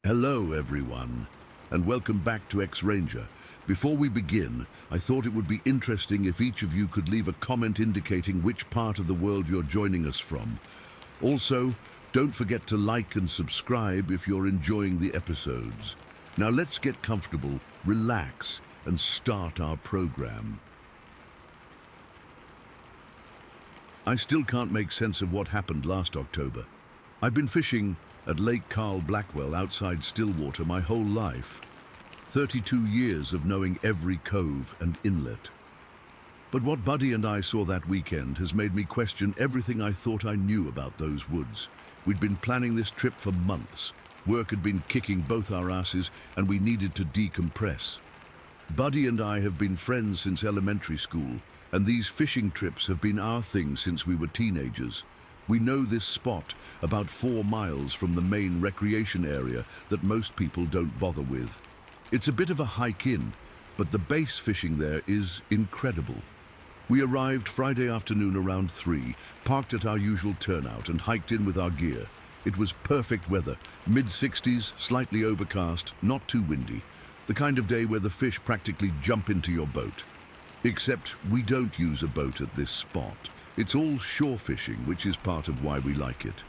Hello everyone, and welcome back to X-Ranger. Before we begin, I thought it would be interesting if each of you could leave a comment indicating which part of the world you're joining us from. Also, don't forget to like and subscribe if you're enjoying the episodes. Now let's get comfortable, relax, and start our program. I still can't make sense of what happened last October. I've been fishing at Lake Carl Blackwell outside Stillwater my whole life. 32 years of knowing every cove and inlet. But what Buddy and I saw that weekend has made me question everything I thought I knew about those woods. We'd been planning this trip for months. Work had been kicking both our asses and we needed to decompress. Buddy and I have been friends since elementary school, and these fishing trips have been our thing since we were teenagers. We know this spot about 4 miles from the main recreation area that most people don't bother with. It's a bit of a hike in, but the base fishing there is incredible. We arrived Friday afternoon around 3, parked at our usual turnout and hiked in with our gear. It was perfect weather, mid-60s, slightly overcast, not too windy. The kind of day where the fish practically jump into your boat. Except we don't use a boat at this spot. It's all shore fishing, which is part of why we like it.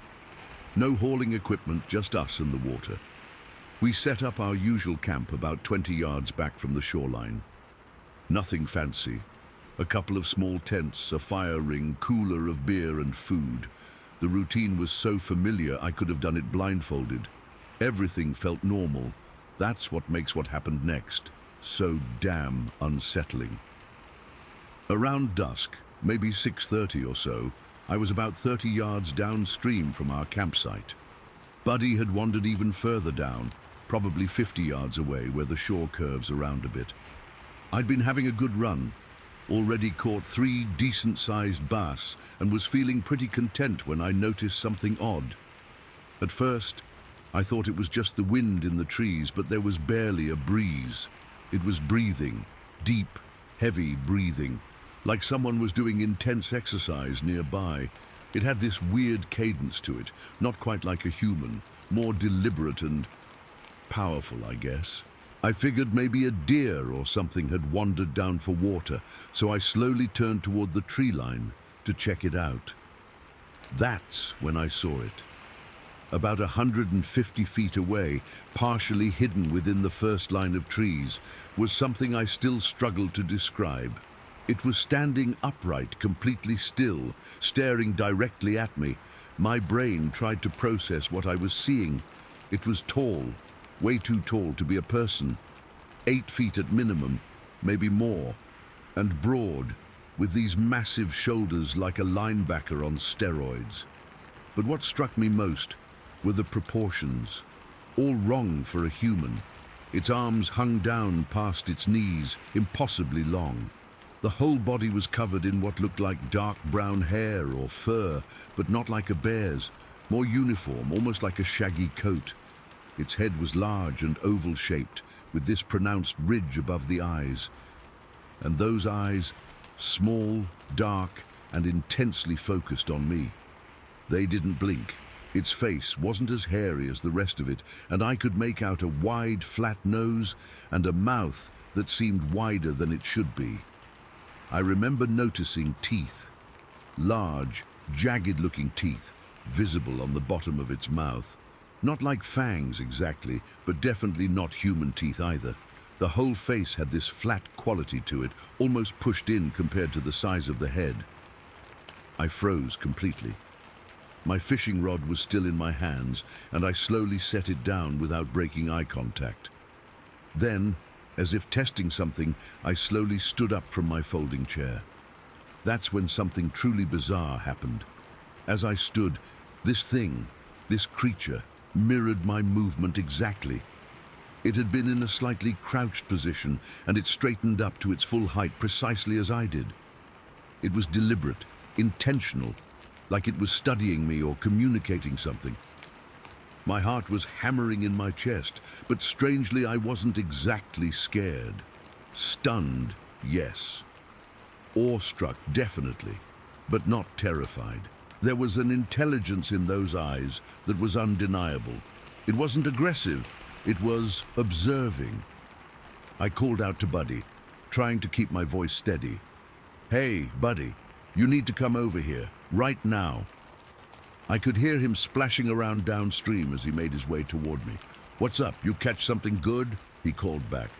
No hauling equipment, just us and the water. We set up our usual camp about 20 yards back from the shoreline. Nothing fancy. A couple of small tents, a fire ring, cooler of beer and food. The routine was so familiar I could have done it blindfolded. Everything felt normal. That's what makes what happened next so damn unsettling. Around dusk, maybe 6:30 or so, I was about 30 yards downstream from our campsite. Buddy had wandered even further down, probably 50 yards away where the shore curves around a bit. I'd been having a good run, already caught 3 decent-sized bass and was feeling pretty content when I noticed something odd. At first, I thought it was just the wind in the trees, but there was barely a breeze. It was breathing, deep, heavy breathing, like someone was doing intense exercise nearby. It had this weird cadence to it, not quite like a human, more deliberate and powerful, I guess. I figured maybe a deer or something had wandered down for water, so I slowly turned toward the tree line to check it out. That's when I saw it. About 150 feet away, partially hidden within the first line of trees, was something I still struggled to describe. It was standing upright, completely still, staring directly at me. My brain tried to process what I was seeing. It was tall, way too tall to be a person, 8 feet at minimum, maybe more, and broad, with these massive shoulders like a linebacker on steroids. But what struck me most were the proportions, all wrong for a human. Its arms hung down past its knees, impossibly long. The whole body was covered in what looked like dark brown hair or fur, but not like a bear's, more uniform, almost like a shaggy coat. Its head was large and oval-shaped, with this pronounced ridge above the eyes. And those eyes, small, dark, and intensely focused on me. They didn't blink. Its face wasn't as hairy as the rest of it, and I could make out a wide, flat nose and a mouth that seemed wider than it should be. I remember noticing teeth, large, jagged-looking teeth, visible on the bottom of its mouth. Not like fangs exactly, but definitely not human teeth either. The whole face had this flat quality to it, almost pushed in compared to the size of the head. I froze completely. My fishing rod was still in my hands, and I slowly set it down without breaking eye contact. Then, as if testing something, I slowly stood up from my folding chair. That's when something truly bizarre happened. As I stood, this thing, this creature, mirrored my movement exactly. It had been in a slightly crouched position, and it straightened up to its full height precisely as I did. It was deliberate, intentional, like it was studying me or communicating something. My heart was hammering in my chest, but strangely I wasn't exactly scared. Stunned, yes. Awestruck, definitely, but not terrified. There was an intelligence in those eyes that was undeniable. It wasn't aggressive, It was observing. I called out to Buddy, trying to keep my voice steady. "Hey, Buddy, you need to come over here, right now." I could hear him splashing around downstream as he made his way toward me. "What's up? You catch something good?" he called back.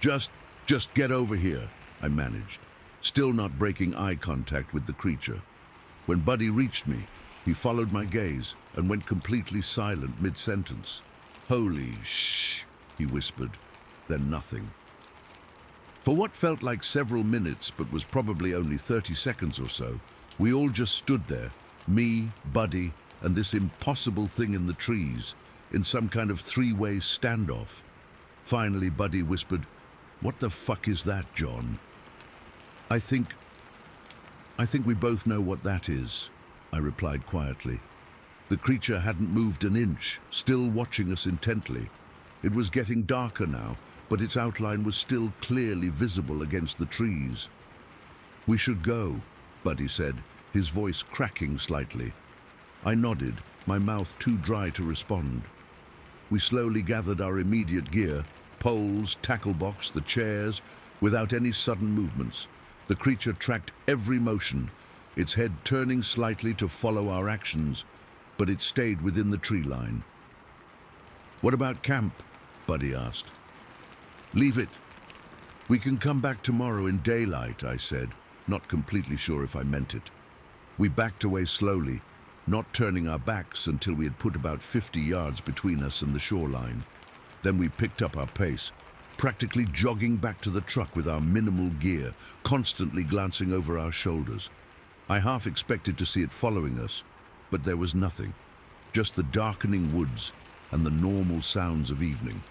Just get over here," I managed, still not breaking eye contact with the creature. When Buddy reached me, he followed my gaze and went completely silent mid-sentence. "Holy shh," he whispered, then nothing. For what felt like several minutes, but was probably only 30 seconds or so, we all just stood there, me, Buddy, and this impossible thing in the trees, in some kind of three-way standoff. Finally, Buddy whispered, "What the fuck is that, John?" I think we both know what that is," I replied quietly. The creature hadn't moved an inch, still watching us intently. It was getting darker now, but its outline was still clearly visible against the trees. "We should go," Buddy said, his voice cracking slightly. I nodded, my mouth too dry to respond. We slowly gathered our immediate gear, poles, tackle box, the chairs, without any sudden movements. The creature tracked every motion, its head turning slightly to follow our actions, but it stayed within the tree line. "What about camp?" Buddy asked. "Leave it. We can come back tomorrow in daylight," I said, not completely sure if I meant it. We backed away slowly, not turning our backs until we had put about 50 yards between us and the shoreline. Then we picked up our pace, practically jogging back to the truck with our minimal gear, constantly glancing over our shoulders. I half expected to see it following us, but there was nothing, just the darkening woods and the normal sounds of evening.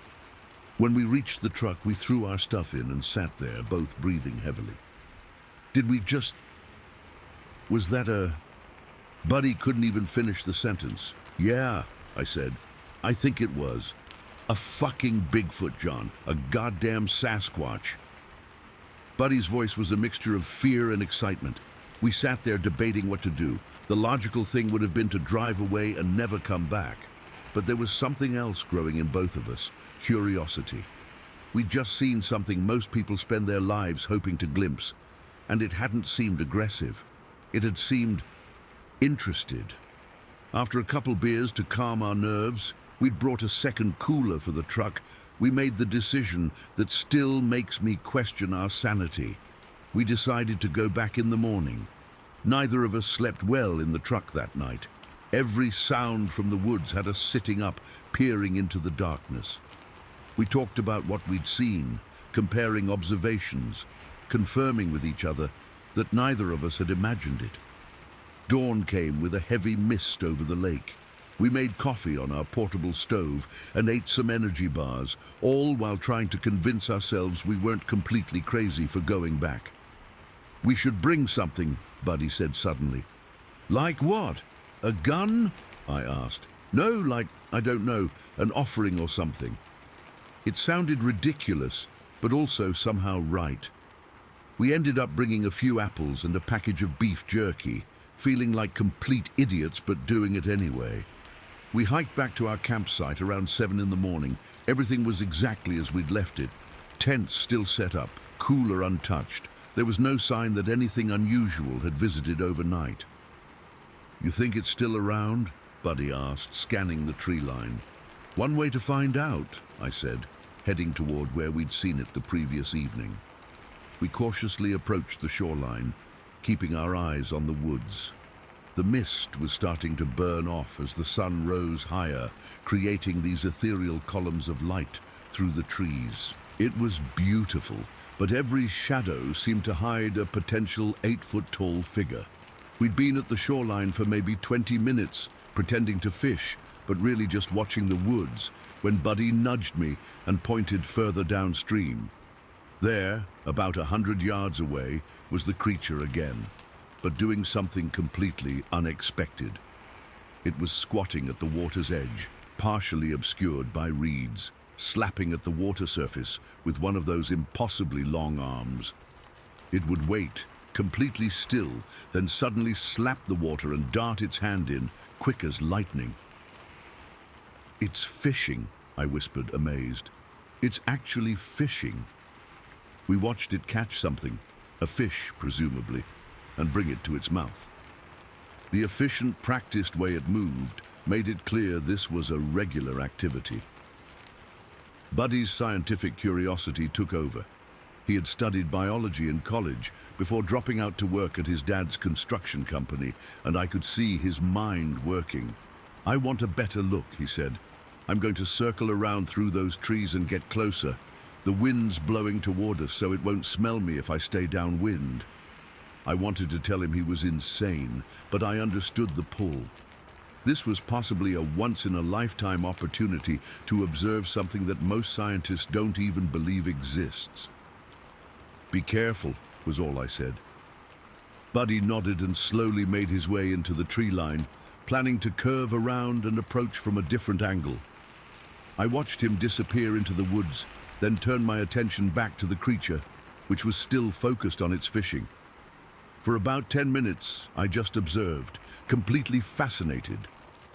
When we reached the truck, we threw our stuff in and sat there, both breathing heavily. Was that a... Buddy couldn't even finish the sentence. "Yeah," I said. "I think it was. A fucking Bigfoot, John. A goddamn Sasquatch." Buddy's voice was a mixture of fear and excitement. We sat there debating what to do. The logical thing would have been to drive away and never come back. But there was something else growing in both of us, curiosity. We'd just seen something most people spend their lives hoping to glimpse, and it hadn't seemed aggressive. It had seemed interested. After a couple beers to calm our nerves, we'd brought a second cooler for the truck. We made the decision that still makes me question our sanity. We decided to go back in the morning. Neither of us slept well in the truck that night. Every sound from the woods had us sitting up, peering into the darkness. We talked about what we'd seen, comparing observations, confirming with each other that neither of us had imagined it. Dawn came with a heavy mist over the lake. We made coffee on our portable stove and ate some energy bars, all while trying to convince ourselves we weren't completely crazy for going back. "We should bring something," Buddy said suddenly. "Like what? A gun?" I asked. "No, like, I don't know, an offering or something." It sounded ridiculous, but also somehow right. We ended up bringing a few apples and a package of beef jerky, feeling like complete idiots but doing it anyway. We hiked back to our campsite around 7 in the morning. Everything was exactly as we'd left it. Tents still set up, cooler untouched. There was no sign that anything unusual had visited overnight. "You think it's still around?" Buddy asked, scanning the tree line. "One way to find out," I said, heading toward where we'd seen it the previous evening. We cautiously approached the shoreline, keeping our eyes on the woods. The mist was starting to burn off as the sun rose higher, creating these ethereal columns of light through the trees. It was beautiful, but every shadow seemed to hide a potential 8-foot-tall figure. We'd been at the shoreline for maybe 20 minutes, pretending to fish, but really just watching the woods, when Buddy nudged me and pointed further downstream. There, about 100 yards away, was the creature again, but doing something completely unexpected. It was squatting at the water's edge, partially obscured by reeds, slapping at the water surface with one of those impossibly long arms. It would wait, completely still, then suddenly slap the water and dart its hand in, quick as lightning. "It's fishing," I whispered, amazed. "It's actually fishing." We watched it catch something, a fish presumably, and bring it to its mouth. The efficient, practiced way it moved made it clear this was a regular activity. Buddy's scientific curiosity took over. He had studied biology in college before dropping out to work at his dad's construction company, and I could see his mind working. "I want a better look," he said. "I'm going to circle around through those trees and get closer. The wind's blowing toward us, so it won't smell me if I stay downwind." I wanted to tell him he was insane, but I understood the pull. This was possibly a once-in-a-lifetime opportunity to observe something that most scientists don't even believe exists. "Be careful," was all I said. Buddy nodded and slowly made his way into the tree line, planning to curve around and approach from a different angle. I watched him disappear into the woods, then turned my attention back to the creature, which was still focused on its fishing. For about 10 minutes, I just observed, completely fascinated.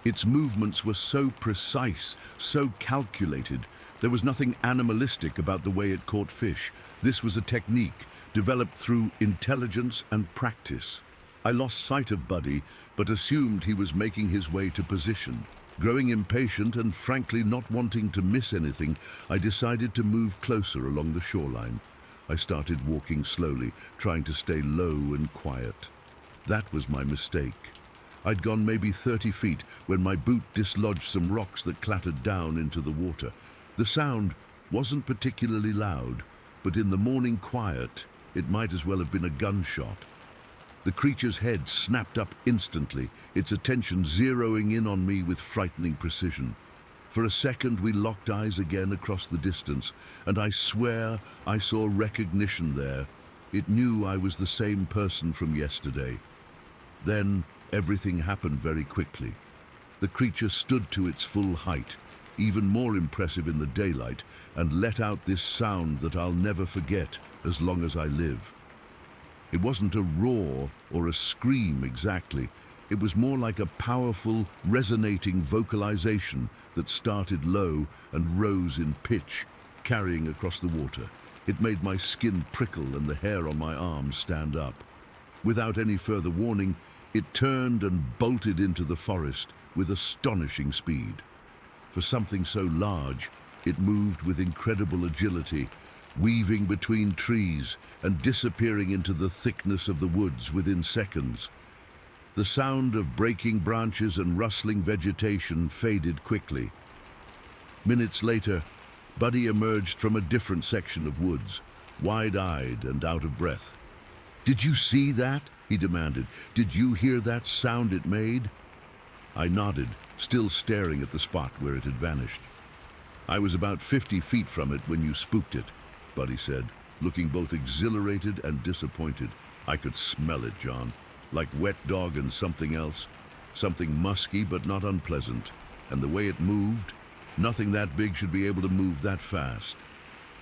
Its movements were so precise, so calculated. There was nothing animalistic about the way it caught fish. This was a technique developed through intelligence and practice. I lost sight of Buddy, but assumed he was making his way to position. Growing impatient and frankly not wanting to miss anything, I decided to move closer along the shoreline. I started walking slowly, trying to stay low and quiet. That was my mistake. I'd gone maybe 30 feet when my boot dislodged some rocks that clattered down into the water. The sound wasn't particularly loud, but in the morning quiet, it might as well have been a gunshot. The creature's head snapped up instantly, its attention zeroing in on me with frightening precision. For a second, we locked eyes again across the distance, and I swear I saw recognition there. It knew I was the same person from yesterday. Then everything happened very quickly. The creature stood to its full height, even more impressive in the daylight, and let out this sound that I'll never forget as long as I live. It wasn't a roar or a scream exactly. It was more like a powerful, resonating vocalization that started low and rose in pitch, carrying across the water. It made my skin prickle and the hair on my arms stand up. Without any further warning, it turned and bolted into the forest with astonishing speed. For something so large, it moved with incredible agility, weaving between trees and disappearing into the thickness of the woods within seconds. The sound of breaking branches and rustling vegetation faded quickly. Minutes later, Buddy emerged from a different section of woods, wide-eyed and out of breath. "Did you see that?" he demanded. "Did you hear that sound it made?" I nodded, still staring at the spot where it had vanished. "I was about 50 feet from it when you spooked it," Buddy said, looking both exhilarated and disappointed. "I could smell it, John. Like wet dog and something else. Something musky but not unpleasant. And the way it moved, nothing that big should be able to move that fast."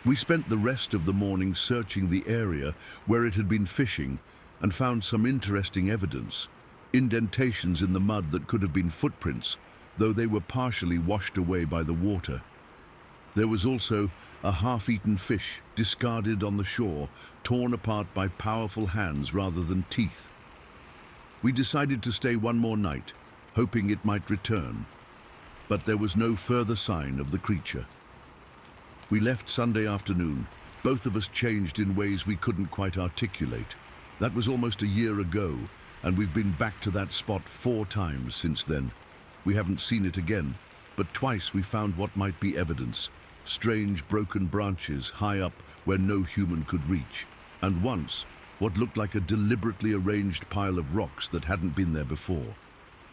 We spent the rest of the morning searching the area where it had been fishing and found some interesting evidence. Indentations in the mud that could have been footprints, though they were partially washed away by the water. There was also a half-eaten fish discarded on the shore, torn apart by powerful hands rather than teeth. We decided to stay one more night, hoping it might return, but there was no further sign of the creature. We left Sunday afternoon, both of us changed in ways we couldn't quite articulate. That was almost a year ago, and we've been back to that spot 4 times since then. We haven't seen it again, but twice we found what might be evidence. Strange broken branches high up where no human could reach, and once what looked like a deliberately arranged pile of rocks that hadn't been there before.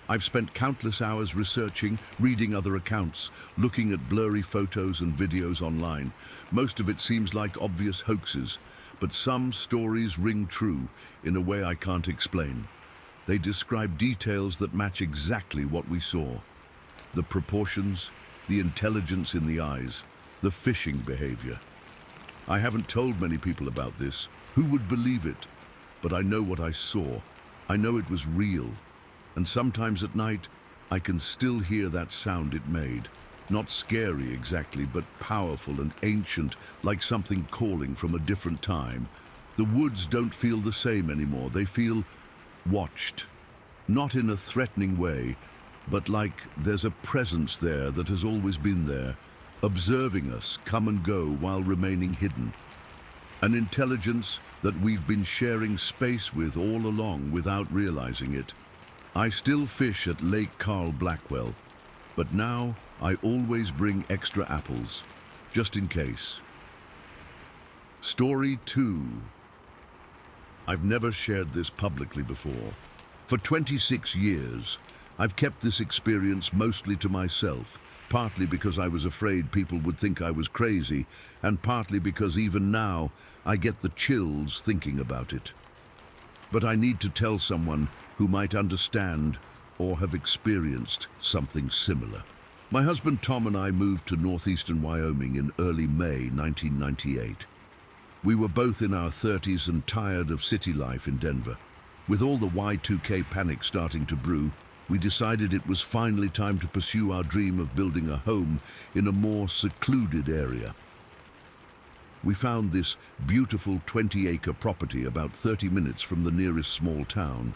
I've spent countless hours researching, reading other accounts, looking at blurry photos and videos online. Most of it seems like obvious hoaxes, but some stories ring true in a way I can't explain. They describe details that match exactly what we saw. The proportions, the intelligence in the eyes, the fishing behavior. I haven't told many people about this. Who would believe it? But I know what I saw. I know it was real. And sometimes at night, I can still hear that sound it made. Not scary exactly, but powerful and ancient, like something calling from a different time. The woods don't feel the same anymore. They feel watched. Not in a threatening way, but like there's a presence there that has always been there, observing us come and go while remaining hidden. An intelligence that we've been sharing space with all along without realizing it. I still fish at Lake Carl Blackwell, but now I always bring extra apples, just in case. Story 2. I've never shared this publicly before. For 26 years, I've kept this experience mostly to myself, partly because I was afraid people would think I was crazy, and partly because even now I get the chills thinking about it. But I need to tell someone who might understand or have experienced something similar. My husband Tom and I moved to northeastern Wyoming in early May 1998. We were both in our 30s and tired of city life in Denver. With all the Y2K panic starting to brew, we decided it was finally time to pursue our dream of building a home in a more secluded area. We found this beautiful 20-acre property about 30 minutes from the nearest small town.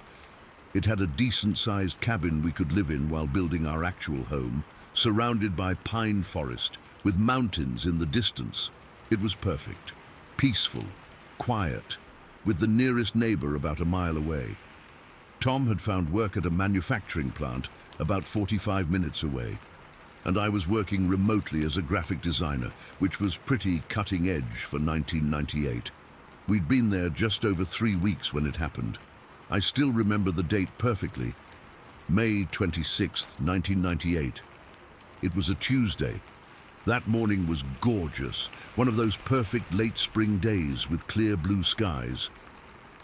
It had a decent-sized cabin we could live in while building our actual home, surrounded by pine forest, with mountains in the distance. It was perfect, peaceful, quiet, with the nearest neighbor about a mile away. Tom had found work at a manufacturing plant about 45 minutes away, and I was working remotely as a graphic designer, which was pretty cutting edge for 1998. We'd been there just over 3 weeks when it happened. I still remember the date perfectly, May 26th, 1998. It was a Tuesday. That morning was gorgeous, one of those perfect late spring days with clear blue skies.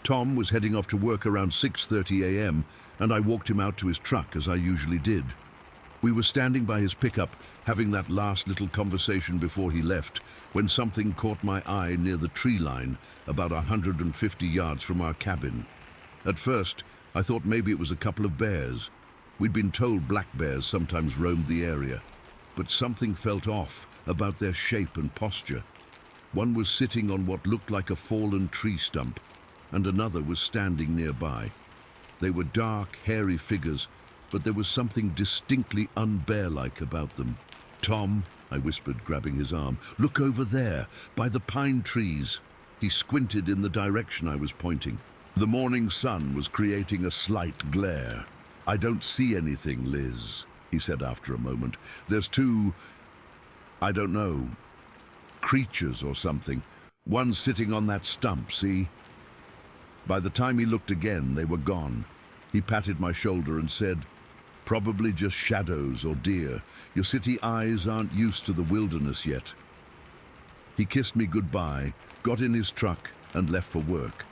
Tom was heading off to work around 6:30 a.m., and I walked him out to his truck as I usually did. We were standing by his pickup, having that last little conversation before he left, when something caught my eye near the tree line, about 150 yards from our cabin. At first, I thought maybe it was a couple of bears. We'd been told black bears sometimes roamed the area, but something felt off about their shape and posture. One was sitting on what looked like a fallen tree stump, and another was standing nearby. They were dark, hairy figures, but there was something distinctly unbear-like about them. "Tom," I whispered, grabbing his arm, "look over there, by the pine trees." He squinted in the direction I was pointing. The morning sun was creating a slight glare. "I don't see anything, Liz," he said after a moment. "There's two, I don't know, creatures or something. One sitting on that stump, see?" By the time he looked again, they were gone. He patted my shoulder and said, "Probably just shadows or deer. Your city eyes aren't used to the wilderness yet." He kissed me goodbye, got in his truck, and left for work.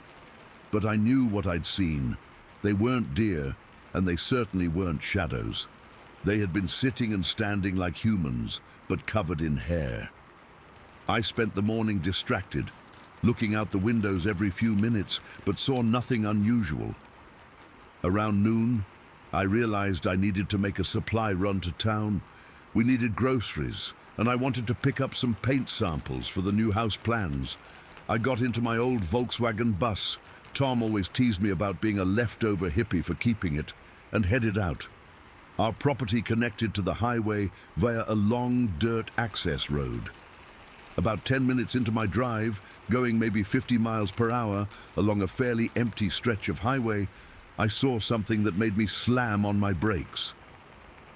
But I knew what I'd seen. They weren't deer, and they certainly weren't shadows. They had been sitting and standing like humans, but covered in hair. I spent the morning distracted, looking out the windows every few minutes, but saw nothing unusual. Around noon, I realized I needed to make a supply run to town. We needed groceries, and I wanted to pick up some paint samples for the new house plans. I got into my old Volkswagen bus. Tom always teased me about being a leftover hippie for keeping it, and headed out. Our property connected to the highway via a long dirt access road. About 10 minutes into my drive, going maybe 50 miles per hour along a fairly empty stretch of highway, I saw something that made me slam on my brakes.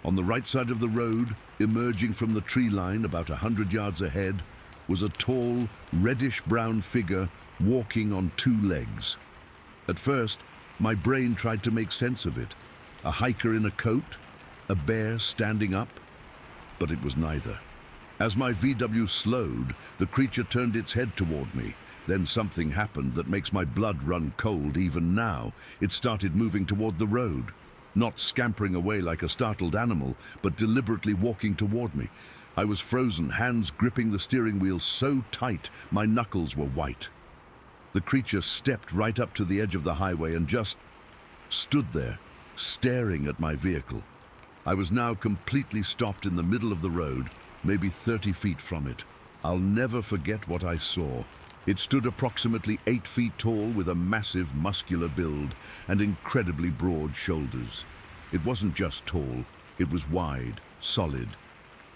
On the right side of the road, emerging from the tree line about 100 yards ahead, was a tall, reddish-brown figure walking on 2 legs. At first, my brain tried to make sense of it. A hiker in a coat? A bear standing up? But it was neither. As my VW slowed, the creature turned its head toward me. Then something happened that makes my blood run cold even now. It started moving toward the road, not scampering away like a startled animal, but deliberately walking toward me. I was frozen, hands gripping the steering wheel so tight my knuckles were white. The creature stepped right up to the edge of the highway and just stood there, staring at my vehicle. I was now completely stopped in the middle of the road, maybe 30 feet from it. I'll never forget what I saw. It stood approximately 8 feet tall with a massive muscular build and incredibly broad shoulders. It wasn't just tall, it was wide, solid.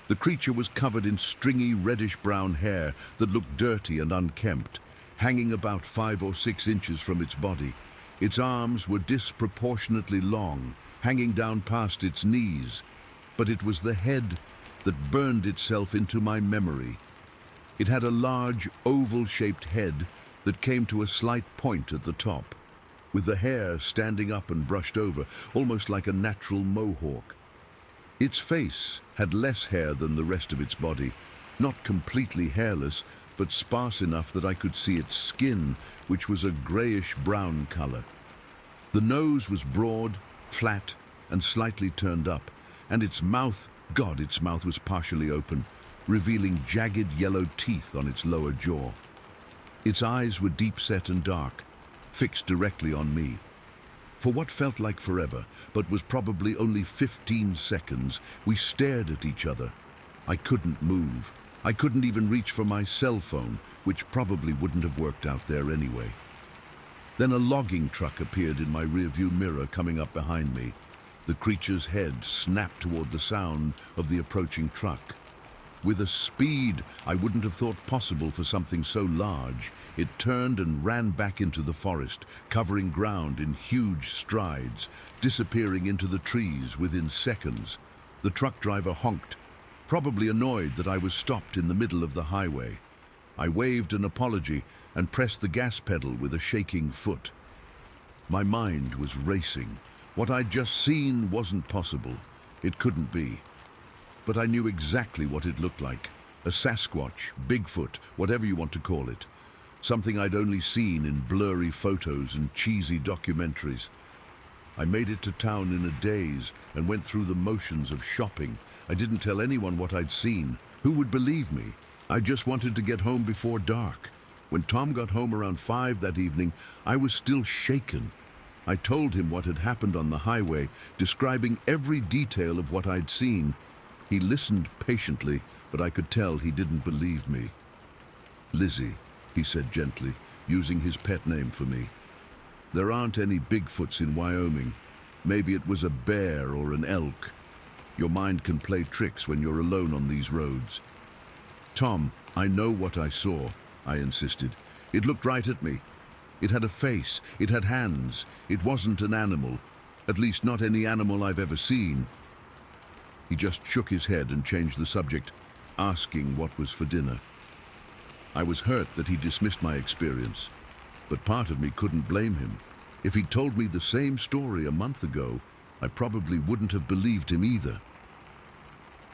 The creature was covered in stringy reddish-brown hair that looked dirty and unkempt, hanging about 5 or 6 inches from its body. Its arms were disproportionately long, hanging down past its knees, but it was the head that burned itself into my memory. It had a large, oval-shaped head that came to a slight point at the top, with the hair standing up and brushed over, almost like a natural mohawk. Its face had less hair than the rest of its body, not completely hairless, but sparse enough that I could see its skin, which was a grayish-brown color. The nose was broad, flat, and slightly turned up, and its mouth was partially open, revealing jagged yellow teeth on its lower jaw. Its eyes were deep-set and dark, fixed directly on me. For what felt like forever, but was probably only 15 seconds, we stared at each other. I couldn't move. I couldn't even reach for my cell phone, which probably wouldn't have worked out there anyway. Then a logging truck appeared in my rearview mirror coming up behind me. The creature's head snapped toward the sound of the approaching truck. With a speed I wouldn't have thought possible for something so large, it turned and ran back into the forest, covering ground in huge strides, disappearing into the trees within seconds. The truck driver honked, probably annoyed that I was stopped in the middle of the highway. I waved an apology and pressed the gas pedal with a shaking foot. My mind was racing. What I'd just seen wasn't possible. It couldn't be. But I knew exactly what it looked like. A Sasquatch, Bigfoot, whatever you want to call it. Something I'd only seen in blurry photos and cheesy documentaries. I made it to town in a daze and went through the motions of shopping. I didn't tell anyone what I'd seen. Who would believe me? I just wanted to get home before dark. When Tom got home around 5 that evening, I was still shaken. I told him what had happened on the highway, describing every detail of what I'd seen. He listened patiently, but I could tell he didn't believe me. "Lizzie," he said gently, using his pet name for me. "There aren't any Bigfoots in Wyoming. Maybe it was a bear or an elk. Your mind can play tricks when you're alone on these roads." "Tom, I know what I saw," I insisted. "It looked right at me. It had a face, it had hands. It wasn't an animal, at least not any animal I've ever seen." He just shook his head and changed the subject, asking what was for dinner. I was hurt that he dismissed my experience, but part of me couldn't blame him. If he'd told me the same story a month ago, I probably wouldn't have believed him either.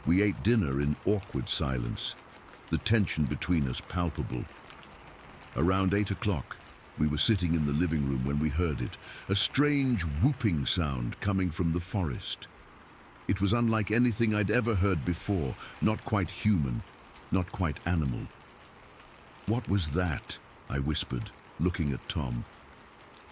We ate dinner in awkward silence, the tension between us palpable. Around 8 o'clock, we were sitting in the living room when we heard it, a strange whooping sound coming from the forest. It was unlike anything I'd ever heard before, not quite human, not quite animal. "What was that?" I whispered, looking at Tom.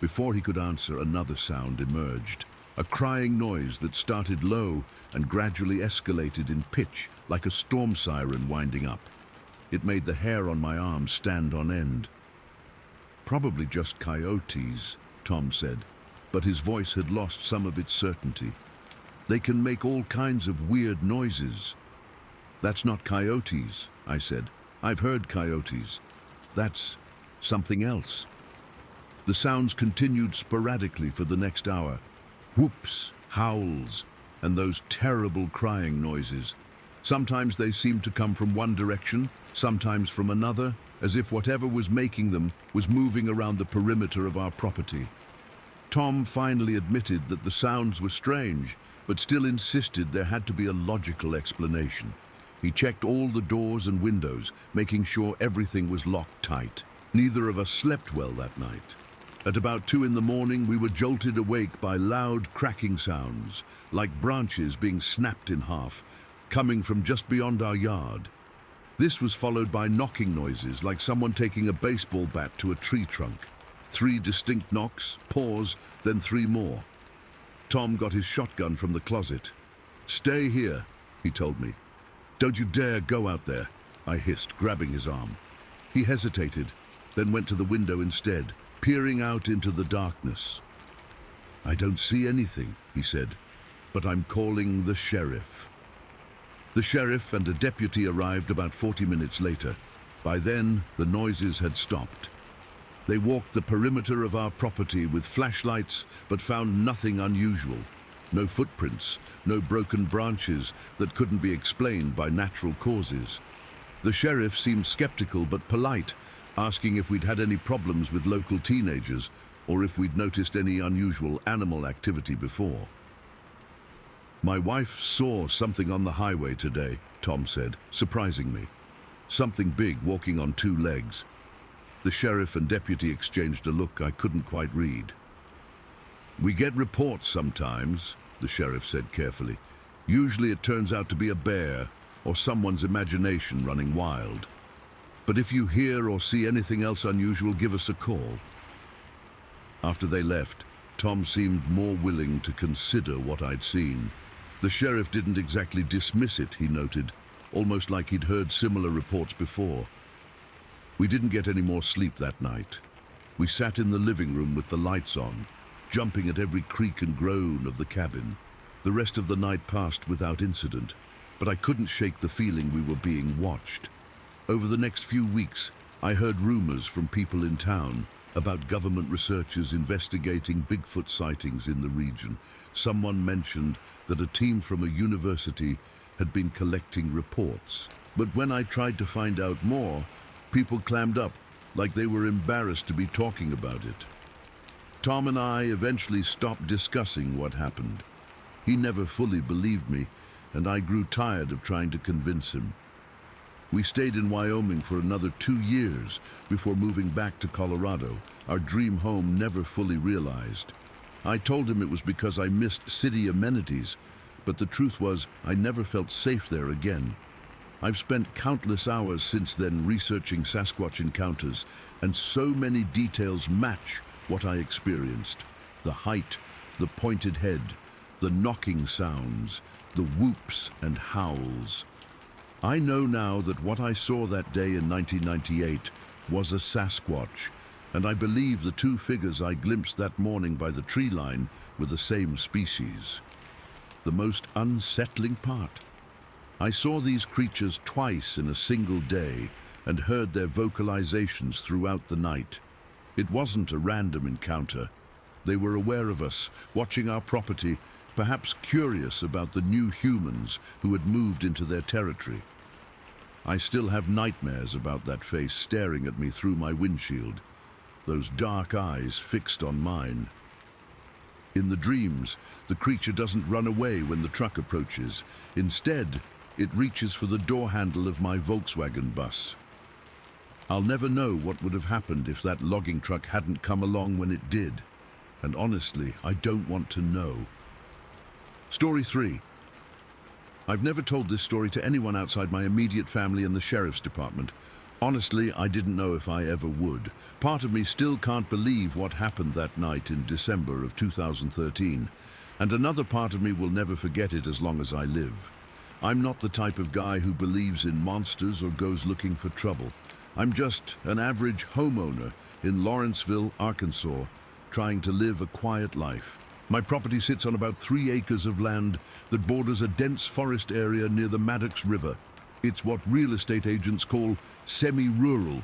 Before he could answer, another sound emerged, a crying noise that started low and gradually escalated in pitch, like a storm siren winding up. It made the hair on my arm stand on end. "Probably just coyotes," Tom said, but his voice had lost some of its certainty. "They can make all kinds of weird noises." "That's not coyotes," I said. "I've heard coyotes. That's something else." The sounds continued sporadically for the next hour. Whoops, howls, and those terrible crying noises. Sometimes they seemed to come from one direction, sometimes from another, as if whatever was making them was moving around the perimeter of our property. Tom finally admitted that the sounds were strange, but still insisted there had to be a logical explanation. He checked all the doors and windows, making sure everything was locked tight. Neither of us slept well that night. At about 2 in the morning, we were jolted awake by loud cracking sounds, like branches being snapped in half, coming from just beyond our yard. This was followed by knocking noises, like someone taking a baseball bat to a tree trunk. 3 distinct knocks, pause, then 3 more. Tom got his shotgun from the closet. "Stay here," he told me. "Don't you dare go out there," I hissed, grabbing his arm. He hesitated, then went to the window instead, peering out into the darkness. "I don't see anything," he said, "but I'm calling the sheriff." The sheriff and a deputy arrived about 40 minutes later. By then, the noises had stopped. They walked the perimeter of our property with flashlights, but found nothing unusual. No footprints, no broken branches that couldn't be explained by natural causes. The sheriff seemed skeptical but polite, asking if we'd had any problems with local teenagers or if we'd noticed any unusual animal activity before. "My wife saw something on the highway today," Tom said, surprising me. "Something big walking on two legs." The sheriff and deputy exchanged a look I couldn't quite read. "We get reports sometimes," the sheriff said carefully. "Usually it turns out to be a bear or someone's imagination running wild. But if you hear or see anything else unusual, give us a call." After they left, Tom seemed more willing to consider what I'd seen. The sheriff didn't exactly dismiss it, he noted, almost like he'd heard similar reports before. We didn't get any more sleep that night. We sat in the living room with the lights on, jumping at every creak and groan of the cabin. The rest of the night passed without incident, but I couldn't shake the feeling we were being watched. Over the next few weeks, I heard rumors from people in town about government researchers investigating Bigfoot sightings in the region. Someone mentioned that a team from a university had been collecting reports. But when I tried to find out more, people clammed up like they were embarrassed to be talking about it. Tom and I eventually stopped discussing what happened. He never fully believed me, and I grew tired of trying to convince him. We stayed in Wyoming for another 2 years before moving back to Colorado, our dream home never fully realized. I told him it was because I missed city amenities, but the truth was I never felt safe there again. I've spent countless hours since then researching Sasquatch encounters, and so many details match what I experienced. The height, the pointed head, the knocking sounds, the whoops and howls. I know now that what I saw that day in 1998 was a Sasquatch, and I believe the two figures I glimpsed that morning by the tree line were the same species. The most unsettling part: I saw these creatures twice in a single day and heard their vocalizations throughout the night. It wasn't a random encounter. They were aware of us, watching our property, perhaps curious about the new humans who had moved into their territory. I still have nightmares about that face staring at me through my windshield, those dark eyes fixed on mine. In the dreams, the creature doesn't run away when the truck approaches. Instead, it reaches for the door handle of my Volkswagen bus. I'll never know what would have happened if that logging truck hadn't come along when it did. And honestly, I don't want to know. Story 3. I've never told this story to anyone outside my immediate family and the sheriff's department. Honestly, I didn't know if I ever would. Part of me still can't believe what happened that night in December of 2013. And another part of me will never forget it as long as I live. I'm not the type of guy who believes in monsters or goes looking for trouble. I'm just an average homeowner in Lawrenceville, Arkansas, trying to live a quiet life. My property sits on about 3 acres of land that borders a dense forest area near the Maddox River. It's what real estate agents call semi-rural,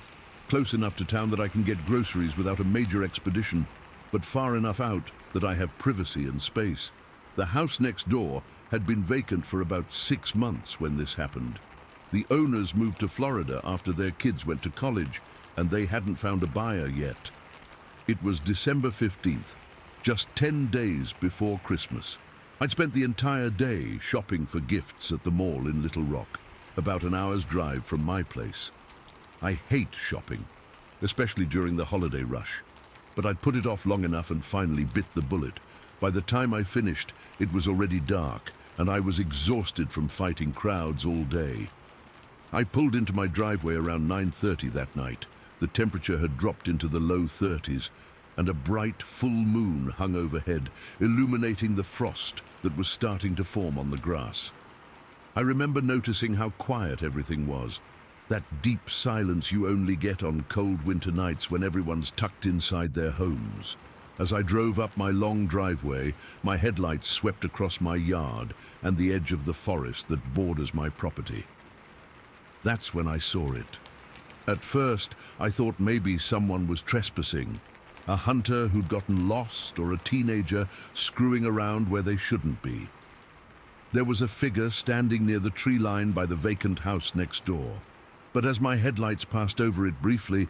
close enough to town that I can get groceries without a major expedition, but far enough out that I have privacy and space. The house next door had been vacant for about 6 months when this happened. The owners moved to Florida after their kids went to college, and they hadn't found a buyer yet. It was December 15th, just 10 days before Christmas. I'd spent the entire day shopping for gifts at the mall in Little Rock, about an hour's drive from my place. I hate shopping, especially during the holiday rush, but I'd put it off long enough and finally bit the bullet. By the time I finished, it was already dark, and I was exhausted from fighting crowds all day. I pulled into my driveway around 9:30 that night. The temperature had dropped into the low 30s, and a bright, full moon hung overhead, illuminating the frost that was starting to form on the grass. I remember noticing how quiet everything was, that deep silence you only get on cold winter nights when everyone's tucked inside their homes. As I drove up my long driveway, my headlights swept across my yard and the edge of the forest that borders my property. That's when I saw it. At first, I thought maybe someone was trespassing, a hunter who'd gotten lost or a teenager screwing around where they shouldn't be. There was a figure standing near the tree line by the vacant house next door. But as my headlights passed over it briefly,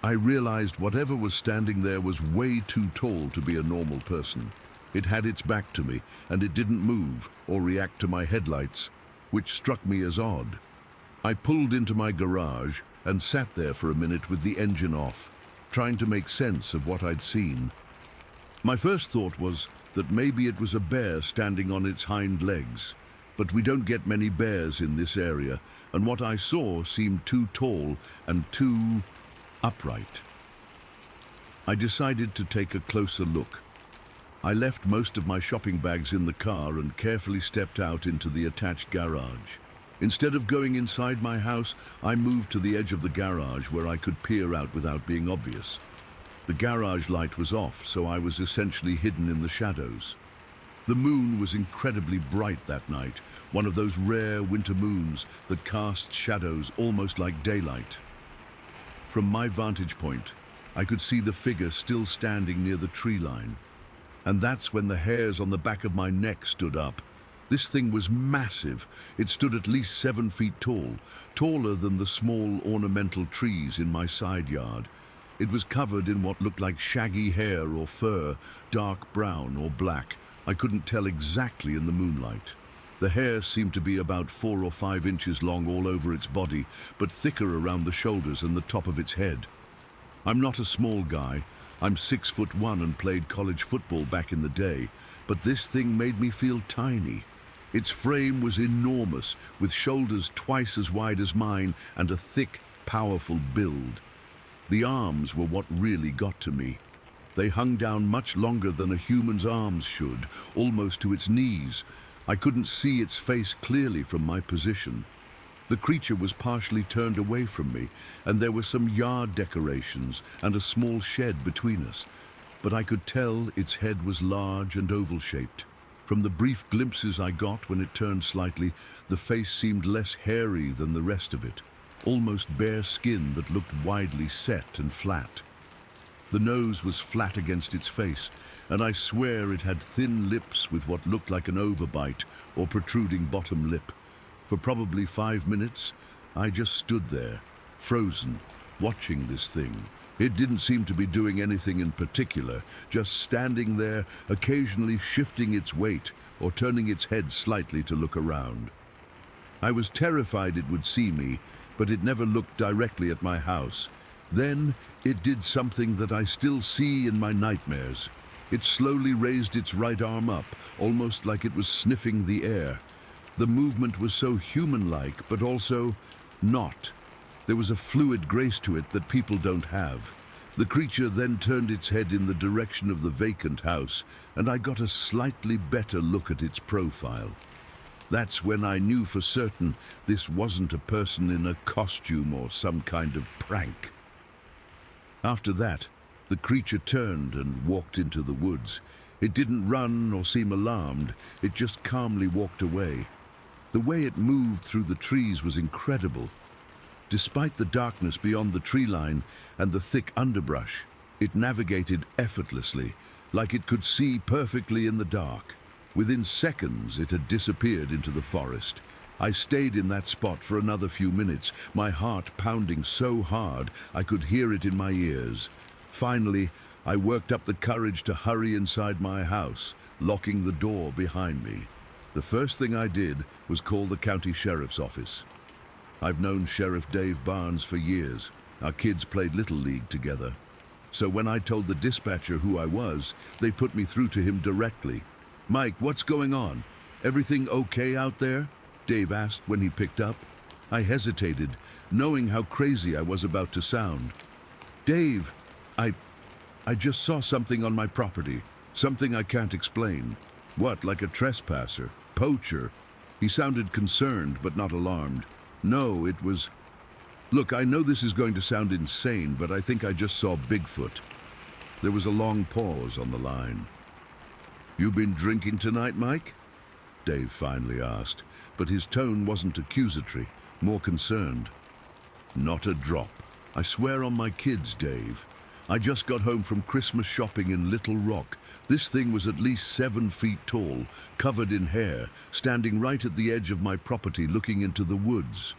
I realized whatever was standing there was way too tall to be a normal person. It had its back to me, and it didn't move or react to my headlights, which struck me as odd. I pulled into my garage and sat there for a minute with the engine off, trying to make sense of what I'd seen. My first thought was that maybe it was a bear standing on its hind legs, but we don't get many bears in this area, and what I saw seemed too tall and too upright. I decided to take a closer look. I left most of my shopping bags in the car and carefully stepped out into the attached garage. Instead of going inside my house, I moved to the edge of the garage where I could peer out without being obvious. The garage light was off, so I was essentially hidden in the shadows. The moon was incredibly bright that night, one of those rare winter moons that cast shadows almost like daylight. From my vantage point, I could see the figure still standing near the tree line. And that's when the hairs on the back of my neck stood up. This thing was massive. It stood at least 7 feet tall, taller than the small ornamental trees in my side yard. It was covered in what looked like shaggy hair or fur, dark brown or black. I couldn't tell exactly in the moonlight. The hair seemed to be about 4 or 5 inches long all over its body, but thicker around the shoulders and the top of its head. I'm not a small guy. I'm 6'1" and played college football back in the day, but this thing made me feel tiny. Its frame was enormous, with shoulders twice as wide as mine and a thick, powerful build. The arms were what really got to me. They hung down much longer than a human's arms should, almost to its knees. I couldn't see its face clearly from my position. The creature was partially turned away from me, and there were some yard decorations and a small shed between us. But I could tell its head was large and oval-shaped. From the brief glimpses I got when it turned slightly, the face seemed less hairy than the rest of it, almost bare skin that looked widely set and flat. The nose was flat against its face, and I swear it had thin lips with what looked like an overbite or protruding bottom lip. For probably 5 minutes, I just stood there, frozen, watching this thing. It didn't seem to be doing anything in particular, just standing there, occasionally shifting its weight or turning its head slightly to look around. I was terrified it would see me, but it never looked directly at my house. Then it did something that I still see in my nightmares. It slowly raised its right arm up, almost like it was sniffing the air. The movement was so human-like, but also not. There was a fluid grace to it that people don't have. The creature then turned its head in the direction of the vacant house, and I got a slightly better look at its profile. That's when I knew for certain this wasn't a person in a costume or some kind of prank. After that, the creature turned and walked into the woods. It didn't run or seem alarmed, it just calmly walked away. The way it moved through the trees was incredible. Despite the darkness beyond the tree line and the thick underbrush, it navigated effortlessly, like it could see perfectly in the dark. Within seconds, it had disappeared into the forest. I stayed in that spot for another few minutes, my heart pounding so hard I could hear it in my ears. Finally, I worked up the courage to hurry inside my house, locking the door behind me. The first thing I did was call the county sheriff's office. I've known Sheriff Dave Barnes for years. Our kids played Little League together. So when I told the dispatcher who I was, they put me through to him directly. "Mike, what's going on? Everything okay out there?" Dave asked when he picked up. I hesitated, knowing how crazy I was about to sound. "Dave, I just saw something on my property. Something I can't explain. What, like a trespasser? Poacher? He sounded concerned, but not alarmed. No, it was... Look, I know this is going to sound insane, but I think I just saw Bigfoot. There was a long pause on the line. You been drinking tonight, Mike? Dave finally asked, but his tone wasn't accusatory, more concerned. Not a drop. I swear on my kids, Dave. I just got home from Christmas shopping in Little Rock. This thing was at least 7 feet tall, covered in hair, standing right at the edge of my property looking into the woods.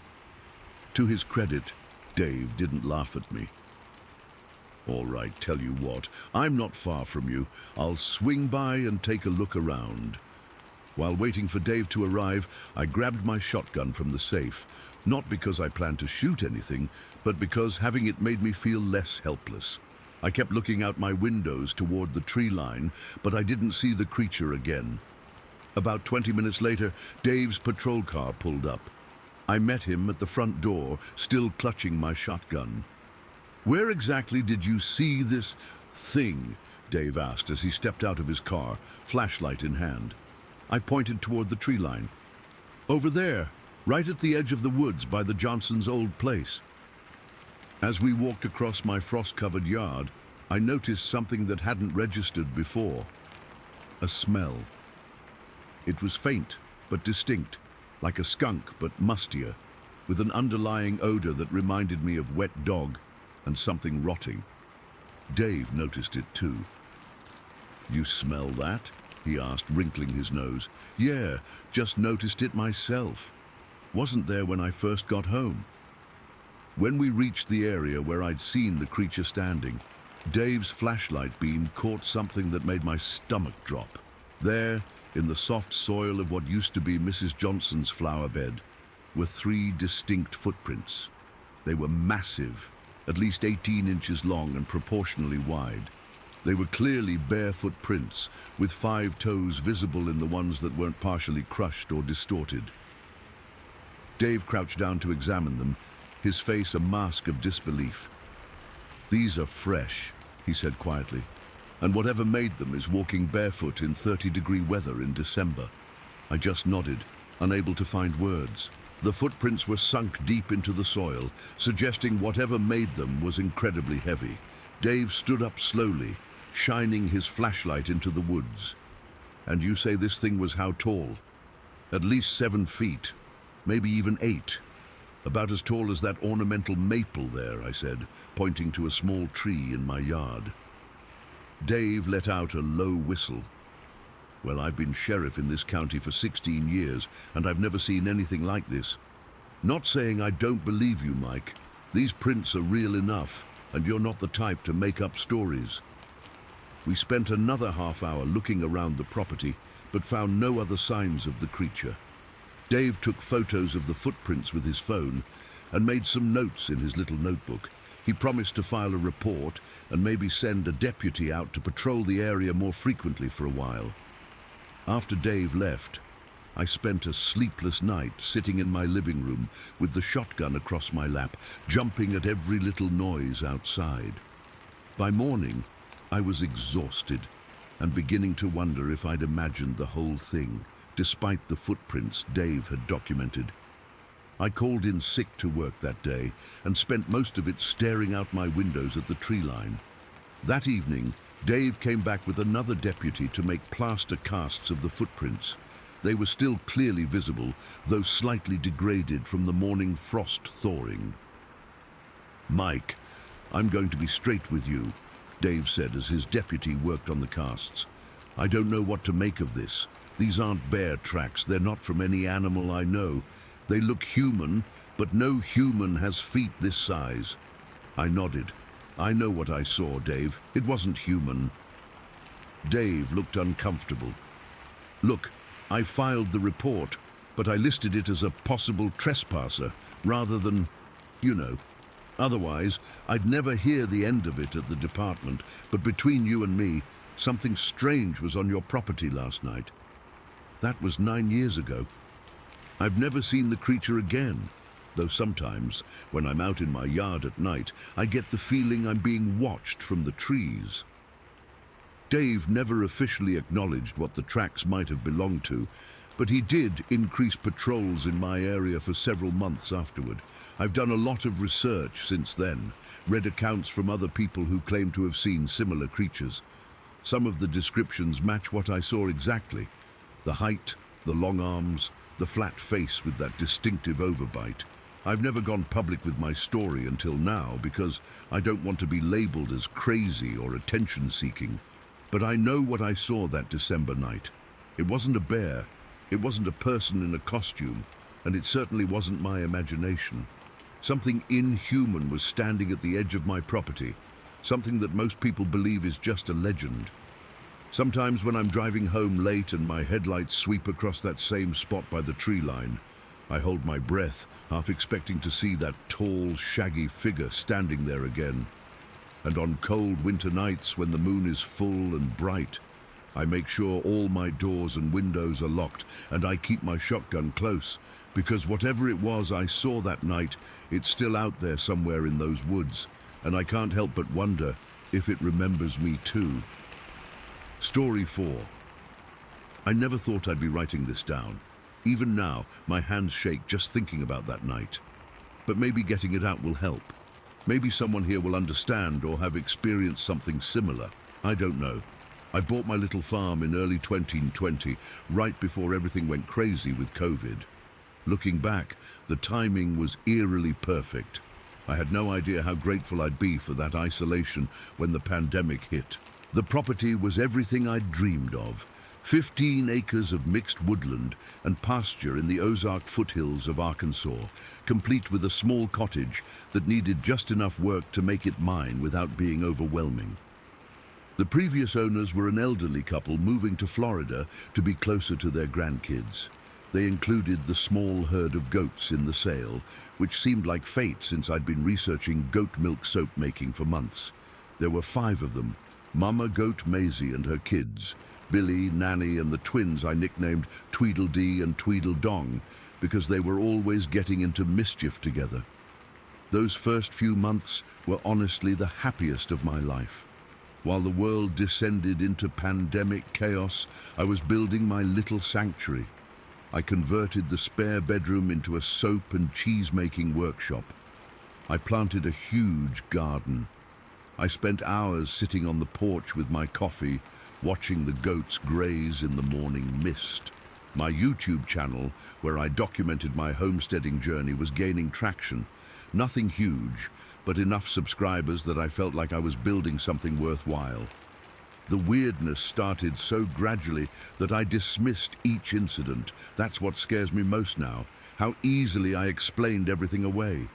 To his credit, Dave didn't laugh at me. All right, tell you what, I'm not far from you. I'll swing by and take a look around. While waiting for Dave to arrive, I grabbed my shotgun from the safe, not because I planned to shoot anything, but because having it made me feel less helpless. I kept looking out my windows toward the tree line, but I didn't see the creature again. About 20 minutes later, Dave's patrol car pulled up. I met him at the front door, still clutching my shotgun. Where exactly did you see this thing? Dave asked as he stepped out of his car, flashlight in hand. I pointed toward the tree line. Over there, right at the edge of the woods by the Johnsons' old place. As we walked across my frost-covered yard, I noticed something that hadn't registered before. A smell. It was faint, but distinct, like a skunk but mustier, with an underlying odor that reminded me of wet dog and something rotting. Dave noticed it too. You smell that? He asked, wrinkling his nose. Yeah, just noticed it myself. Wasn't there when I first got home. When we reached the area where I'd seen the creature standing, Dave's flashlight beam caught something that made my stomach drop. There, in the soft soil of what used to be Mrs. Johnson's flower bed, were 3 distinct footprints. They were massive, at least 18 inches long and proportionally wide. They were clearly barefoot prints, with 5 toes visible in the ones that weren't partially crushed or distorted. Dave crouched down to examine them, his face a mask of disbelief. These are fresh, he said quietly, and whatever made them is walking barefoot in 30-degree weather in December. I just nodded, unable to find words. The footprints were sunk deep into the soil, suggesting whatever made them was incredibly heavy. Dave stood up slowly, shining his flashlight into the woods. And you say this thing was how tall? At least 7 feet, maybe even 8. About as tall as that ornamental maple there, I said, pointing to a small tree in my yard. Dave let out a low whistle. Well, I've been sheriff in this county for 16 years, and I've never seen anything like this. Not saying I don't believe you, Mike. These prints are real enough, and you're not the type to make up stories. We spent another half hour looking around the property, but found no other signs of the creature. Dave took photos of the footprints with his phone and made some notes in his little notebook. He promised to file a report and maybe send a deputy out to patrol the area more frequently for a while. After Dave left, I spent a sleepless night sitting in my living room with the shotgun across my lap, jumping at every little noise outside. By morning, I was exhausted and beginning to wonder if I'd imagined the whole thing, despite the footprints Dave had documented. I called in sick to work that day and spent most of it staring out my windows at the tree line. That evening, Dave came back with another deputy to make plaster casts of the footprints. They were still clearly visible, though slightly degraded from the morning frost thawing. Mike, I'm going to be straight with you, Dave said as his deputy worked on the casts. I don't know what to make of this. These aren't bear tracks. They're not from any animal I know. They look human, but no human has feet this size. I nodded. I know what I saw, Dave. It wasn't human. Dave looked uncomfortable. Look, I filed the report, but I listed it as a possible trespasser rather than, you know. Otherwise, I'd never hear the end of it at the department, but between you and me, something strange was on your property last night. That was 9 years ago. I've never seen the creature again, though sometimes, when I'm out in my yard at night, I get the feeling I'm being watched from the trees. Dave never officially acknowledged what the tracks might have belonged to, but he did increase patrols in my area for several months afterward. I've done a lot of research since then, read accounts from other people who claim to have seen similar creatures. Some of the descriptions match what I saw exactly. The height, the long arms, the flat face with that distinctive overbite. I've never gone public with my story until now because I don't want to be labeled as crazy or attention-seeking. But I know what I saw that December night. It wasn't a bear, it wasn't a person in a costume, and it certainly wasn't my imagination. Something inhuman was standing at the edge of my property, something that most people believe is just a legend. Sometimes when I'm driving home late and my headlights sweep across that same spot by the tree line, I hold my breath, half expecting to see that tall, shaggy figure standing there again. And on cold winter nights when the moon is full and bright, I make sure all my doors and windows are locked and I keep my shotgun close, because whatever it was I saw that night, it's still out there somewhere in those woods, and I can't help but wonder if it remembers me too. Story 4. I never thought I'd be writing this down. Even now, my hands shake just thinking about that night. But maybe getting it out will help. Maybe someone here will understand or have experienced something similar. I don't know. I bought my little farm in early 2020, right before everything went crazy with COVID. Looking back, the timing was eerily perfect. I had no idea how grateful I'd be for that isolation when the pandemic hit. The property was everything I'd dreamed of. 15 acres of mixed woodland and pasture in the Ozark foothills of Arkansas, complete with a small cottage that needed just enough work to make it mine without being overwhelming. The previous owners were an elderly couple moving to Florida to be closer to their grandkids. They included the small herd of goats in the sale, which seemed like fate since I'd been researching goat milk soap making for months. There were 5 of them, Mama Goat Maisie and her kids, Billy, Nanny, and the twins I nicknamed Tweedledee and Tweedledong because they were always getting into mischief together. Those first few months were honestly the happiest of my life. While the world descended into pandemic chaos, I was building my little sanctuary. I converted the spare bedroom into a soap and cheese-making workshop. I planted a huge garden. I spent hours sitting on the porch with my coffee, watching the goats graze in the morning mist. My YouTube channel, where I documented my homesteading journey, was gaining traction. Nothing huge, but enough subscribers that I felt like I was building something worthwhile. The weirdness started so gradually that I dismissed each incident. That's what scares me most now, how easily I explained everything away.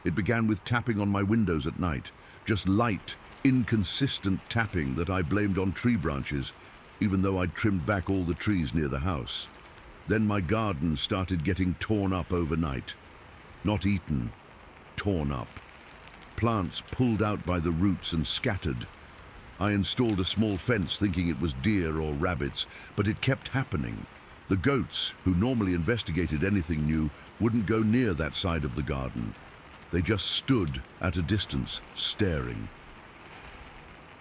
It began with tapping on my windows at night, just light, inconsistent tapping that I blamed on tree branches, even though I'd trimmed back all the trees near the house. Then my garden started getting torn up overnight. Not eaten, torn up. Plants pulled out by the roots and scattered. I installed a small fence thinking it was deer or rabbits, but it kept happening. The goats, who normally investigated anything new, wouldn't go near that side of the garden. They just stood at a distance, staring.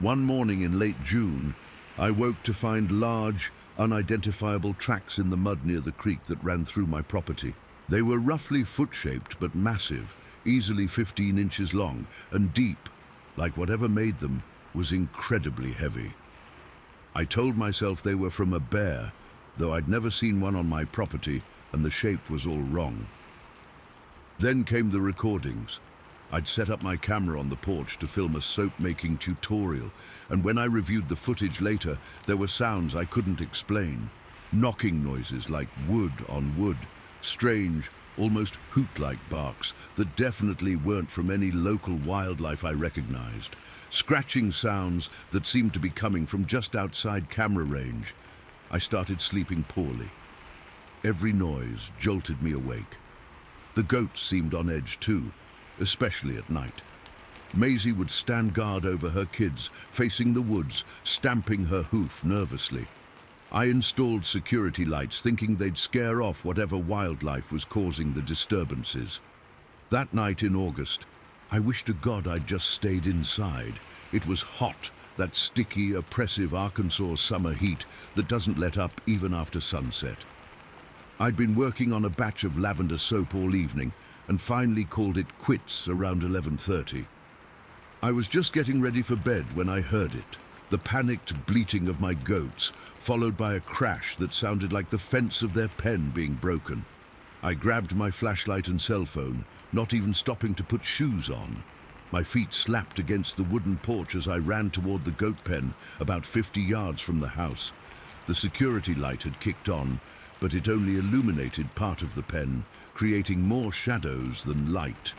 One morning in late June, I woke to find large, unidentifiable tracks in the mud near the creek that ran through my property. They were roughly foot-shaped but massive, easily 15 inches long, and deep, like whatever made them was incredibly heavy. I told myself they were from a bear, though I'd never seen one on my property, and the shape was all wrong. Then came the recordings. I'd set up my camera on the porch to film a soap-making tutorial, and when I reviewed the footage later, there were sounds I couldn't explain. Knocking noises like wood on wood, strange, almost hoot-like barks that definitely weren't from any local wildlife I recognized. Scratching sounds that seemed to be coming from just outside camera range. I started sleeping poorly. Every noise jolted me awake. The goats seemed on edge too, especially at night. Maisie would stand guard over her kids, facing the woods, stamping her hoof nervously. I installed security lights, thinking they'd scare off whatever wildlife was causing the disturbances. That night in August, I wished to God I'd just stayed inside. It was hot, that sticky, oppressive Arkansas summer heat that doesn't let up even after sunset. I'd been working on a batch of lavender soap all evening and finally called it quits around 11:30. I was just getting ready for bed when I heard it, the panicked bleating of my goats, followed by a crash that sounded like the fence of their pen being broken. I grabbed my flashlight and cell phone, not even stopping to put shoes on. My feet slapped against the wooden porch as I ran toward the goat pen, about 50 yards from the house. The security light had kicked on, but it only illuminated part of the pen, creating more shadows than light.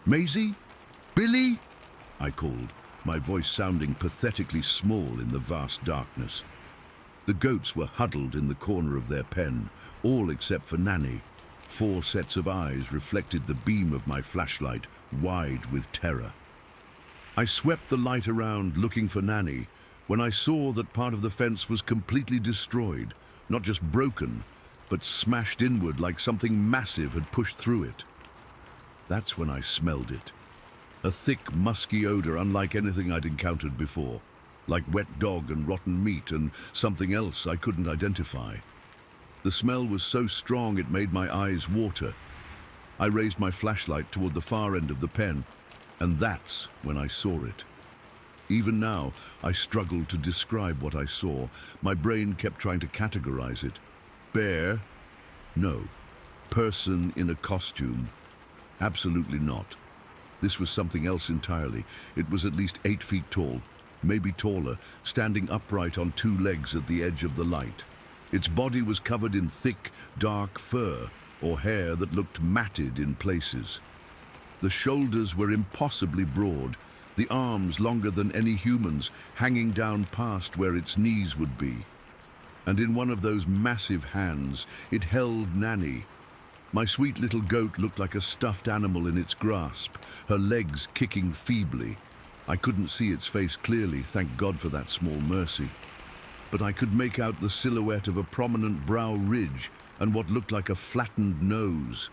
"Maisie? Billy?" I called, my voice sounding pathetically small in the vast darkness. The goats were huddled in the corner of their pen, all except for Nanny. 4 sets of eyes reflected the beam of my flashlight, wide with terror. I swept the light around looking for Nanny when I saw that part of the fence was completely destroyed, not just broken, but smashed inward like something massive had pushed through it. That's when I smelled it. A thick, musky odor unlike anything I'd encountered before, like wet dog and rotten meat and something else I couldn't identify. The smell was so strong it made my eyes water. I raised my flashlight toward the far end of the pen, and that's when I saw it. Even now, I struggled to describe what I saw. My brain kept trying to categorize it. Bear? No. Person in a costume? Absolutely not. This was something else entirely. It was at least 8 feet tall, maybe taller, standing upright on 2 legs at the edge of the light. Its body was covered in thick, dark fur, or hair that looked matted in places. The shoulders were impossibly broad, the arms longer than any human's, hanging down past where its knees would be. And in one of those massive hands, it held Nanny. My sweet little goat looked like a stuffed animal in its grasp, her legs kicking feebly. I couldn't see its face clearly, thank God for that small mercy. But I could make out the silhouette of a prominent brow ridge and what looked like a flattened nose.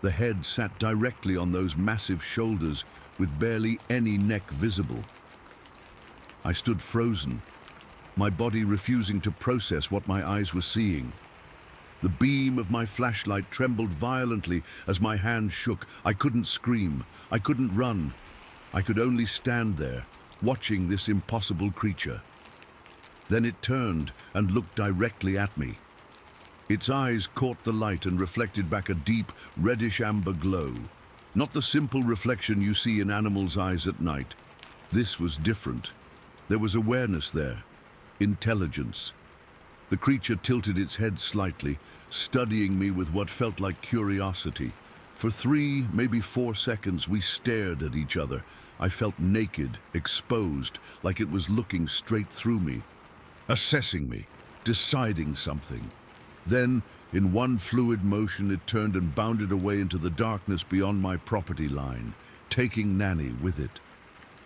The head sat directly on those massive shoulders with barely any neck visible. I stood frozen, my body refusing to process what my eyes were seeing. The beam of my flashlight trembled violently as my hand shook. I couldn't scream, I couldn't run. I could only stand there, watching this impossible creature. Then it turned and looked directly at me. Its eyes caught the light and reflected back a deep, reddish-amber glow. Not the simple reflection you see in animals' eyes at night. This was different. There was awareness there, intelligence. The creature tilted its head slightly, studying me with what felt like curiosity. For 3, maybe 4 seconds, we stared at each other. I felt naked, exposed, like it was looking straight through me, assessing me, deciding something. Then, in one fluid motion, it turned and bounded away into the darkness beyond my property line, taking Nanny with it.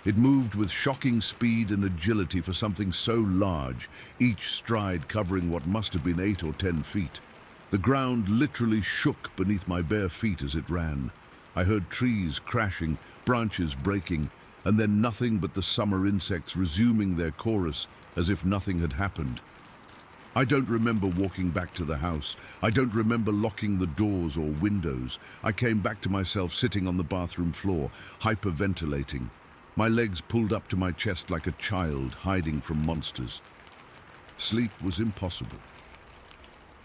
It moved with shocking speed and agility for something so large, each stride covering what must have been 8 or 10 feet. The ground literally shook beneath my bare feet as it ran. I heard trees crashing, branches breaking, and then nothing but the summer insects resuming their chorus as if nothing had happened. I don't remember walking back to the house. I don't remember locking the doors or windows. I came back to myself sitting on the bathroom floor, hyperventilating. My legs pulled up to my chest like a child hiding from monsters. Sleep was impossible.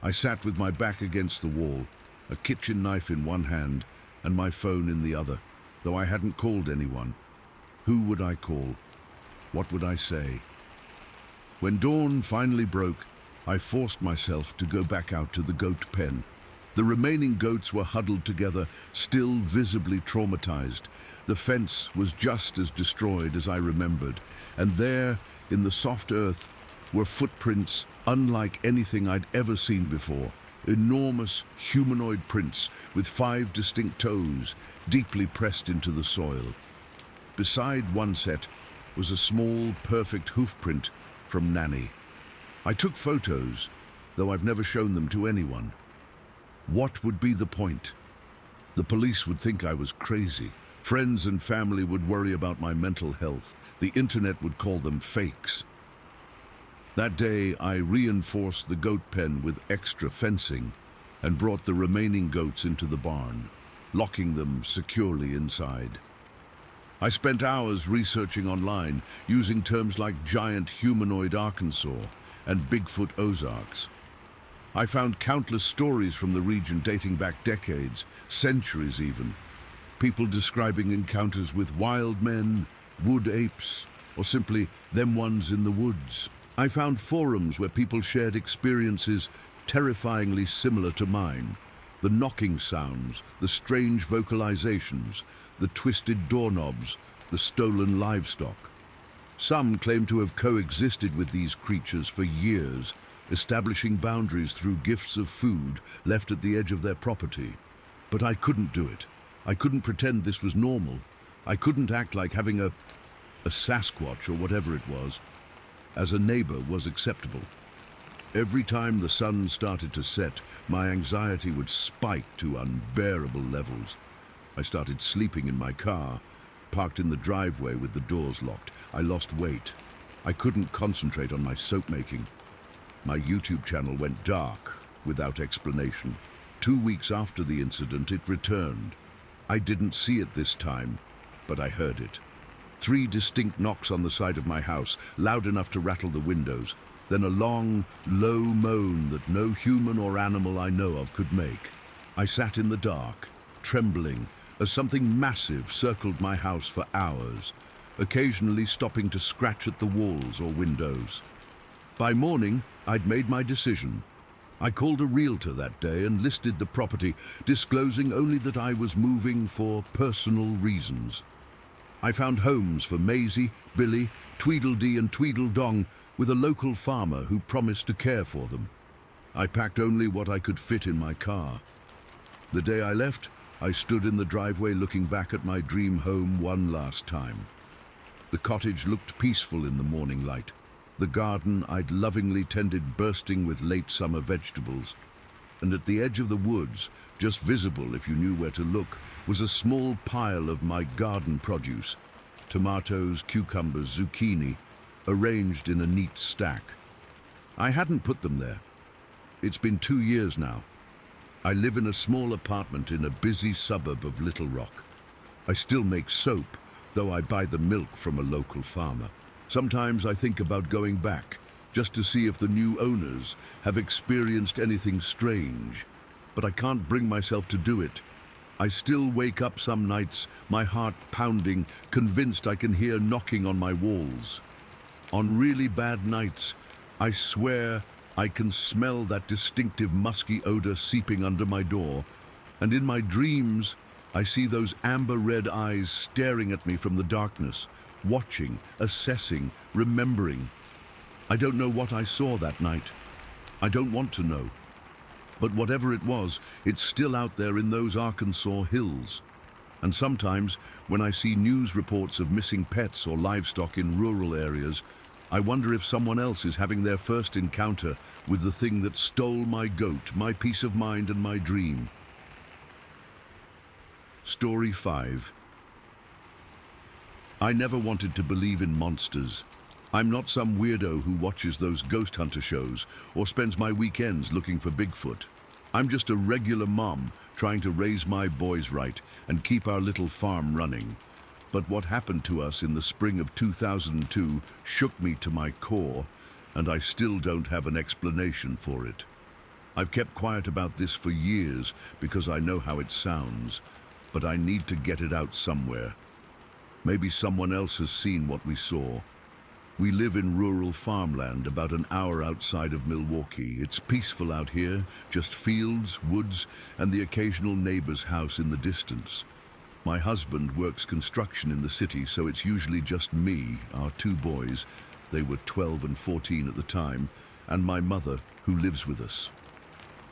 I sat with my back against the wall, a kitchen knife in one hand and my phone in the other, though I hadn't called anyone. Who would I call? What would I say? When dawn finally broke, I forced myself to go back out to the goat pen. The remaining goats were huddled together, still visibly traumatized. The fence was just as destroyed as I remembered, and there, in the soft earth, were footprints unlike anything I'd ever seen before. Enormous humanoid prints with 5 distinct toes, deeply pressed into the soil. Beside one set was a small, perfect hoof print from Nanny. I took photos, though I've never shown them to anyone. What would be the point? The police would think I was crazy, Friends and family would worry about my mental health. The internet would call them fakes. That day, I reinforced the goat pen with extra fencing and brought the remaining goats into the barn, locking them securely inside. I spent hours researching online, using terms like giant humanoid Arkansas and Bigfoot Ozarks. I found countless stories from the region dating back decades, centuries even. People describing encounters with wild men, wood apes, or simply them ones in the woods. I found forums where people shared experiences terrifyingly similar to mine. The knocking sounds, the strange vocalizations, the twisted doorknobs, the stolen livestock. Some claim to have coexisted with these creatures for years, establishing boundaries through gifts of food left at the edge of their property. But I couldn't do it. I couldn't pretend this was normal. I couldn't act like having a Sasquatch or whatever it was, as a neighbor was acceptable. Every time the sun started to set, my anxiety would spike to unbearable levels. I started sleeping in my car, parked in the driveway with the doors locked. I lost weight. I couldn't concentrate on my soap making. My YouTube channel went dark without explanation. 2 weeks after the incident, it returned. I didn't see it this time, but I heard it. 3 distinct knocks on the side of my house, loud enough to rattle the windows. Then a long, low moan that no human or animal I know of could make. I sat in the dark, trembling, as something massive circled my house for hours, occasionally stopping to scratch at the walls or windows. By morning, I'd made my decision. I called a realtor that day and listed the property, disclosing only that I was moving for personal reasons. I found homes for Maisie, Billy, Tweedledee and Tweedledong, with a local farmer who promised to care for them. I packed only what I could fit in my car. The day I left, I stood in the driveway looking back at my dream home one last time. The cottage looked peaceful in the morning light. The garden I'd lovingly tended bursting with late summer vegetables. And at the edge of the woods, just visible if you knew where to look, was a small pile of my garden produce. Tomatoes, cucumbers, zucchini, arranged in a neat stack. I hadn't put them there. It's been 2 years now. I live in a small apartment in a busy suburb of Little Rock. I still make soap, though I buy the milk from a local farmer. Sometimes I think about going back, just to see if the new owners have experienced anything strange. But I can't bring myself to do it. I still wake up some nights, my heart pounding, convinced I can hear knocking on my walls. On really bad nights, I swear I can smell that distinctive musky odor seeping under my door, and in my dreams, I see those amber-red eyes staring at me from the darkness, watching, assessing, remembering. I don't know what I saw that night. I don't want to know. But whatever it was, it's still out there in those Arkansas hills. And sometimes, when I see news reports of missing pets or livestock in rural areas, I wonder if someone else is having their first encounter with the thing that stole my goat, my peace of mind and my dream. Story 5. I never wanted to believe in monsters. I'm not some weirdo who watches those ghost hunter shows or spends my weekends looking for Bigfoot. I'm just a regular mom trying to raise my boys right and keep our little farm running. But what happened to us in the spring of 2002 shook me to my core, and I still don't have an explanation for it. I've kept quiet about this for years because I know how it sounds, but I need to get it out somewhere. Maybe someone else has seen what we saw. We live in rural farmland about an hour outside of Milwaukee. It's peaceful out here, just fields, woods, and the occasional neighbor's house in the distance. My husband works construction in the city, so it's usually just me, our 2 boys, they were 12 and 14 at the time, and my mother, who lives with us.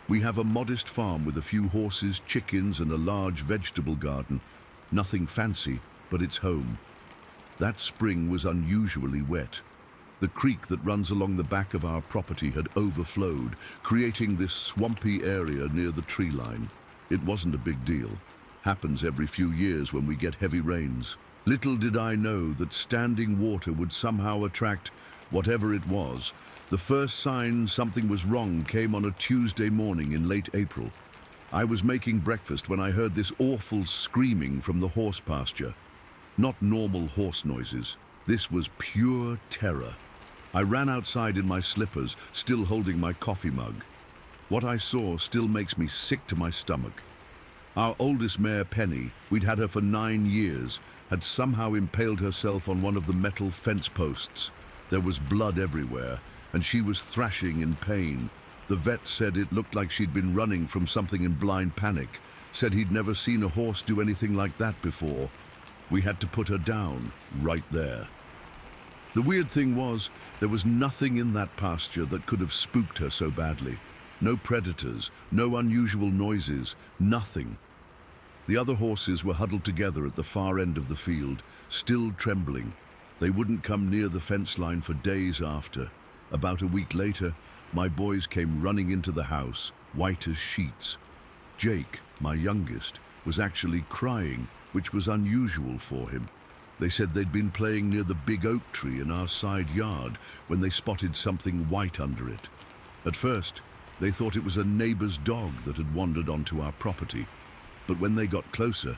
We have a modest farm with a few horses, chickens, and a large vegetable garden. Nothing fancy, but it's home. That spring was unusually wet. The creek that runs along the back of our property had overflowed, creating this swampy area near the tree line. It wasn't a big deal. Happens every few years when we get heavy rains. Little did I know that standing water would somehow attract whatever it was. The first sign something was wrong came on a Tuesday morning in late April. I was making breakfast when I heard this awful screaming from the horse pasture. Not normal horse noises. This was pure terror. I ran outside in my slippers, still holding my coffee mug. What I saw still makes me sick to my stomach. Our oldest mare, Penny, we'd had her for 9 years, had somehow impaled herself on one of the metal fence posts. There was blood everywhere, and she was thrashing in pain. The vet said it looked like she'd been running from something in blind panic, said he'd never seen a horse do anything like that before. We had to put her down, right there. The weird thing was, there was nothing in that pasture that could have spooked her so badly. No predators, no unusual noises, nothing. The other horses were huddled together at the far end of the field, still trembling. They wouldn't come near the fence line for days after. About a week later, my boys came running into the house, white as sheets. Jake, my youngest, was actually crying, which was unusual for him. They said they'd been playing near the big oak tree in our side yard when they spotted something white under it. At first, they thought it was a neighbor's dog that had wandered onto our property. But when they got closer,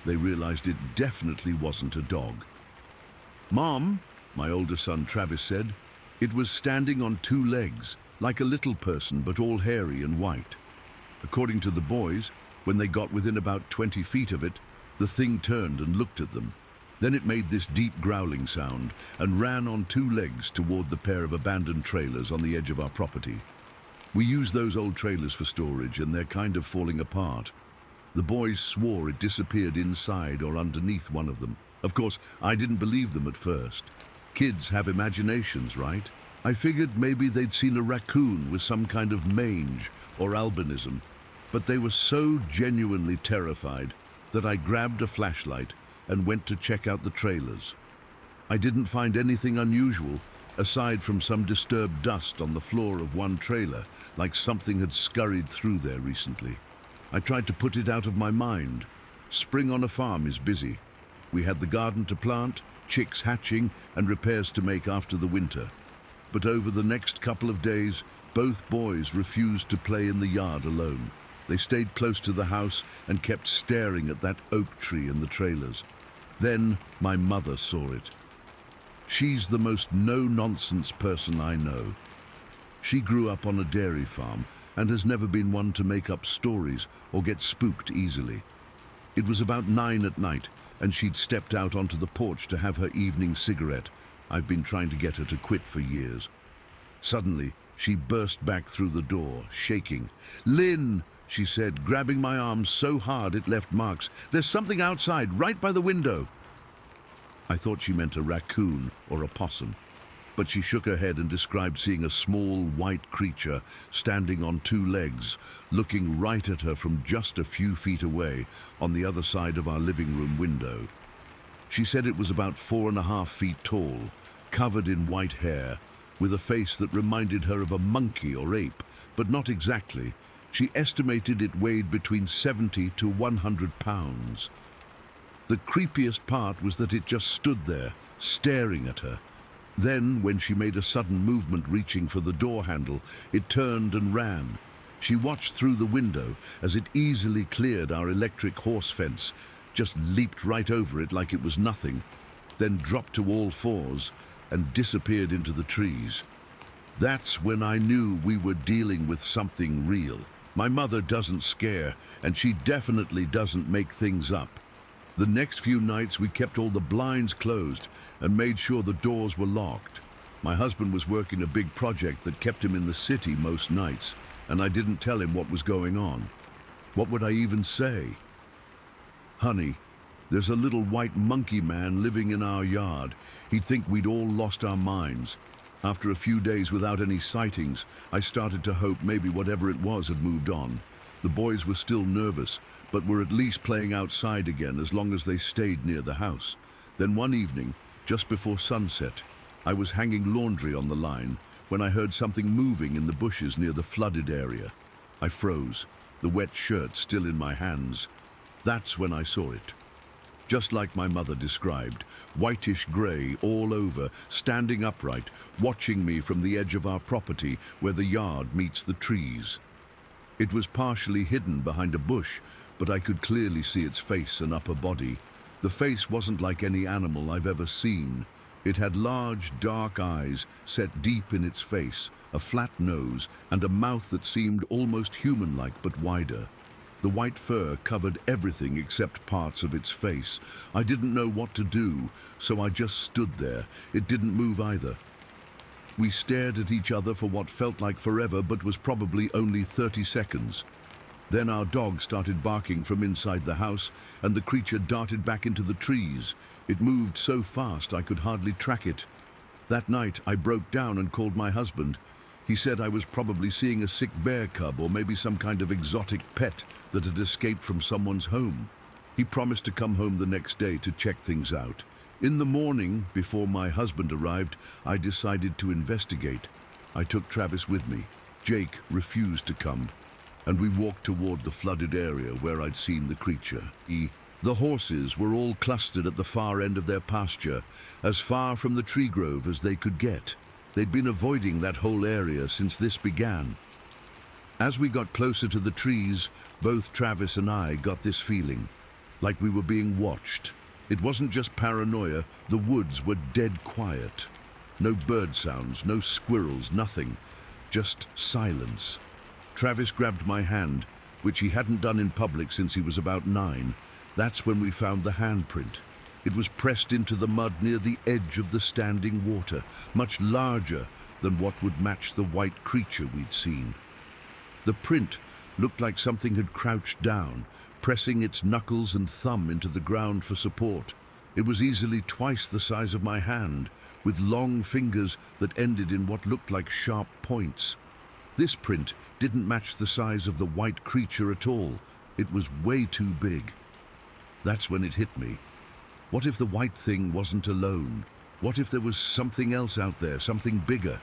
they realized it definitely wasn't a dog. "Mom," my older son Travis said, "it was standing on 2 legs, like a little person but all hairy and white." According to the boys, when they got within about 20 feet of it, the thing turned and looked at them. Then it made this deep growling sound and ran on 2 legs toward the pair of abandoned trailers on the edge of our property. We use those old trailers for storage, and they're kind of falling apart. The boys swore it disappeared inside or underneath one of them. Of course, I didn't believe them at first. Kids have imaginations, right? I figured maybe they'd seen a raccoon with some kind of mange or albinism, but they were so genuinely terrified that I grabbed a flashlight and went to check out the trailers. I didn't find anything unusual, aside from some disturbed dust on the floor of one trailer, like something had scurried through there recently. I tried to put it out of my mind. Spring on a farm is busy. We had the garden to plant, chicks hatching, and repairs to make after the winter. But over the next couple of days, both boys refused to play in the yard alone. They stayed close to the house and kept staring at that oak tree in the trailers. Then my mother saw it. She's the most no-nonsense person I know. She grew up on a dairy farm and has never been one to make up stories or get spooked easily. It was about 9 at night, and she'd stepped out onto the porch to have her evening cigarette. I've been trying to get her to quit for years. Suddenly, she burst back through the door, shaking. "Lynn," she said, grabbing my arm so hard it left marks. "There's something outside, right by the window." I thought she meant a raccoon or a possum, but she shook her head and described seeing a small white creature standing on 2 legs, looking right at her from just a few feet away on the other side of our living room window. She said it was about 4.5 feet tall, covered in white hair, with a face that reminded her of a monkey or ape, but not exactly. She estimated it weighed between 70 to 100 pounds. The creepiest part was that it just stood there, staring at her. Then, when she made a sudden movement reaching for the door handle, it turned and ran. She watched through the window as it easily cleared our electric horse fence, just leaped right over it like it was nothing, then dropped to all 4s and disappeared into the trees. That's when I knew we were dealing with something real. My mother doesn't scare, and she definitely doesn't make things up. The next few nights we kept all the blinds closed and made sure the doors were locked. My husband was working a big project that kept him in the city most nights, and I didn't tell him what was going on. What would I even say? "Honey, there's a little white monkey man living in our yard. He'd think we'd all lost our minds." After a few days without any sightings, I started to hope maybe whatever it was had moved on. The boys were still nervous, but were at least playing outside again as long as they stayed near the house. Then one evening, just before sunset, I was hanging laundry on the line when I heard something moving in the bushes near the flooded area. I froze, the wet shirt still in my hands. That's when I saw it. Just like my mother described, whitish grey all over, standing upright, watching me from the edge of our property where the yard meets the trees. It was partially hidden behind a bush, but I could clearly see its face and upper body. The face wasn't like any animal I've ever seen. It had large, dark eyes set deep in its face, a flat nose, and a mouth that seemed almost human-like but wider. The white fur covered everything except parts of its face. I didn't know what to do, so I just stood there. It didn't move either. We stared at each other for what felt like forever, but was probably only 30 seconds. Then our dog started barking from inside the house, and the creature darted back into the trees. It moved so fast I could hardly track it. That night I broke down and called my husband. He said I was probably seeing a sick bear cub or maybe some kind of exotic pet that had escaped from someone's home. He promised to come home the next day to check things out. In the morning, before my husband arrived, I decided to investigate. I took Travis with me. Jake refused to come, and we walked toward the flooded area where I'd seen the creature. The horses were all clustered at the far end of their pasture, as far from the tree grove as they could get. They'd been avoiding that whole area since this began. As we got closer to the trees, both Travis and I got this feeling, like we were being watched. It wasn't just paranoia, the woods were dead quiet. No bird sounds, no squirrels, nothing. Just silence. Travis grabbed my hand, which he hadn't done in public since he was about 9. That's when we found the handprint. It was pressed into the mud near the edge of the standing water, much larger than what would match the white creature we'd seen. The print looked like something had crouched down, pressing its knuckles and thumb into the ground for support. It was easily twice the size of my hand, with long fingers that ended in what looked like sharp points. This print didn't match the size of the white creature at all. It was way too big. That's when it hit me. What if the white thing wasn't alone? What if there was something else out there, something bigger?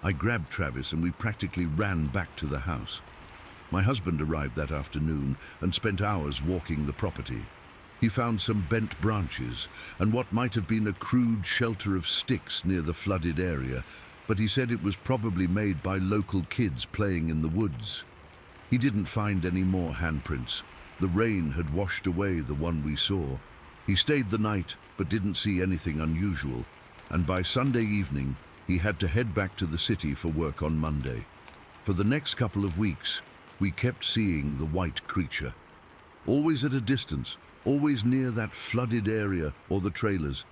I grabbed Travis and we practically ran back to the house. My husband arrived that afternoon and spent hours walking the property. He found some bent branches and what might have been a crude shelter of sticks near the flooded area, but he said it was probably made by local kids playing in the woods. He didn't find any more handprints. The rain had washed away the one we saw. He stayed the night, but didn't see anything unusual, and by Sunday evening, he had to head back to the city for work on Monday. For the next couple of weeks, we kept seeing the white creature. Always at a distance, always near that flooded area or the trailers.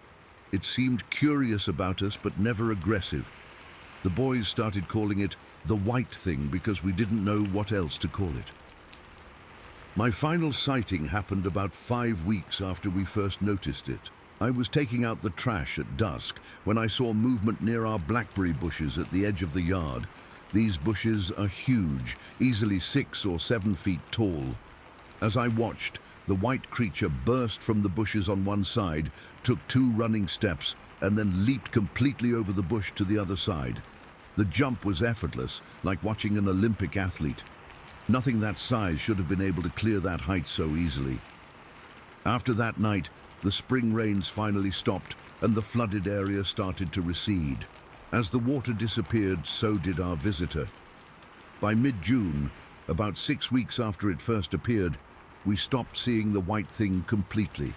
It seemed curious about us, but never aggressive. The boys started calling it the white thing because we didn't know what else to call it. My final sighting happened about 5 weeks after we first noticed it. I was taking out the trash at dusk when I saw movement near our blackberry bushes at the edge of the yard. These bushes are huge, easily 6 or 7 feet tall. As I watched, the white creature burst from the bushes on one side, took 2 running steps, and then leaped completely over the bush to the other side. The jump was effortless, like watching an Olympic athlete. Nothing that size should have been able to clear that height so easily. After that night, the spring rains finally stopped and the flooded area started to recede. As the water disappeared, so did our visitor. By mid-June, about 6 weeks after it first appeared, we stopped seeing the white thing completely.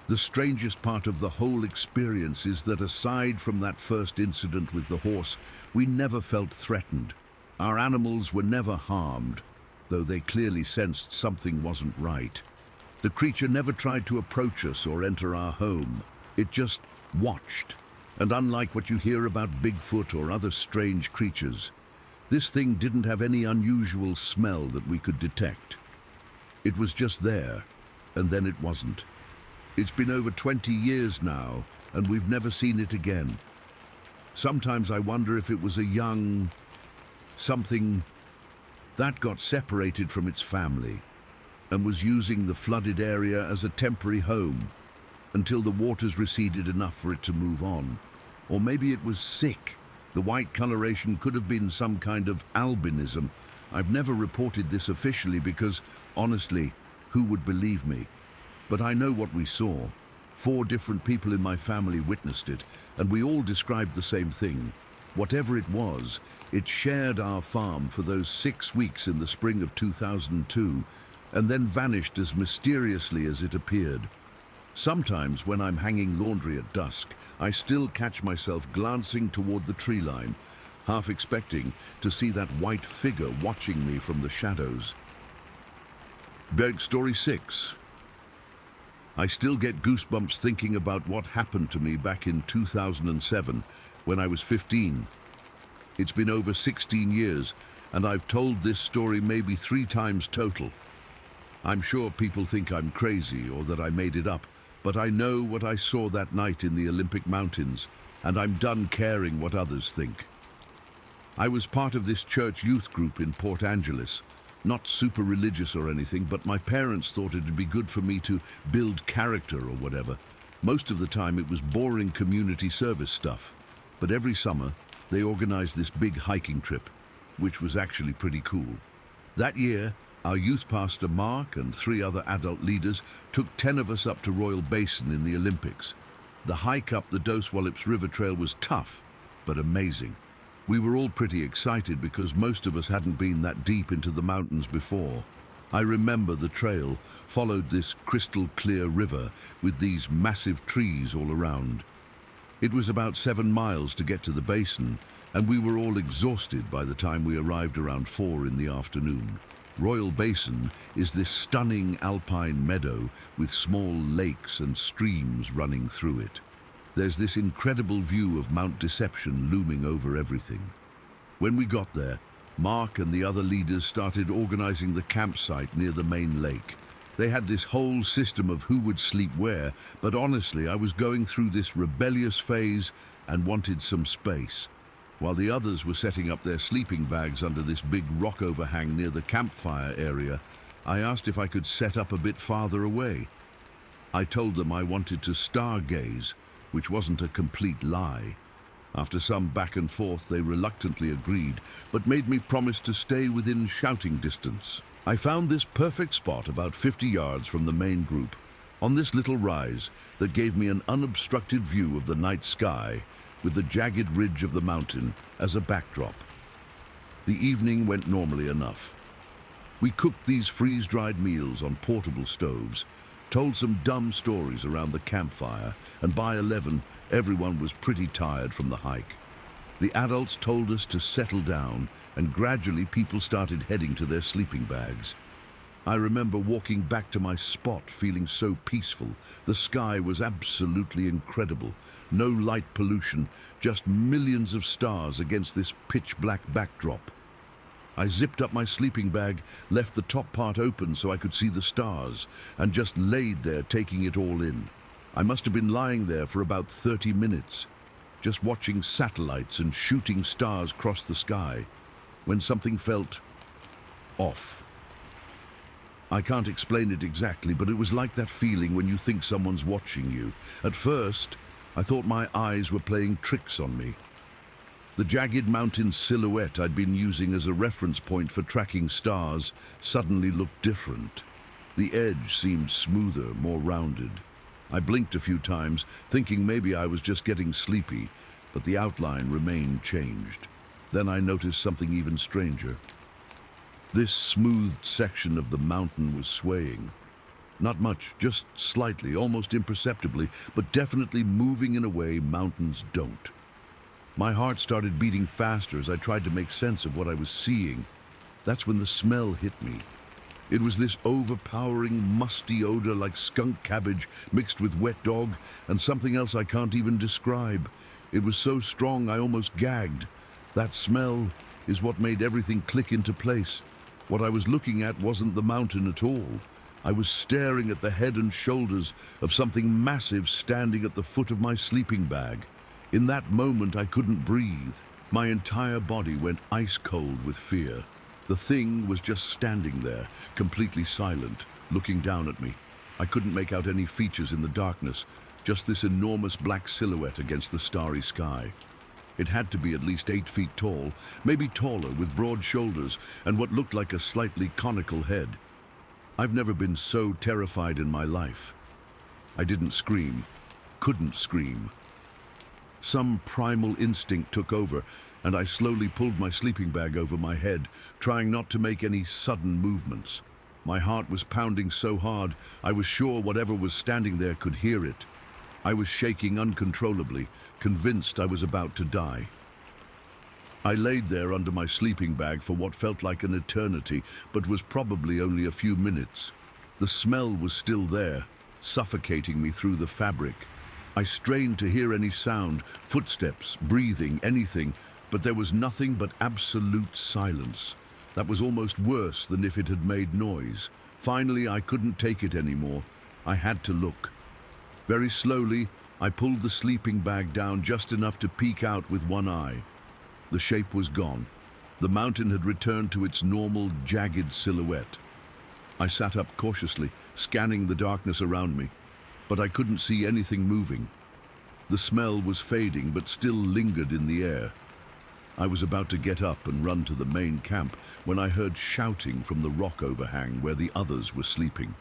The strangest part of the whole experience is that aside from that first incident with the horse, we never felt threatened. Our animals were never harmed, though they clearly sensed something wasn't right. The creature never tried to approach us or enter our home. It just watched. And unlike what you hear about Bigfoot or other strange creatures, this thing didn't have any unusual smell that we could detect. It was just there, and then it wasn't. It's been over 20 years now, and we've never seen it again. Sometimes I wonder if it was a young something that got separated from its family and was using the flooded area as a temporary home until the waters receded enough for it to move on. Or maybe it was sick. The white coloration could have been some kind of albinism. I've never reported this officially because, honestly, who would believe me? But I know what we saw. 4 different people in my family witnessed it, and we all described the same thing. Whatever it was, it shared our farm for those 6 weeks in the spring of 2002, and then vanished as mysteriously as it appeared. Sometimes when I'm hanging laundry at dusk, I still catch myself glancing toward the tree line, half expecting to see that white figure watching me from the shadows. Story 6. I still get goosebumps thinking about what happened to me back in 2007 when I was 15. It's been over 16 years, and I've told this story maybe 3 times total. I'm sure people think I'm crazy or that I made it up, but I know what I saw that night in the Olympic Mountains, and I'm done caring what others think. I was part of this church youth group in Port Angeles. Not super religious or anything, but my parents thought it'd be good for me to build character or whatever. Most of the time it was boring community service stuff, but every summer they organized this big hiking trip, which was actually pretty cool. That year, our youth pastor Mark and 3 other adult leaders took 10 of us up to Royal Basin in the Olympics. The hike up the Dos Wallips River Trail was tough, but amazing. We were all pretty excited because most of us hadn't been that deep into the mountains before. I remember the trail followed this crystal clear river with these massive trees all around. It was about 7 miles to get to the basin, and we were all exhausted by the time we arrived around 4 in the afternoon. Royal Basin is this stunning alpine meadow with small lakes and streams running through it. There's this incredible view of Mount Deception looming over everything. When we got there, Mark and the other leaders started organizing the campsite near the main lake. They had this whole system of who would sleep where, but honestly, I was going through this rebellious phase and wanted some space. While the others were setting up their sleeping bags under this big rock overhang near the campfire area, I asked if I could set up a bit farther away. I told them I wanted to stargaze, which wasn't a complete lie. After some back and forth, they reluctantly agreed, but made me promise to stay within shouting distance. I found this perfect spot about 50 yards from the main group, on this little rise that gave me an unobstructed view of the night sky with the jagged ridge of the mountain as a backdrop. The evening went normally enough. We cooked these freeze-dried meals on portable stoves, told some dumb stories around the campfire, and by 11, everyone was pretty tired from the hike. The adults told us to settle down, and gradually people started heading to their sleeping bags. I remember walking back to my spot feeling so peaceful. The sky was absolutely incredible. No light pollution, just millions of stars against this pitch-black backdrop. I zipped up my sleeping bag, left the top part open so I could see the stars, and just laid there taking it all in. I must have been lying there for about 30 minutes, just watching satellites and shooting stars cross the sky, when something felt off. I can't explain it exactly, but it was like that feeling when you think someone's watching you. At first, I thought my eyes were playing tricks on me. The jagged mountain silhouette I'd been using as a reference point for tracking stars suddenly looked different. The edge seemed smoother, more rounded. I blinked a few times, thinking maybe I was just getting sleepy, but the outline remained changed. Then I noticed something even stranger. This smoothed section of the mountain was swaying. Not much, just slightly, almost imperceptibly, but definitely moving in a way mountains don't. My heart started beating faster as I tried to make sense of what I was seeing. That's when the smell hit me. It was this overpowering, musty odor like skunk cabbage mixed with wet dog and something else I can't even describe. It was so strong I almost gagged. That smell is what made everything click into place. What I was looking at wasn't the mountain at all. I was staring at the head and shoulders of something massive standing at the foot of my sleeping bag. In that moment, I couldn't breathe. My entire body went ice cold with fear. The thing was just standing there, completely silent, looking down at me. I couldn't make out any features in the darkness, just this enormous black silhouette against the starry sky. It had to be at least 8 feet tall, maybe taller, with broad shoulders and what looked like a slightly conical head. I've never been so terrified in my life. I didn't scream, couldn't scream. Some primal instinct took over, and I slowly pulled my sleeping bag over my head, trying not to make any sudden movements. My heart was pounding so hard, I was sure whatever was standing there could hear it. I was shaking uncontrollably, convinced I was about to die. I laid there under my sleeping bag for what felt like an eternity, but was probably only a few minutes. The smell was still there, suffocating me through the fabric. I strained to hear any sound, footsteps, breathing, anything, but there was nothing but absolute silence. That was almost worse than if it had made noise. Finally, I couldn't take it anymore. I had to look. Very slowly, I pulled the sleeping bag down just enough to peek out with one eye. The shape was gone. The mountain had returned to its normal, jagged silhouette. I sat up cautiously, scanning the darkness around me, but I couldn't see anything moving. The smell was fading, but still lingered in the air. I was about to get up and run to the main camp when I heard shouting from the rock overhang where the others were sleeping.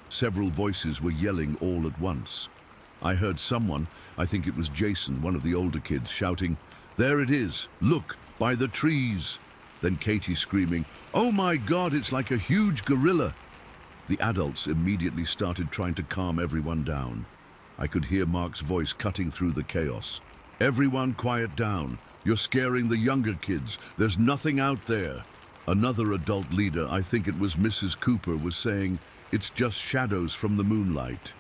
Several voices were yelling all at once. I heard someone, I think it was Jason, one of the older kids, shouting, "There it is! Look, by the trees!" Then Katie screaming, "Oh my God, it's like a huge gorilla!" The adults immediately started trying to calm everyone down. I could hear Mark's voice cutting through the chaos. "Everyone quiet down. You're scaring the younger kids. There's nothing out there." Another adult leader, I think it was Mrs. Cooper, was saying, "It's just shadows from the moonlight.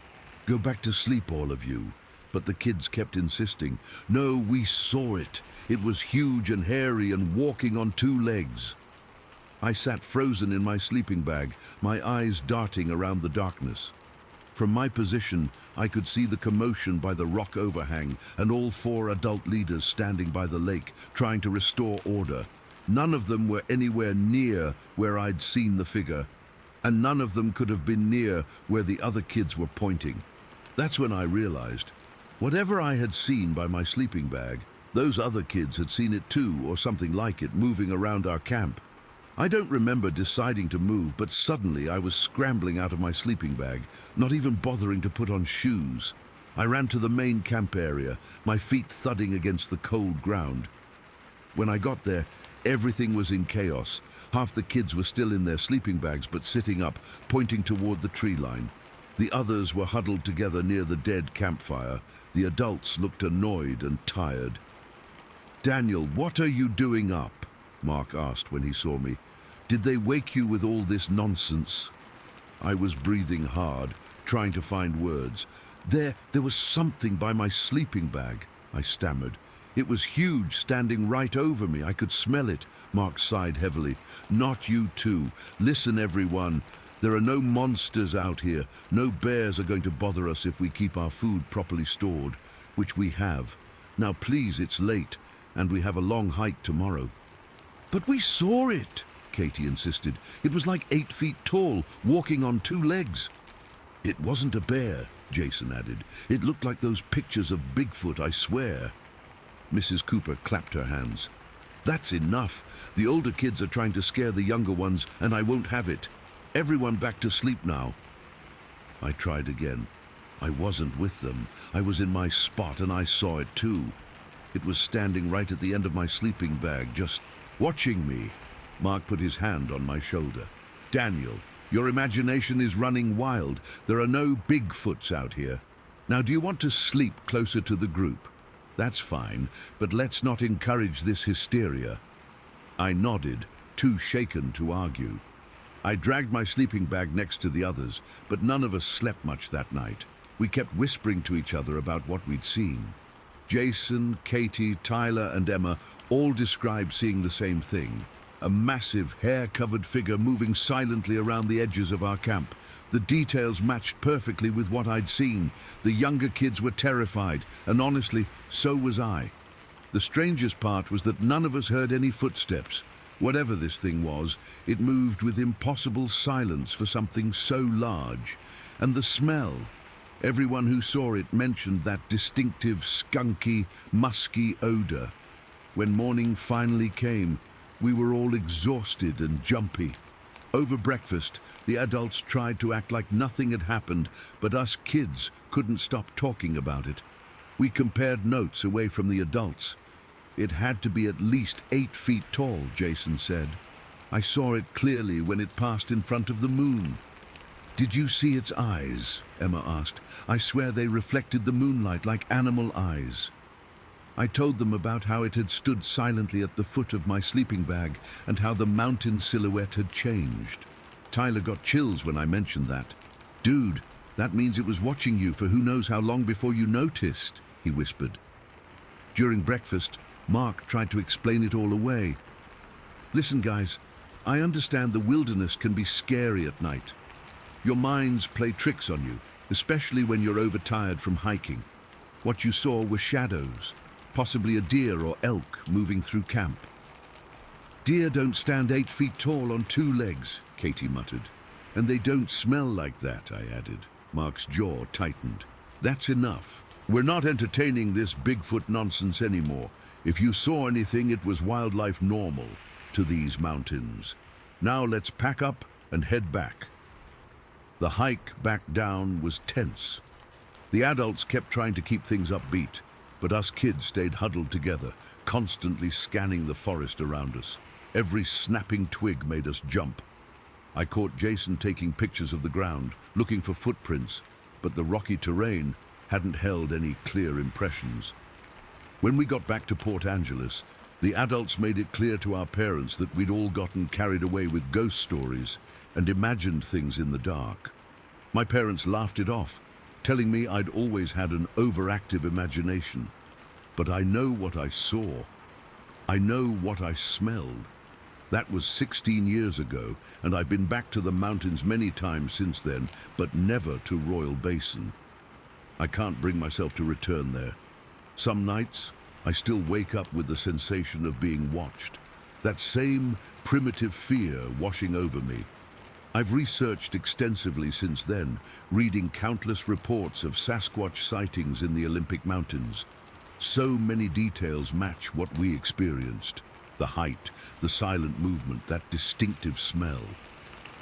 Go back to sleep, all of you." But the kids kept insisting, "No, we saw it. It was huge and hairy and walking on two legs." I sat frozen in my sleeping bag, my eyes darting around the darkness. From my position, I could see the commotion by the rock overhang and all 4 adult leaders standing by the lake, trying to restore order. None of them were anywhere near where I'd seen the figure, and none of them could have been near where the other kids were pointing. That's when I realized, whatever I had seen by my sleeping bag, those other kids had seen it too, or something like it, moving around our camp. I don't remember deciding to move, but suddenly I was scrambling out of my sleeping bag, not even bothering to put on shoes. I ran to the main camp area, my feet thudding against the cold ground. When I got there, everything was in chaos. Half the kids were still in their sleeping bags, but sitting up, pointing toward the tree line. The others were huddled together near the dead campfire. The adults looked annoyed and tired. "Daniel, what are you doing up?" Mark asked when he saw me. "Did they wake you with all this nonsense?" I was breathing hard, trying to find words. There was something by my sleeping bag," I stammered. "It was huge, standing right over me. I could smell it." Mark sighed heavily. "Not you too. Listen, everyone. There are no monsters out here. No bears are going to bother us if we keep our food properly stored, which we have. Now please, it's late, and we have a long hike tomorrow." "But we saw it," Katie insisted. "It was like 8 feet tall, walking on 2 legs." "It wasn't a bear," Jason added. "It looked like those pictures of Bigfoot, I swear." Mrs. Cooper clapped her hands. "That's enough. The older kids are trying to scare the younger ones, and I won't have it. Everyone back to sleep now." I tried again. I wasn't with them. I was in my spot, and I saw it too. It was standing right at the end of my sleeping bag, just watching me. Mark put his hand on my shoulder. "Daniel, your imagination is running wild. There are no Bigfoots out here. Now, do you want to sleep closer to the group? That's fine, but let's not encourage this hysteria." I nodded, too shaken to argue. I dragged my sleeping bag next to the others, but none of us slept much that night. We kept whispering to each other about what we'd seen. Jason, Katie, Tyler, and Emma all described seeing the same thing. A massive, hair-covered figure moving silently around the edges of our camp. The details matched perfectly with what I'd seen. The younger kids were terrified, and honestly, so was I. The strangest part was that none of us heard any footsteps. Whatever this thing was, it moved with impossible silence for something so large. And the smell. Everyone who saw it mentioned that distinctive, skunky, musky odor. When morning finally came, we were all exhausted and jumpy. Over breakfast, the adults tried to act like nothing had happened, but us kids couldn't stop talking about it. We compared notes away from the adults. It had to be at least 8 feet tall, Jason said. I saw it clearly when it passed in front of the moon. Did you see its eyes? Emma asked. I swear they reflected the moonlight like animal eyes. I told them about how it had stood silently at the foot of my sleeping bag and how the mountain silhouette had changed. Tyler got chills when I mentioned that. Dude, that means it was watching you for who knows how long before you noticed, he whispered. During breakfast, Mark tried to explain it all away. Listen, guys, I understand the wilderness can be scary at night. Your minds play tricks on you, especially when you're overtired from hiking. What you saw were shadows, possibly a deer or elk moving through camp. Deer don't stand 8 feet tall on 2 legs, Katie muttered. And they don't smell like that, I added. Mark's jaw tightened. That's enough. We're not entertaining this Bigfoot nonsense anymore. If you saw anything, it was wildlife normal to these mountains. Now let's pack up and head back. The hike back down was tense. The adults kept trying to keep things upbeat, but us kids stayed huddled together, constantly scanning the forest around us. Every snapping twig made us jump. I caught Jason taking pictures of the ground, looking for footprints, but the rocky terrain hadn't held any clear impressions. When we got back to Port Angeles, the adults made it clear to our parents that we'd all gotten carried away with ghost stories and imagined things in the dark. My parents laughed it off, telling me I'd always had an overactive imagination. But I know what I saw. I know what I smelled. That was 16 years ago, and I've been back to the mountains many times since then, but never to Royal Basin. I can't bring myself to return there. Some nights, I still wake up with the sensation of being watched. That same primitive fear washing over me. I've researched extensively since then, reading countless reports of Sasquatch sightings in the Olympic Mountains. So many details match what we experienced. The height, the silent movement, that distinctive smell.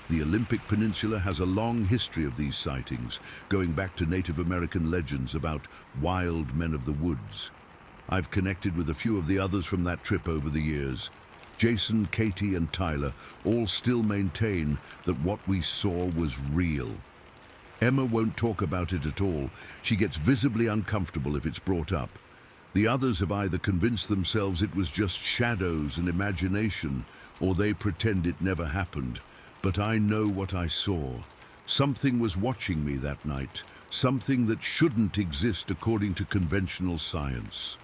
The Olympic Peninsula has a long history of these sightings, going back to Native American legends about wild men of the woods. I've connected with a few of the others from that trip over the years. Jason, Katie, and Tyler all still maintain that what we saw was real. Emma won't talk about it at all. She gets visibly uncomfortable if it's brought up. The others have either convinced themselves it was just shadows and imagination, or they pretend it never happened. But I know what I saw. Something was watching me that night, something that shouldn't exist according to conventional science.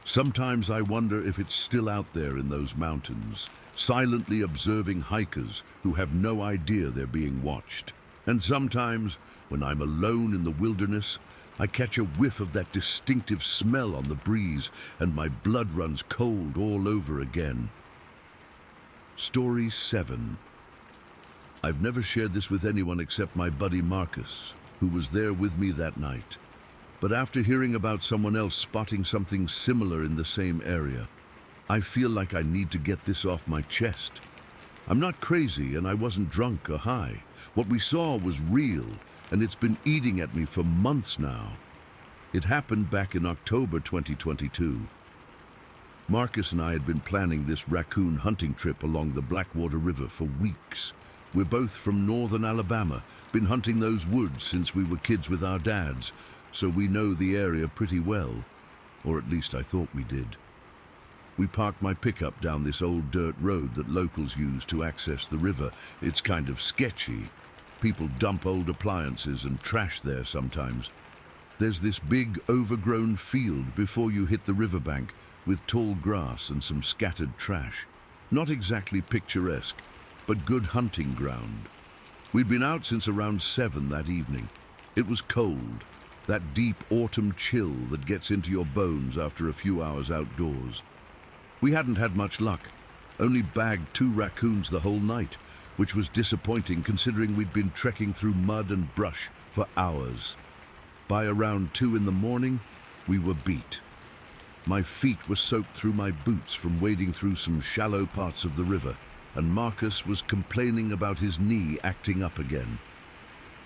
Sometimes I wonder if it's still out there in those mountains, silently observing hikers who have no idea they're being watched. And sometimes, when I'm alone in the wilderness, I catch a whiff of that distinctive smell on the breeze, and my blood runs cold all over again. Story 7. I've never shared this with anyone except my buddy Marcus, who was there with me that night. But after hearing about someone else spotting something similar in the same area, I feel like I need to get this off my chest. I'm not crazy, and I wasn't drunk or high. What we saw was real, and it's been eating at me for months now. It happened back in October 2022. Marcus and I had been planning this raccoon hunting trip along the Blackwater River for weeks. We're both from northern Alabama, been hunting those woods since we were kids with our dads, so we know the area pretty well, or at least I thought we did. We parked my pickup down this old dirt road that locals use to access the river. It's kind of sketchy. People dump old appliances and trash there sometimes. There's this big, overgrown field before you hit the riverbank with tall grass and some scattered trash. Not exactly picturesque, but good hunting ground. We'd been out since around 7 that evening. It was cold, that deep autumn chill that gets into your bones after a few hours outdoors. We hadn't had much luck, only bagged 2 raccoons the whole night, which was disappointing considering we'd been trekking through mud and brush for hours. By around 2 in the morning, we were beat. My feet were soaked through my boots from wading through some shallow parts of the river, and Marcus was complaining about his knee acting up again.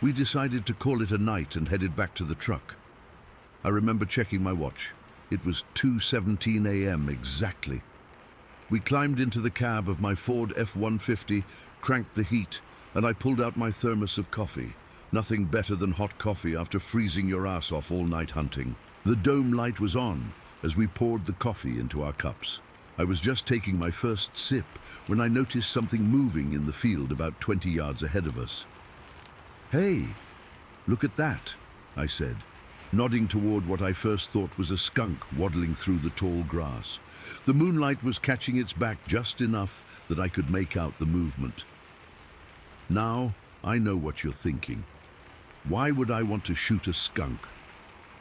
We decided to call it a night and headed back to the truck. I remember checking my watch. It was 2:17 a.m. exactly. We climbed into the cab of my Ford F-150, cranked the heat, and I pulled out my thermos of coffee. Nothing better than hot coffee after freezing your ass off all night hunting. The dome light was on as we poured the coffee into our cups. I was just taking my first sip when I noticed something moving in the field about 20 yards ahead of us. "Hey, look at that," I said, nodding toward what I first thought was a skunk waddling through the tall grass. The moonlight was catching its back just enough that I could make out the movement. Now, I know what you're thinking. Why would I want to shoot a skunk?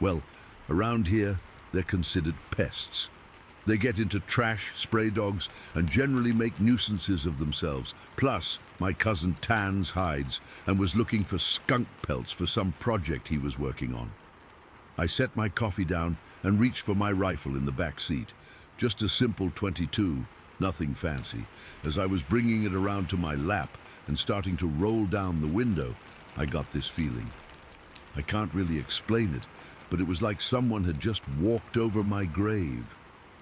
Well, around here, they're considered pests. They get into trash, spray dogs, and generally make nuisances of themselves. Plus, my cousin tans hides and was looking for skunk pelts for some project he was working on. I set my coffee down and reached for my rifle in the back seat. Just a simple .22, nothing fancy. As I was bringing it around to my lap and starting to roll down the window, I got this feeling. I can't really explain it, but it was like someone had just walked over my grave.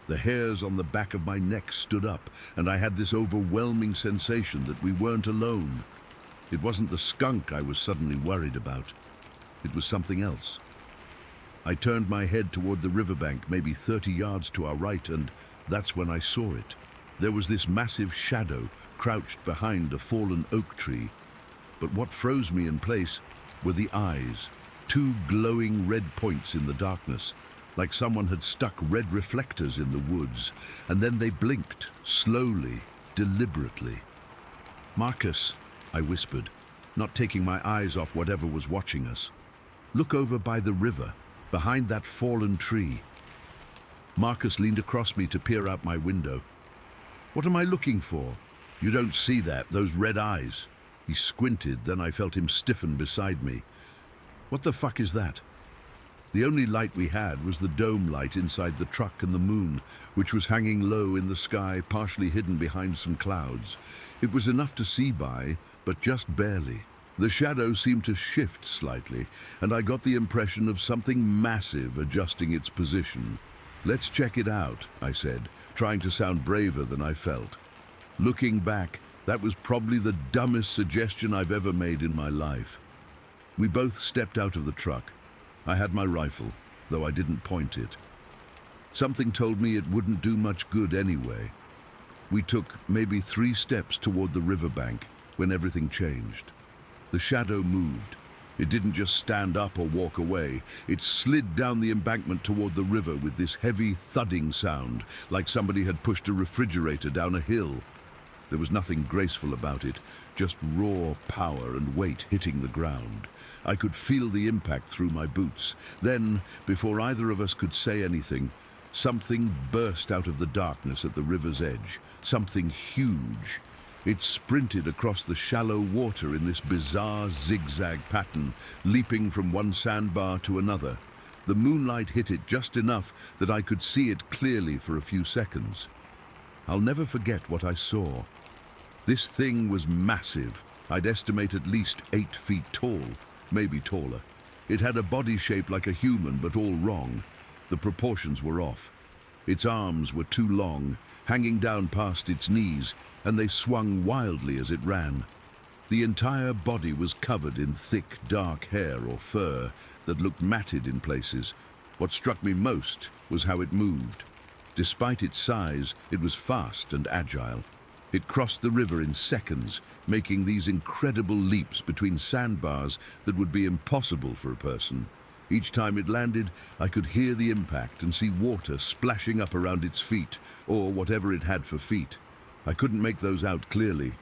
The hairs on the back of my neck stood up, and I had this overwhelming sensation that we weren't alone. It wasn't the skunk I was suddenly worried about. It was something else. I turned my head toward the riverbank, maybe 30 yards to our right, and that's when I saw it. There was this massive shadow crouched behind a fallen oak tree. But what froze me in place were the eyes, two glowing red points in the darkness, like someone had stuck red reflectors in the woods, and then they blinked, slowly, deliberately. "Marcus," I whispered, not taking my eyes off whatever was watching us. "Look over by the river, behind that fallen tree." Marcus leaned across me to peer out my window. "What am I looking for?" "You don't see that, those red eyes." He squinted, then I felt him stiffen beside me. "What the fuck is that?" The only light we had was the dome light inside the truck and the moon, which was hanging low in the sky, partially hidden behind some clouds. It was enough to see by, but just barely. The shadow seemed to shift slightly, and I got the impression of something massive adjusting its position. "Let's check it out," I said, trying to sound braver than I felt. Looking back, that was probably the dumbest suggestion I've ever made in my life. We both stepped out of the truck. I had my rifle, though I didn't point it. Something told me it wouldn't do much good anyway. We took maybe 3 steps toward the riverbank when everything changed. The shadow moved. It didn't just stand up or walk away. It slid down the embankment toward the river with this heavy thudding sound, like somebody had pushed a refrigerator down a hill. There was nothing graceful about it, just raw power and weight hitting the ground. I could feel the impact through my boots. Then, before either of us could say anything, something burst out of the darkness at the river's edge. Something huge. It sprinted across the shallow water in this bizarre zigzag pattern, leaping from one sandbar to another. The moonlight hit it just enough that I could see it clearly for a few seconds. I'll never forget what I saw. This thing was massive. I'd estimate at least 8 feet tall, maybe taller. It had a body shape like a human, but all wrong. The proportions were off. Its arms were too long, hanging down past its knees, and they swung wildly as it ran. The entire body was covered in thick, dark hair or fur that looked matted in places. What struck me most was how it moved. Despite its size, it was fast and agile. It crossed the river in seconds, making these incredible leaps between sandbars that would be impossible for a person. Each time it landed, I could hear the impact and see water splashing up around its feet, or whatever it had for feet. I couldn't make those out clearly.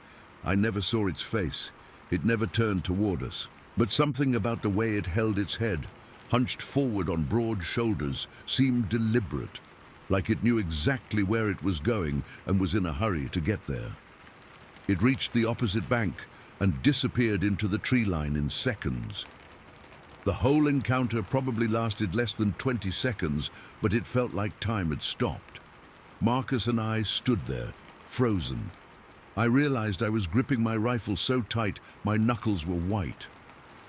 I never saw its face. It never turned toward us. But something about the way it held its head, hunched forward on broad shoulders, seemed deliberate, like it knew exactly where it was going and was in a hurry to get there. It reached the opposite bank and disappeared into the tree line in seconds. The whole encounter probably lasted less than 20 seconds, but it felt like time had stopped. Marcus and I stood there, frozen. I realized I was gripping my rifle so tight my knuckles were white.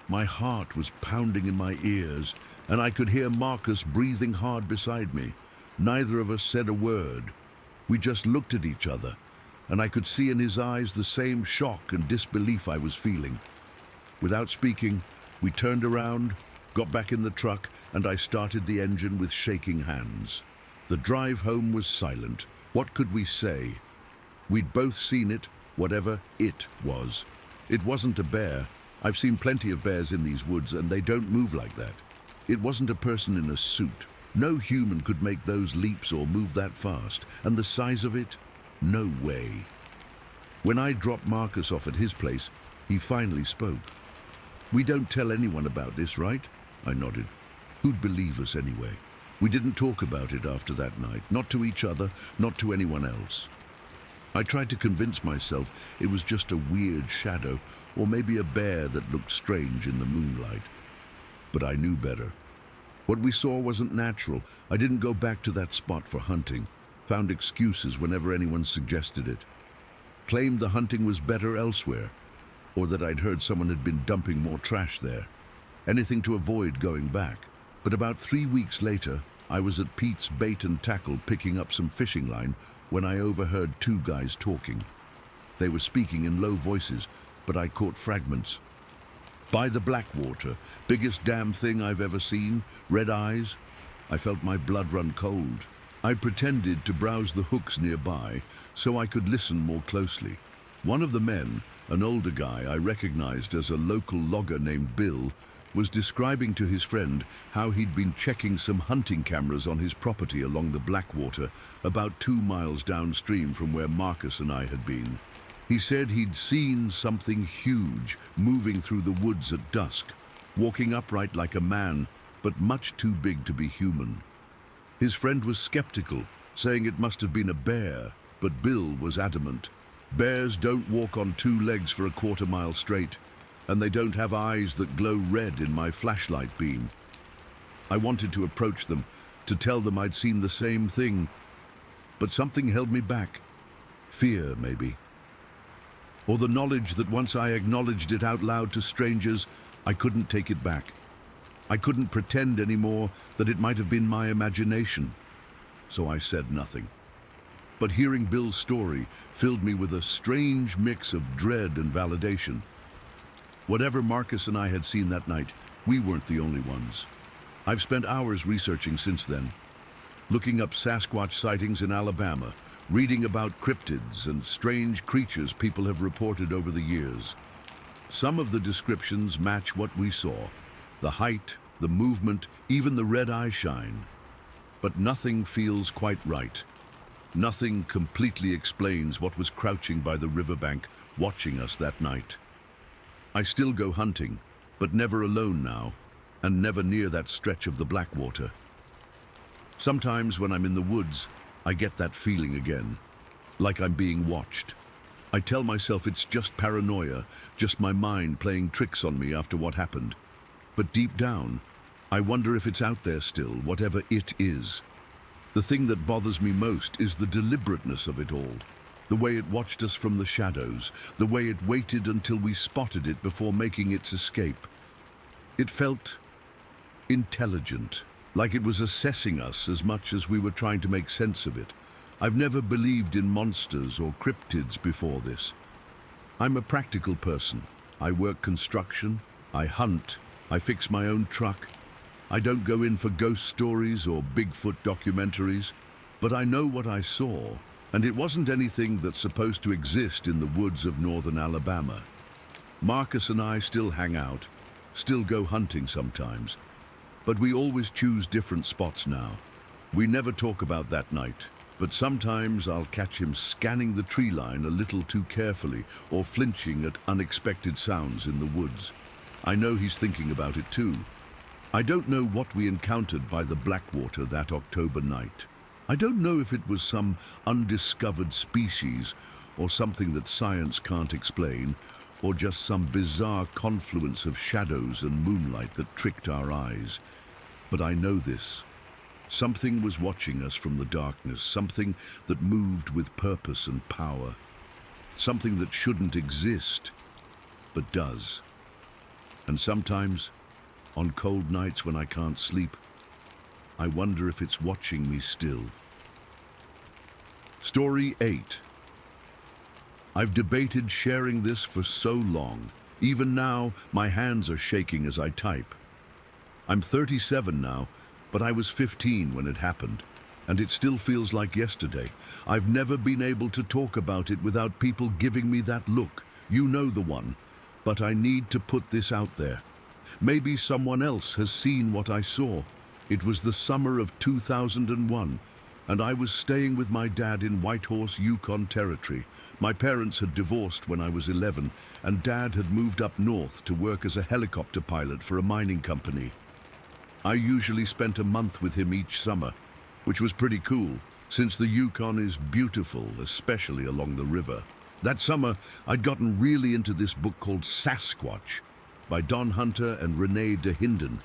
My heart was pounding in my ears, and I could hear Marcus breathing hard beside me. Neither of us said a word. We just looked at each other, and I could see in his eyes the same shock and disbelief I was feeling. Without speaking, we turned around, got back in the truck, and I started the engine with shaking hands. The drive home was silent. What could we say? We'd both seen it, whatever it was. It wasn't a bear. I've seen plenty of bears in these woods, and they don't move like that. It wasn't a person in a suit. No human could make those leaps or move that fast, and the size of it? No way. When I dropped Marcus off at his place, he finally spoke. "We don't tell anyone about this, right?" I nodded. "Who'd believe us anyway?" We didn't talk about it after that night, not to each other, not to anyone else. I tried to convince myself it was just a weird shadow, or maybe a bear that looked strange in the moonlight. But I knew better. What we saw wasn't natural. I didn't go back to that spot for hunting, found excuses whenever anyone suggested it. Claimed the hunting was better elsewhere, or that I'd heard someone had been dumping more trash there. Anything to avoid going back. But about 3 weeks later, I was at Pete's Bait and Tackle picking up some fishing line when I overheard two guys talking. They were speaking in low voices, but I caught fragments. "By the Blackwater, biggest damn thing I've ever seen, red eyes." I felt my blood run cold. I pretended to browse the hooks nearby so I could listen more closely. One of the men, an older guy I recognized as a local logger named Bill, was describing to his friend how he'd been checking some hunting cameras on his property along the Blackwater, about 2 miles downstream from where Marcus and I had been. He said he'd seen something huge moving through the woods at dusk, walking upright like a man, but much too big to be human. His friend was skeptical, saying it must have been a bear, but Bill was adamant. "Bears don't walk on 2 legs for a quarter-mile straight, and they don't have eyes that glow red in my flashlight beam." I wanted to approach them, to tell them I'd seen the same thing, but something held me back. Fear, maybe. Or the knowledge that once I acknowledged it out loud to strangers, I couldn't take it back. I couldn't pretend anymore that it might have been my imagination. So I said nothing. But hearing Bill's story filled me with a strange mix of dread and validation. Whatever Marcus and I had seen that night, we weren't the only ones. I've spent hours researching since then, looking up Sasquatch sightings in Alabama, reading about cryptids and strange creatures people have reported over the years. Some of the descriptions match what we saw: the height, the movement, even the red eye shine. But nothing feels quite right. Nothing completely explains what was crouching by the riverbank, watching us that night. I still go hunting, but never alone now, and never near that stretch of the Blackwater. Sometimes when I'm in the woods, I get that feeling again, like I'm being watched. I tell myself it's just paranoia, just my mind playing tricks on me after what happened. But deep down, I wonder if it's out there still, whatever it is. The thing that bothers me most is the deliberateness of it all. The way it watched us from the shadows, the way it waited until we spotted it before making its escape. It felt intelligent, like it was assessing us as much as we were trying to make sense of it. I've never believed in monsters or cryptids before this. I'm a practical person. I work construction, I hunt, I fix my own truck. I don't go in for ghost stories or Bigfoot documentaries, but I know what I saw, and it wasn't anything that's supposed to exist in the woods of northern Alabama. Marcus and I still hang out, still go hunting sometimes, but we always choose different spots now. We never talk about that night, but sometimes I'll catch him scanning the tree line a little too carefully or flinching at unexpected sounds in the woods. I know he's thinking about it too. I don't know what we encountered by the Blackwater that October night. I don't know if it was some undiscovered species or something that science can't explain, or just some bizarre confluence of shadows and moonlight that tricked our eyes. But I know this. Something was watching us from the darkness, something that moved with purpose and power. something that shouldn't exist, but does. And sometimes, on cold nights when I can't sleep, I wonder if it's watching me still. Story 8. I've debated sharing this for so long. Even now, my hands are shaking as I type. I'm 37 now, but I was 15 when it happened, and it still feels like yesterday. I've never been able to talk about it without people giving me that look. You know the one. But I need to put this out there. Maybe someone else has seen what I saw. It was the summer of 2001, and I was staying with my dad in Whitehorse, Yukon territory. My parents had divorced when I was 11, and Dad had moved up north to work as a helicopter pilot for a mining company. I usually spent a month with him each summer, which was pretty cool, since the Yukon is beautiful, especially along the river. That summer, I'd gotten really into this book called Sasquatch by Don Hunter and Renee DeHinden.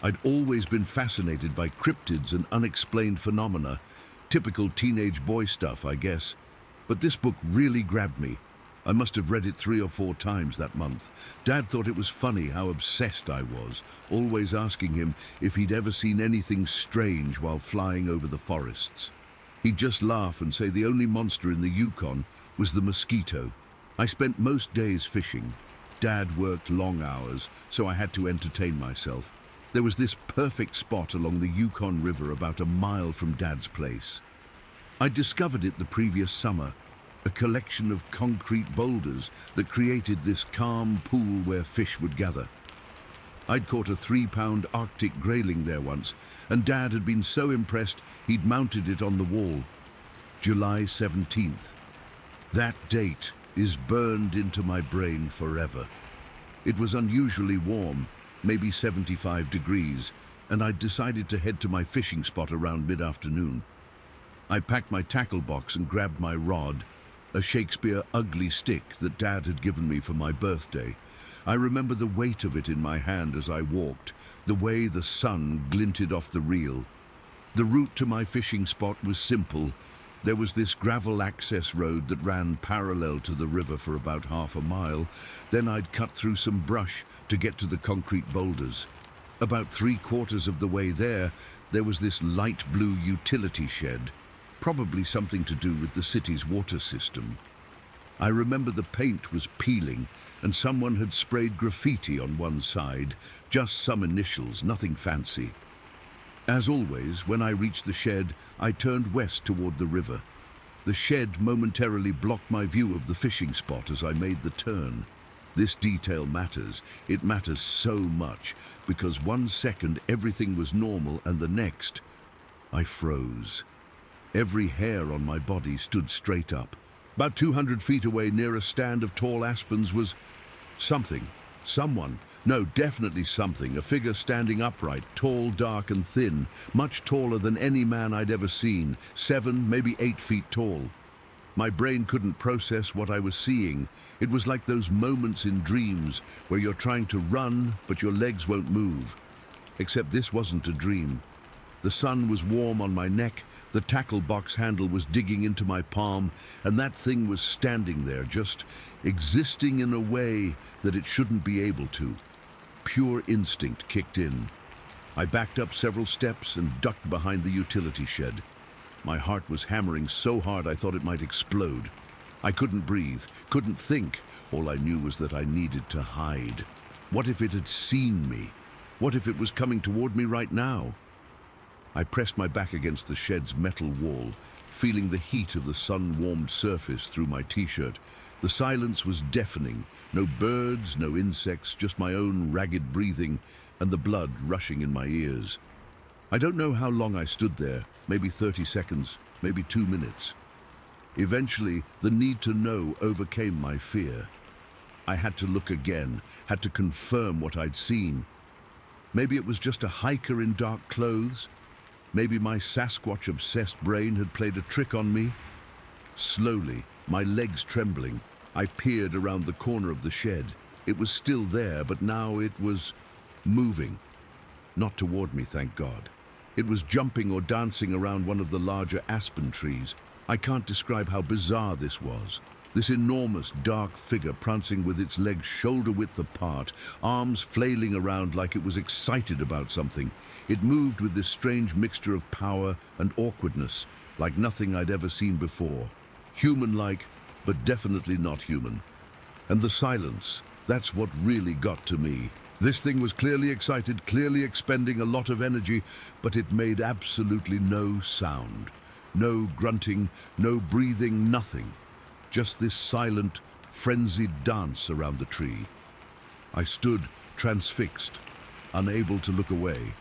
I'd always been fascinated by cryptids and unexplained phenomena, typical teenage boy stuff, I guess. But this book really grabbed me. I must have read it 3 or 4 times that month. Dad thought it was funny how obsessed I was, always asking him if he'd ever seen anything strange while flying over the forests. He'd just laugh and say the only monster in the Yukon was the mosquito. I spent most days fishing. Dad worked long hours, so I had to entertain myself. There was this perfect spot along the Yukon River about a mile from Dad's place. I'd discovered it the previous summer, a collection of concrete boulders that created this calm pool where fish would gather. I'd caught a 3-pound Arctic grayling there once, and Dad had been so impressed he'd mounted it on the wall. July 17th. That date is burned into my brain forever. It was unusually warm, maybe 75 degrees, and I'd decided to head to my fishing spot around mid-afternoon. I packed my tackle box and grabbed my rod, a Shakespeare ugly stick that Dad had given me for my birthday. I remember the weight of it in my hand as I walked, the way the sun glinted off the reel. The route to my fishing spot was simple. There was this gravel access road that ran parallel to the river for about half a mile. Then I'd cut through some brush to get to the concrete boulders. About 3/4 of the way there was this light blue utility shed, probably something to do with the city's water system. I remember the paint was peeling and someone had sprayed graffiti on one side, just some initials, nothing fancy. As always, when I reached the shed, I turned west toward the river. The shed momentarily blocked my view of the fishing spot as I made the turn. This detail matters. It matters so much, because 1 second everything was normal and the next, I froze. Every hair on my body stood straight up. About 200 feet away, near a stand of tall aspens, was something, someone. No, definitely something, a figure standing upright, tall, dark and thin, much taller than any man I'd ever seen, 7, maybe 8 feet tall. My brain couldn't process what I was seeing. It was like those moments in dreams where you're trying to run, but your legs won't move. Except this wasn't a dream. The sun was warm on my neck, the tackle box handle was digging into my palm, and that thing was standing there, just existing in a way that it shouldn't be able to. Pure instinct kicked in. I backed up several steps and ducked behind the utility shed. My heart was hammering so hard I thought it might explode. I couldn't breathe, couldn't think. All I knew was that I needed to hide. What if it had seen me? What if it was coming toward me right now? I pressed my back against the shed's metal wall, feeling the heat of the sun-warmed surface through my t-shirt. The silence was deafening. No birds, no insects, just my own ragged breathing and the blood rushing in my ears. I don't know how long I stood there, maybe 30 seconds, maybe 2 minutes. Eventually, the need to know overcame my fear. I had to look again, had to confirm what I'd seen. Maybe it was just a hiker in dark clothes. Maybe my Sasquatch-obsessed brain had played a trick on me. Slowly, my legs trembling, I peered around the corner of the shed. It was still there, but now it was moving. Not toward me, thank God. It was jumping or dancing around one of the larger aspen trees. I can't describe how bizarre this was. This enormous, dark figure prancing with its legs shoulder-width apart, arms flailing around like it was excited about something. It moved with this strange mixture of power and awkwardness, like nothing I'd ever seen before. Human-like, but definitely not human. And the silence, that's what really got to me. This thing was clearly excited, clearly expending a lot of energy, but it made absolutely no sound. No grunting, no breathing, nothing. Just this silent, frenzied dance around the tree. I stood transfixed, unable to look away.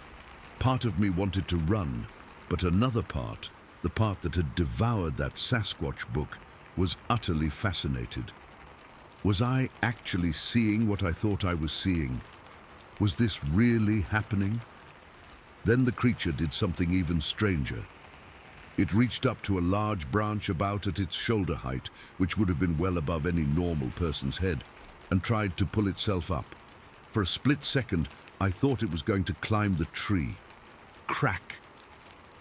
Part of me wanted to run, but another part, the part that had devoured that Sasquatch book, was utterly fascinated. Was I actually seeing what I thought I was seeing? Was this really happening? Then the creature did something even stranger. It reached up to a large branch about at its shoulder height, which would have been well above any normal person's head, and tried to pull itself up. For a split second, I thought it was going to climb the tree. Crack!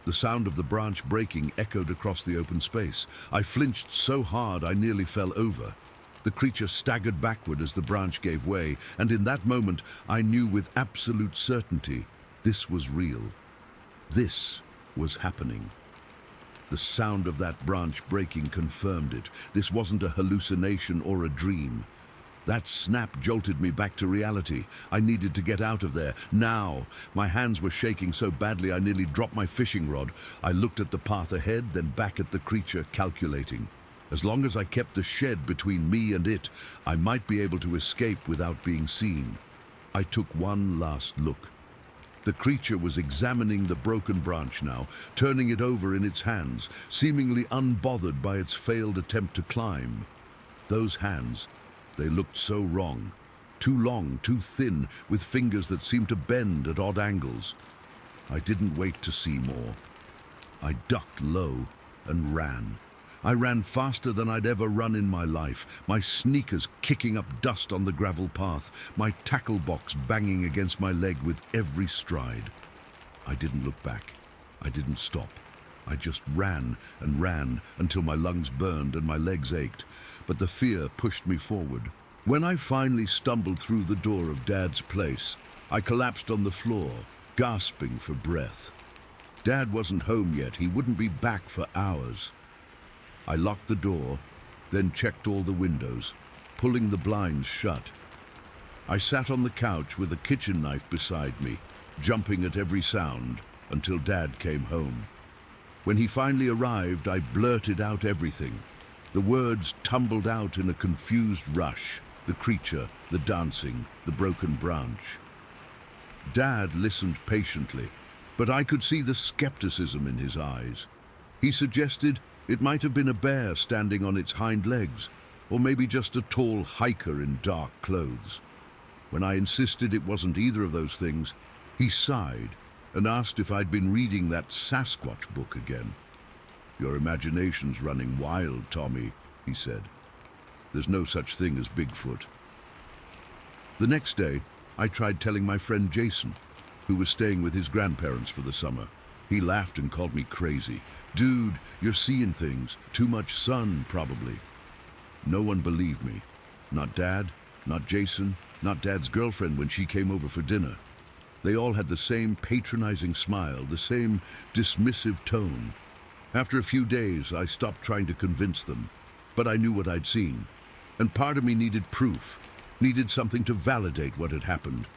The sound of the branch breaking echoed across the open space. I flinched so hard I nearly fell over. The creature staggered backward as the branch gave way, and in that moment I knew with absolute certainty this was real. This was happening. The sound of that branch breaking confirmed it. This wasn't a hallucination or a dream. That snap jolted me back to reality. I needed to get out of there, now. My hands were shaking so badly I nearly dropped my fishing rod. I looked at the path ahead, then back at the creature, calculating. As long as I kept the shed between me and it, I might be able to escape without being seen. I took one last look. The creature was examining the broken branch now, turning it over in its hands, seemingly unbothered by its failed attempt to climb. Those hands, they looked so wrong. Too long, too thin, with fingers that seemed to bend at odd angles. I didn't wait to see more. I ducked low and ran. I ran faster than I'd ever run in my life, my sneakers kicking up dust on the gravel path, my tackle box banging against my leg with every stride. I didn't look back. I didn't stop. I just ran and ran until my lungs burned and my legs ached, but the fear pushed me forward. When I finally stumbled through the door of Dad's place, I collapsed on the floor, gasping for breath. Dad wasn't home yet. He wouldn't be back for hours. I locked the door, then checked all the windows, pulling the blinds shut. I sat on the couch with a kitchen knife beside me, jumping at every sound until Dad came home. When he finally arrived, I blurted out everything. The words tumbled out in a confused rush: the creature, the dancing, the broken branch. Dad listened patiently, but I could see the skepticism in his eyes. He suggested it might have been a bear standing on its hind legs, or maybe just a tall hiker in dark clothes. When I insisted it wasn't either of those things, he sighed and asked if I'd been reading that Sasquatch book again. "Your imagination's running wild, Tommy," he said. "There's no such thing as Bigfoot." The next day, I tried telling my friend Jason, who was staying with his grandparents for the summer. He laughed and called me crazy. "Dude, you're seeing things. Too much sun, probably." No one believed me. Not Dad, not Jason, not Dad's girlfriend when she came over for dinner. They all had the same patronizing smile, the same dismissive tone. After a few days, I stopped trying to convince them. But I knew what I'd seen. And part of me needed proof, needed something to validate what had happened.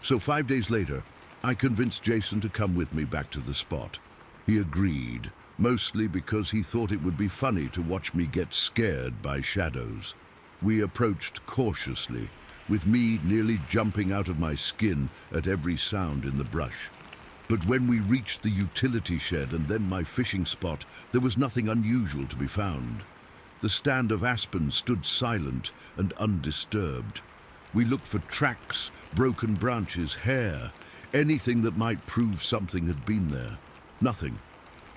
So 5 days later, I convinced Jason to come with me back to the spot. He agreed, mostly because he thought it would be funny to watch me get scared by shadows. We approached cautiously, with me nearly jumping out of my skin at every sound in the brush. But when we reached the utility shed and then my fishing spot, there was nothing unusual to be found. The stand of aspens stood silent and undisturbed. We looked for tracks, broken branches, hair, anything that might prove something had been there. Nothing.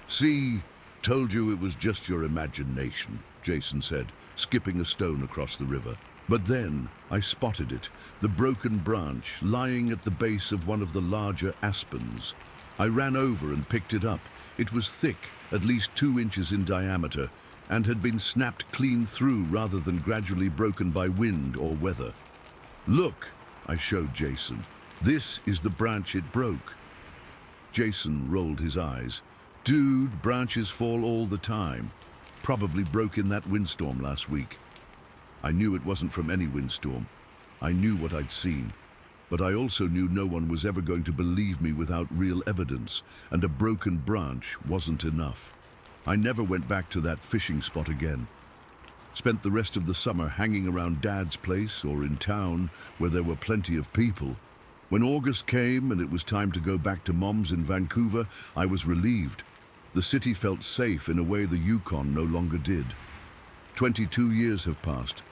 "See, told you it was just your imagination," Jason said, skipping a stone across the river. But then I spotted it, the broken branch lying at the base of one of the larger aspens. I ran over and picked it up. It was thick, at least 2 inches in diameter, and had been snapped clean through rather than gradually broken by wind or weather. "Look," I showed Jason. "This is the branch it broke." Jason rolled his eyes. "Dude, branches fall all the time. Probably broke in that windstorm last week." I knew it wasn't from any windstorm. I knew what I'd seen. But I also knew no one was ever going to believe me without real evidence, and a broken branch wasn't enough. I never went back to that fishing spot again. Spent the rest of the summer hanging around Dad's place or in town where there were plenty of people. When August came and it was time to go back to Mom's in Vancouver, I was relieved. The city felt safe in a way the Yukon no longer did. 22 years have passed,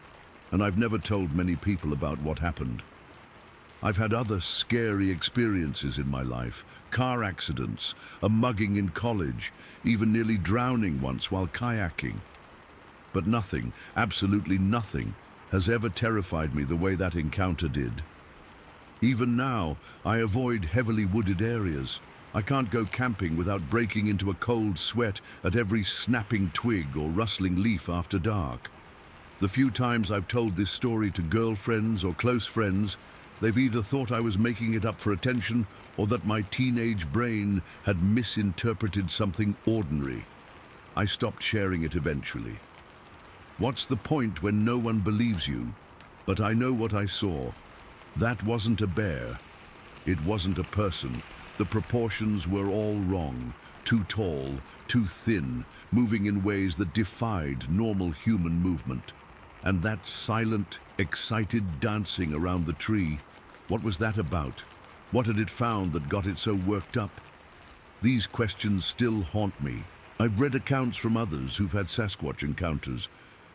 and I've never told many people about what happened. I've had other scary experiences in my life. Car accidents, a mugging in college, even nearly drowning once while kayaking. But nothing, absolutely nothing, has ever terrified me the way that encounter did. Even now, I avoid heavily wooded areas. I can't go camping without breaking into a cold sweat at every snapping twig or rustling leaf after dark. The few times I've told this story to girlfriends or close friends, they've either thought I was making it up for attention or that my teenage brain had misinterpreted something ordinary. I stopped sharing it eventually. What's the point when no one believes you? But I know what I saw. That wasn't a bear. It wasn't a person. The proportions were all wrong. Too tall, too thin, moving in ways that defied normal human movement. And that silent, excited dancing around the tree, what was that about? What had it found that got it so worked up? These questions still haunt me. I've read accounts from others who've had Sasquatch encounters,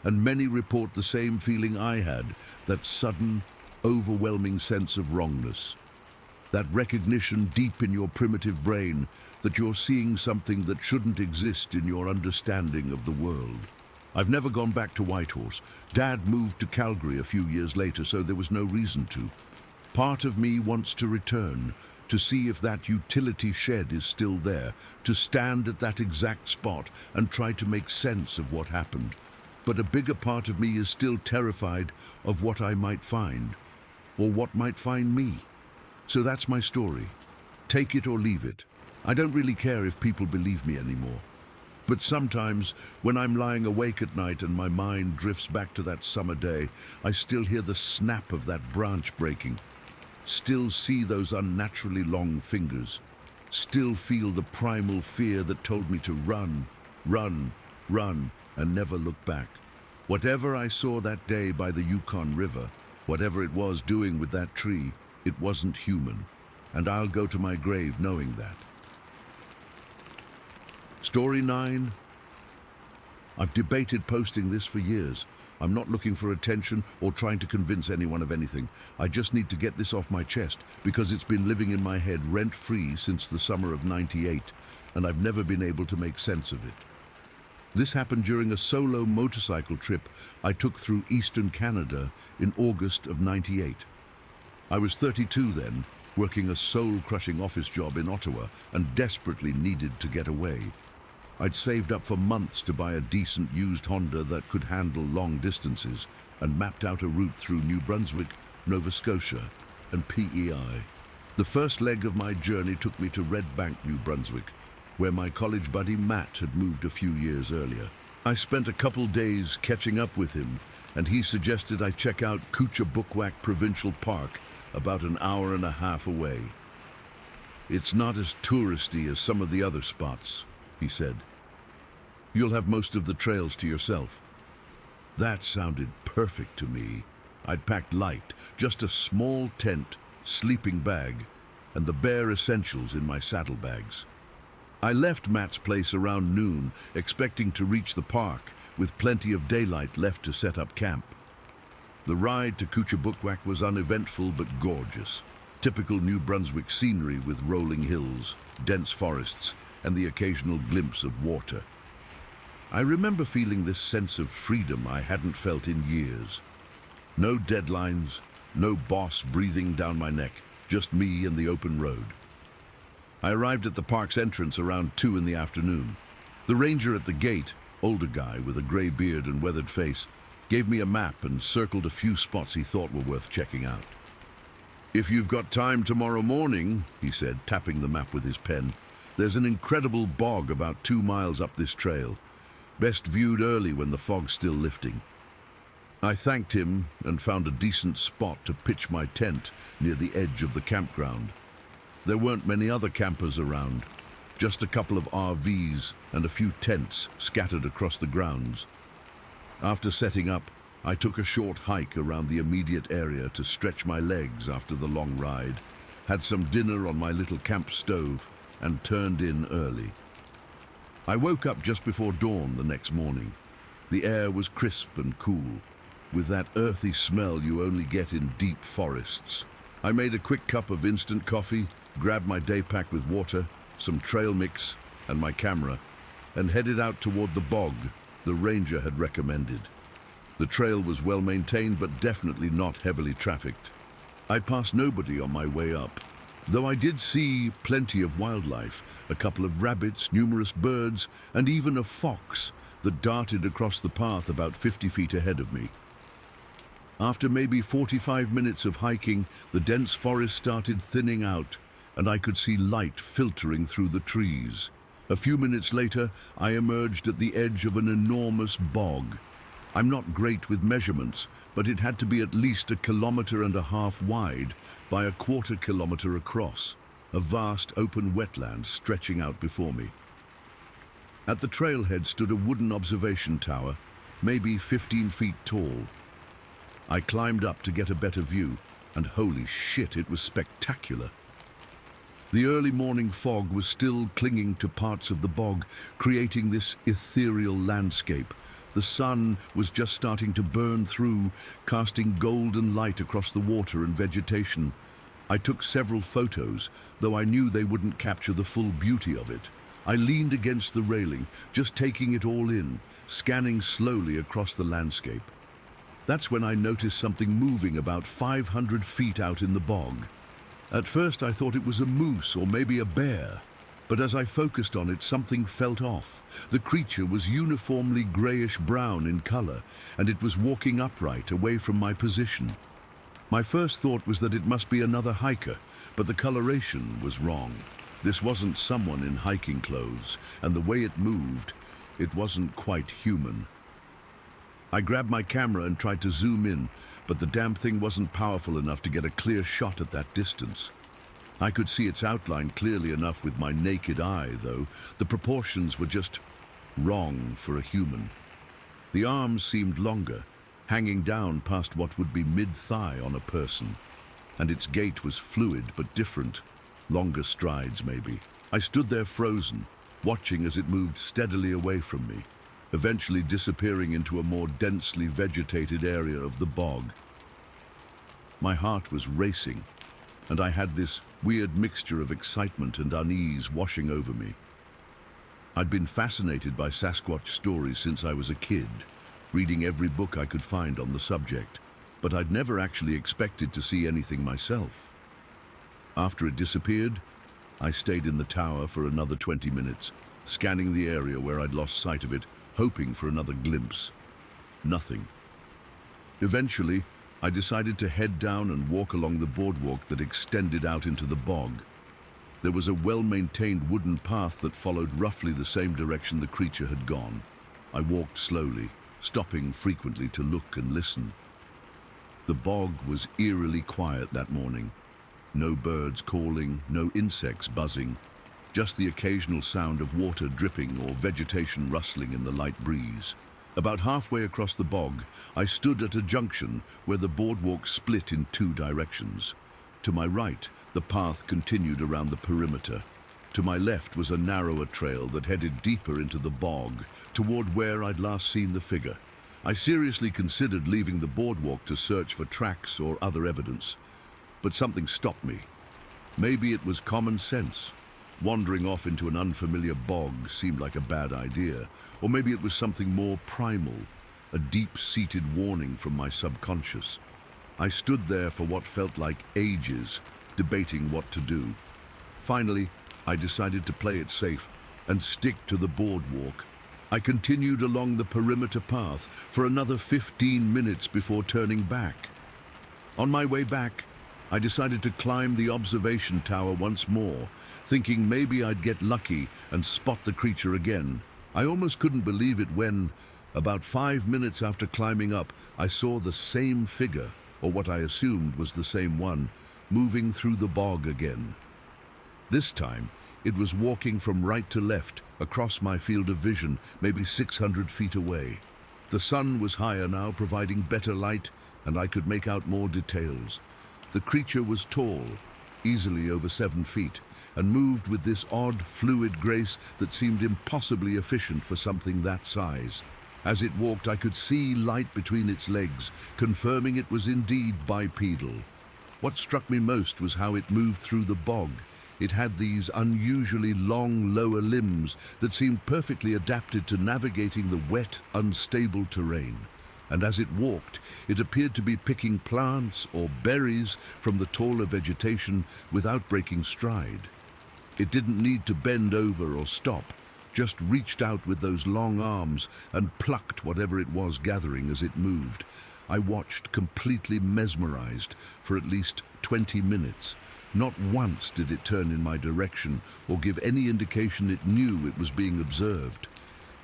and many report the same feeling I had, that sudden, overwhelming sense of wrongness. That recognition deep in your primitive brain that you're seeing something that shouldn't exist in your understanding of the world. I've never gone back to Whitehorse. Dad moved to Calgary a few years later, so there was no reason to. Part of me wants to return, to see if that utility shed is still there, to stand at that exact spot and try to make sense of what happened. But a bigger part of me is still terrified of what I might find, or what might find me. So that's my story. Take it or leave it. I don't really care if people believe me anymore. But sometimes, when I'm lying awake at night and my mind drifts back to that summer day, I still hear the snap of that branch breaking. Still see those unnaturally long fingers. Still feel the primal fear that told me to run, run, run, and never look back. Whatever I saw that day by the Yukon River, whatever it was doing with that tree, it wasn't human. And I'll go to my grave knowing that. Story 9. I've debated posting this for years. I'm not looking for attention or trying to convince anyone of anything. I just need to get this off my chest because it's been living in my head rent-free since the summer of '98, and I've never been able to make sense of it. This happened during a solo motorcycle trip I took through eastern Canada in August of '98. I was 32 then, working a soul-crushing office job in Ottawa and desperately needed to get away. I'd saved up for months to buy a decent used Honda that could handle long distances and mapped out a route through New Brunswick, Nova Scotia, and PEI. The first leg of my journey took me to Red Bank, New Brunswick, where my college buddy Matt had moved a few years earlier. I spent a couple days catching up with him, and he suggested I check out Kutcha Provincial Park, about an hour and a half away. "It's not as touristy as some of the other spots," he said. "You'll have most of the trails to yourself." That sounded perfect to me. I'd packed light, just a small tent, sleeping bag, and the bare essentials in my saddlebags. I left Matt's place around noon, expecting to reach the park with plenty of daylight left to set up camp. The ride to Kutcha was uneventful but gorgeous. Typical New Brunswick scenery with rolling hills, dense forests, and the occasional glimpse of water. I remember feeling this sense of freedom I hadn't felt in years. No deadlines, no boss breathing down my neck, just me and the open road. I arrived at the park's entrance around 2 in the afternoon. The ranger at the gate, older guy with a grey beard and weathered face, gave me a map and circled a few spots he thought were worth checking out. "If you've got time tomorrow morning," he said, tapping the map with his pen, "there's an incredible bog about 2 miles up this trail. Best viewed early when the fog's still lifting." I thanked him and found a decent spot to pitch my tent near the edge of the campground. There weren't many other campers around, just a couple of RVs and a few tents scattered across the grounds. After setting up, I took a short hike around the immediate area to stretch my legs after the long ride, had some dinner on my little camp stove, and turned in early. I woke up just before dawn the next morning. The air was crisp and cool, with that earthy smell you only get in deep forests. I made a quick cup of instant coffee, grabbed my day pack with water, some trail mix, and my camera, and headed out toward the bog the ranger had recommended. The trail was well maintained, but definitely not heavily trafficked. I passed nobody on my way up, though I did see plenty of wildlife, a couple of rabbits, numerous birds, and even a fox that darted across the path about 50 feet ahead of me. After maybe 45 minutes of hiking, the dense forest started thinning out, and I could see light filtering through the trees. A few minutes later, I emerged at the edge of an enormous bog. I'm not great with measurements, but it had to be at least 1.5 kilometers wide by 1/4 kilometer across, a vast open wetland stretching out before me. At the trailhead stood a wooden observation tower, maybe 15 feet tall. I climbed up to get a better view, and holy shit, it was spectacular. The early morning fog was still clinging to parts of the bog, creating this ethereal landscape. The sun was just starting to burn through, casting golden light across the water and vegetation. I took several photos, though I knew they wouldn't capture the full beauty of it. I leaned against the railing, just taking it all in, scanning slowly across the landscape. That's when I noticed something moving about 500 feet out in the bog. At first I thought it was a moose or maybe a bear, but as I focused on it, something felt off. The creature was uniformly grayish-brown in color, and it was walking upright away from my position. My first thought was that it must be another hiker, but the coloration was wrong. This wasn't someone in hiking clothes, and the way it moved, it wasn't quite human. I grabbed my camera and tried to zoom in, but the damn thing wasn't powerful enough to get a clear shot at that distance. I could see its outline clearly enough with my naked eye, though. The proportions were just wrong for a human. The arms seemed longer, hanging down past what would be mid-thigh on a person, and its gait was fluid but different, longer strides maybe. I stood there frozen, watching as it moved steadily away from me, eventually disappearing into a more densely vegetated area of the bog. My heart was racing, and I had this weird mixture of excitement and unease washing over me. I'd been fascinated by Sasquatch stories since I was a kid, reading every book I could find on the subject, but I'd never actually expected to see anything myself. After it disappeared, I stayed in the tower for another 20 minutes, scanning the area where I'd lost sight of it, hoping for another glimpse. Nothing. Eventually, I decided to head down and walk along the boardwalk that extended out into the bog. There was a well-maintained wooden path that followed roughly the same direction the creature had gone. I walked slowly, stopping frequently to look and listen. The bog was eerily quiet that morning. No birds calling, no insects buzzing, just the occasional sound of water dripping or vegetation rustling in the light breeze. About halfway across the bog, I stood at a junction where the boardwalk split in 2 directions. To my right, the path continued around the perimeter. To my left was a narrower trail that headed deeper into the bog, toward where I'd last seen the figure. I seriously considered leaving the boardwalk to search for tracks or other evidence, but something stopped me. Maybe it was common sense. Wandering off into an unfamiliar bog seemed like a bad idea, or maybe it was something more primal, a deep-seated warning from my subconscious. I stood there for what felt like ages, debating what to do. Finally, I decided to play it safe and stick to the boardwalk. I continued along the perimeter path for another 15 minutes before turning back. On my way back, I decided to climb the observation tower once more, thinking maybe I'd get lucky and spot the creature again. I almost couldn't believe it when, about 5 minutes after climbing up, I saw the same figure, or what I assumed was the same one, moving through the bog again. This time, it was walking from right to left across my field of vision, maybe 600 feet away. The sun was higher now, providing better light, and I could make out more details. The creature was tall, easily over 7 feet, and moved with this odd, fluid grace that seemed impossibly efficient for something that size. As it walked, I could see light between its legs, confirming it was indeed bipedal. What struck me most was how it moved through the bog. It had these unusually long lower limbs that seemed perfectly adapted to navigating the wet, unstable terrain. And as it walked, it appeared to be picking plants or berries from the taller vegetation without breaking stride. It didn't need to bend over or stop, just reached out with those long arms and plucked whatever it was gathering as it moved. I watched, completely mesmerized, for at least 20 minutes. Not once did it turn in my direction or give any indication it knew it was being observed.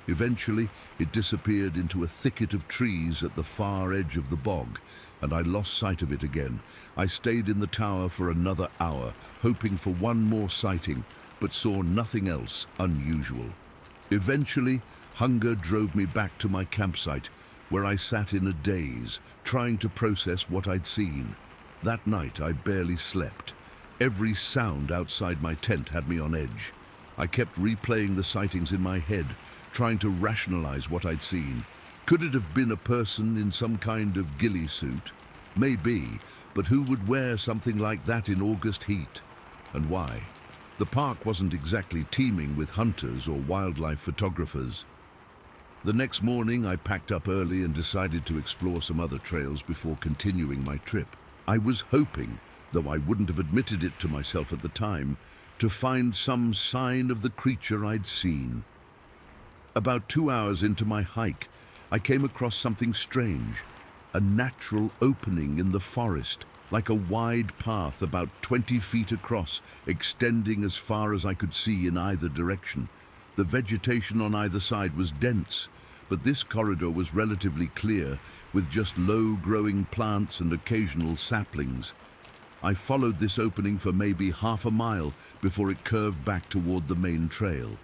Eventually, it disappeared into a thicket of trees at the far edge of the bog, and I lost sight of it again. I stayed in the tower for another hour, hoping for one more sighting, but saw nothing else unusual. Eventually, hunger drove me back to my campsite, where I sat in a daze, trying to process what I'd seen. That night, I barely slept. Every sound outside my tent had me on edge. I kept replaying the sightings in my head, trying to rationalize what I'd seen. Could it have been a person in some kind of ghillie suit? Maybe, but who would wear something like that in August heat? And why? The park wasn't exactly teeming with hunters or wildlife photographers. The next morning, I packed up early and decided to explore some other trails before continuing my trip. I was hoping, though I wouldn't have admitted it to myself at the time, to find some sign of the creature I'd seen. About 2 hours into my hike, I came across something strange. A natural opening in the forest, like a wide path about 20 feet across, extending as far as I could see in either direction. The vegetation on either side was dense, but this corridor was relatively clear, with just low-growing plants and occasional saplings. I followed this opening for maybe half a mile before it curved back toward the main trail.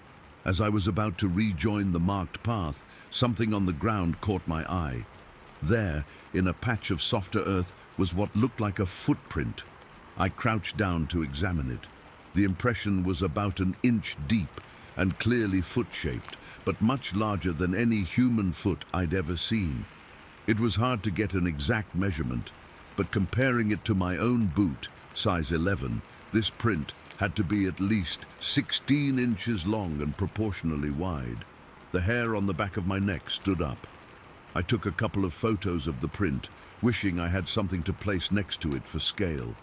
As I was about to rejoin the marked path, something on the ground caught my eye. There, in a patch of softer earth, was what looked like a footprint. I crouched down to examine it. The impression was about an inch deep and clearly foot-shaped, but much larger than any human foot I'd ever seen. It was hard to get an exact measurement, but comparing it to my own boot, size 11, this print had to be at least 16 inches long and proportionally wide. The hair on the back of my neck stood up. I took a couple of photos of the print, wishing I had something to place next to it for scale.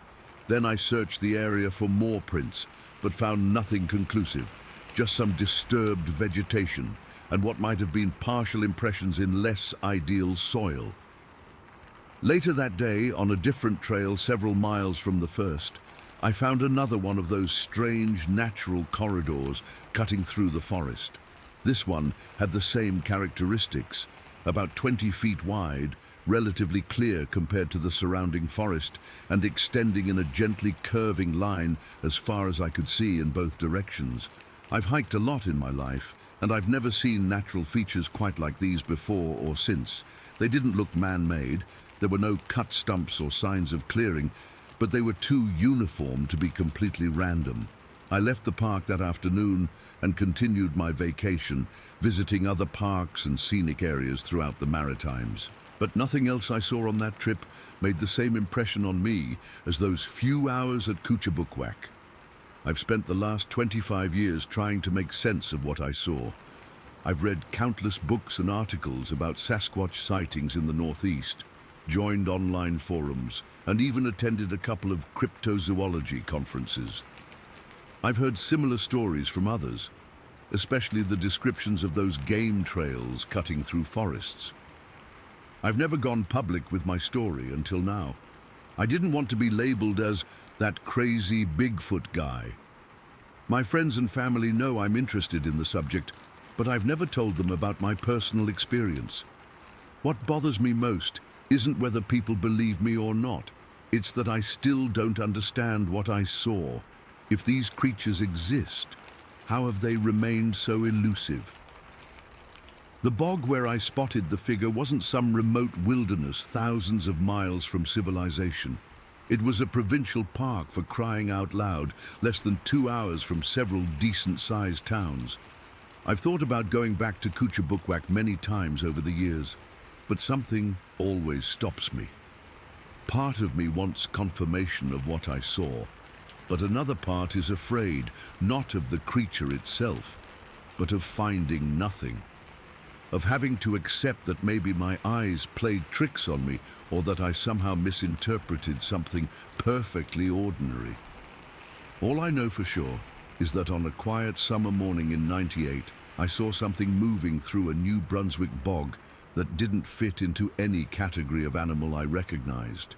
Then I searched the area for more prints, but found nothing conclusive, just some disturbed vegetation and what might have been partial impressions in less ideal soil. Later that day, on a different trail several miles from the first, I found another one of those strange natural corridors cutting through the forest. This one had the same characteristics, about 20 feet wide, relatively clear compared to the surrounding forest, and extending in a gently curving line as far as I could see in both directions. I've hiked a lot in my life, and I've never seen natural features quite like these before or since. They didn't look man-made. There were no cut stumps or signs of clearing, but they were too uniform to be completely random. I left the park that afternoon and continued my vacation, visiting other parks and scenic areas throughout the Maritimes. But nothing else I saw on that trip made the same impression on me as those few hours at Kuchabukwak. I've spent the last 25 years trying to make sense of what I saw. I've read countless books and articles about Sasquatch sightings in the Northeast, joined online forums, and even attended a couple of cryptozoology conferences. I've heard similar stories from others. especially the descriptions of those game trails cutting through forests. I've never gone public with my story until now. I didn't want to be labeled as that crazy Bigfoot guy. My friends and family know I'm interested in the subject, but I've never told them about my personal experience. What bothers me most isn't whether people believe me or not. It's that I still don't understand what I saw. If these creatures exist, how have they remained so elusive? The bog where I spotted the figure wasn't some remote wilderness thousands of miles from civilization. It was a provincial park, for crying out loud, less than 2 hours from several decent-sized towns. I've thought about going back to Kuchabukwak many times over the years, but something always stops me. Part of me wants confirmation of what I saw, but another part is afraid, not of the creature itself, but of finding nothing. Of having to accept that maybe my eyes played tricks on me, or that I somehow misinterpreted something perfectly ordinary. All I know for sure is that on a quiet summer morning in '98, I saw something moving through a New Brunswick bog that didn't fit into any category of animal I recognized.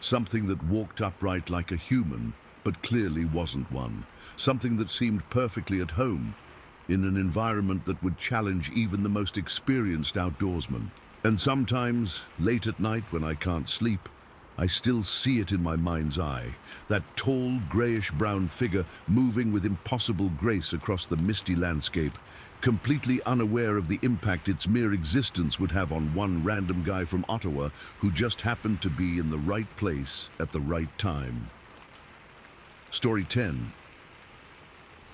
Something that walked upright like a human, but clearly wasn't one. Something that seemed perfectly at home in an environment that would challenge even the most experienced outdoorsman. And sometimes, late at night when I can't sleep, I still see it in my mind's eye, that tall, grayish-brown figure moving with impossible grace across the misty landscape, completely unaware of the impact its mere existence would have on one random guy from Ottawa who just happened to be in the right place at the right time. Story 10.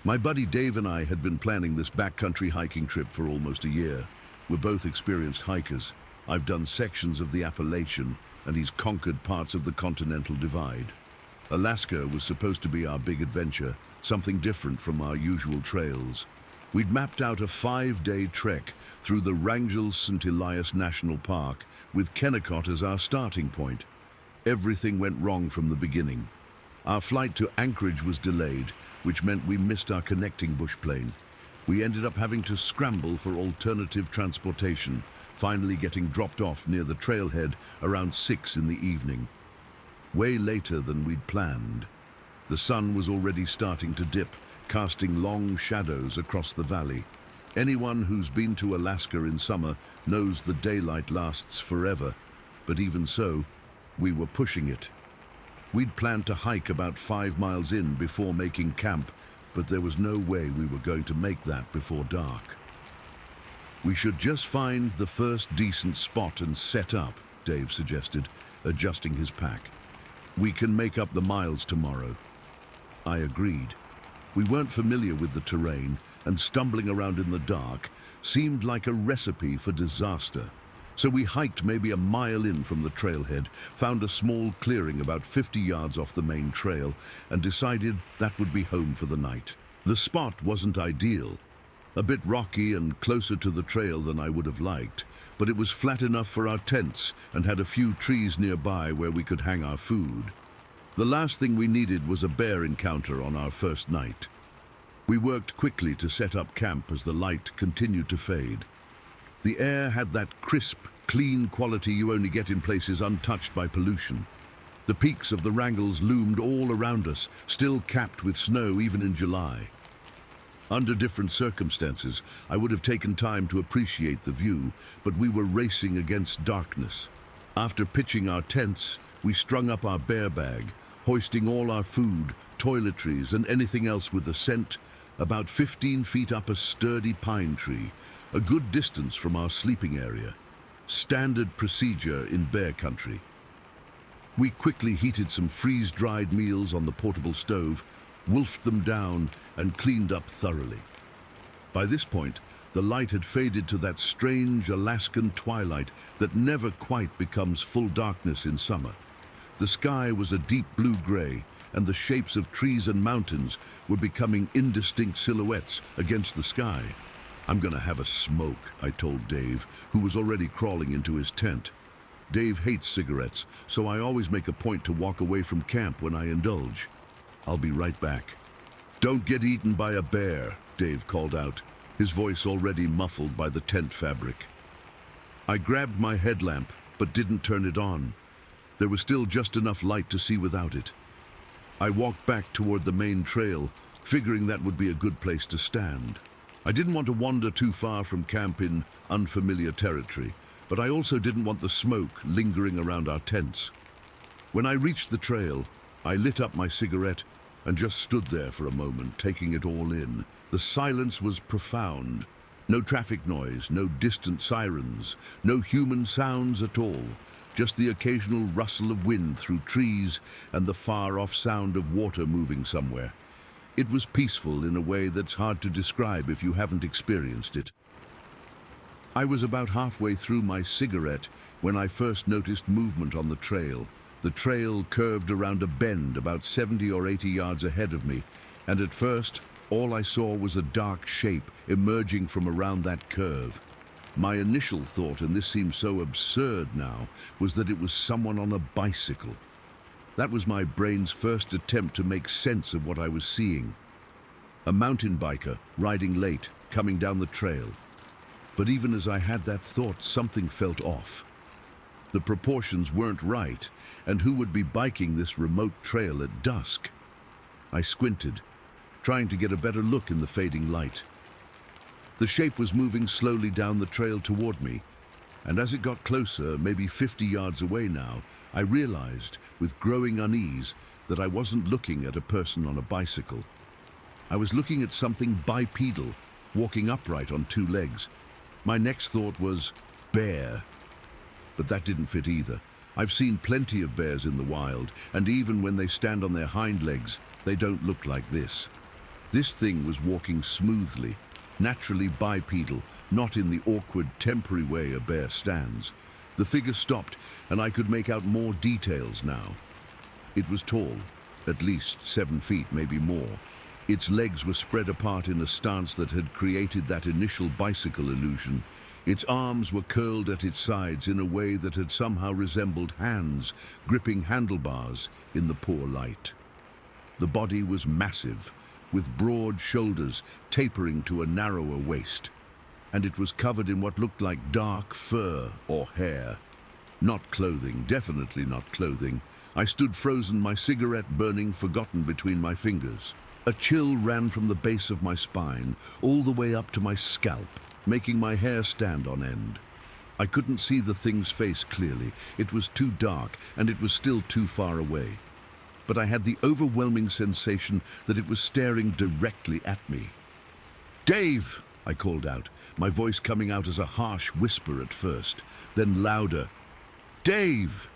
My buddy Dave and I had been planning this backcountry hiking trip for almost a year. We're both experienced hikers. I've done sections of the Appalachian, and he's conquered parts of the Continental Divide. Alaska was supposed to be our big adventure, something different from our usual trails. We'd mapped out a 5-day trek through the Wrangell St. Elias National Park, with Kennecott as our starting point. Everything went wrong from the beginning. Our flight to Anchorage was delayed, which meant we missed our connecting bush plane. We ended up having to scramble for alternative transportation, finally getting dropped off near the trailhead around 6 in the evening. Way later than we'd planned. The sun was already starting to dip, casting long shadows across the valley. Anyone who's been to Alaska in summer knows the daylight lasts forever, but even so, we were pushing it. We'd planned to hike about 5 miles in before making camp, but there was no way we were going to make that before dark. We should just find the first decent spot and set up, Dave suggested, adjusting his pack. We can make up the miles tomorrow. I agreed. We weren't familiar with the terrain, and stumbling around in the dark seemed like a recipe for disaster. So we hiked maybe a mile in from the trailhead, found a small clearing about 50 yards off the main trail, and decided that would be home for the night. The spot wasn't ideal. A bit rocky and closer to the trail than I would have liked, but it was flat enough for our tents and had a few trees nearby where we could hang our food. The last thing we needed was a bear encounter on our first night. We worked quickly to set up camp as the light continued to fade. The air had that crisp, clean quality you only get in places untouched by pollution. The peaks of the Wrangells loomed all around us, still capped with snow even in July. Under different circumstances, I would have taken time to appreciate the view, but we were racing against darkness. After pitching our tents, we strung up our bear bag, hoisting all our food, toiletries, and anything else with a scent, about 15 feet up a sturdy pine tree, a good distance from our sleeping area. Standard procedure in bear country. We quickly heated some freeze-dried meals on the portable stove, wolfed them down, and cleaned up thoroughly. By this point, the light had faded to that strange Alaskan twilight that never quite becomes full darkness in summer. The sky was a deep blue-gray, and the shapes of trees and mountains were becoming indistinct silhouettes against the sky. "I'm gonna have a smoke," I told Dave, who was already crawling into his tent. Dave hates cigarettes, so I always make a point to walk away from camp when I indulge. "I'll be right back." "Don't get eaten by a bear," Dave called out, his voice already muffled by the tent fabric. I grabbed my headlamp, but didn't turn it on. There was still just enough light to see without it. I walked back toward the main trail, figuring that would be a good place to stand. I didn't want to wander too far from camp in unfamiliar territory, but I also didn't want the smoke lingering around our tents. When I reached the trail, I lit up my cigarette and just stood there for a moment, taking it all in. The silence was profound. No traffic noise, no distant sirens, no human sounds at all. Just the occasional rustle of wind through trees and the far-off sound of water moving somewhere. It was peaceful in a way that's hard to describe if you haven't experienced it. I was about halfway through my cigarette when I first noticed movement on the trail. The trail curved around a bend about 70 or 80 yards ahead of me, and at first, all I saw was a dark shape emerging from around that curve. My initial thought, and this seems so absurd now, was that it was someone on a bicycle. That was my brain's first attempt to make sense of what I was seeing. A mountain biker, riding late, coming down the trail. But even as I had that thought, something felt off. The proportions weren't right, and who would be biking this remote trail at dusk? I squinted, trying to get a better look in the fading light. The shape was moving slowly down the trail toward me, and as it got closer, maybe 50 yards away now, I realized, with growing unease, that I wasn't looking at a person on a bicycle. I was looking at something bipedal, walking upright on two legs. My next thought was, bear. But that didn't fit either. I've seen plenty of bears in the wild, and even when they stand on their hind legs, they don't look like this. This thing was walking smoothly, naturally bipedal, not in the awkward, temporary way a bear stands. The figure stopped, and I could make out more details now. It was tall, at least 7 feet, maybe more. Its legs were spread apart in a stance that had created that initial bicycle illusion. Its arms were curled at its sides in a way that had somehow resembled hands gripping handlebars in the poor light. The body was massive, with broad shoulders tapering to a narrower waist, and it was covered in what looked like dark fur or hair. Not clothing, definitely not clothing. I stood frozen, my cigarette burning forgotten between my fingers. A chill ran from the base of my spine all the way up to my scalp, making my hair stand on end. I couldn't see the thing's face clearly. It was too dark, and it was still too far away. But I had the overwhelming sensation that it was staring directly at me. "Dave!" I called out, my voice coming out as a harsh whisper at first, then louder. "Dave!"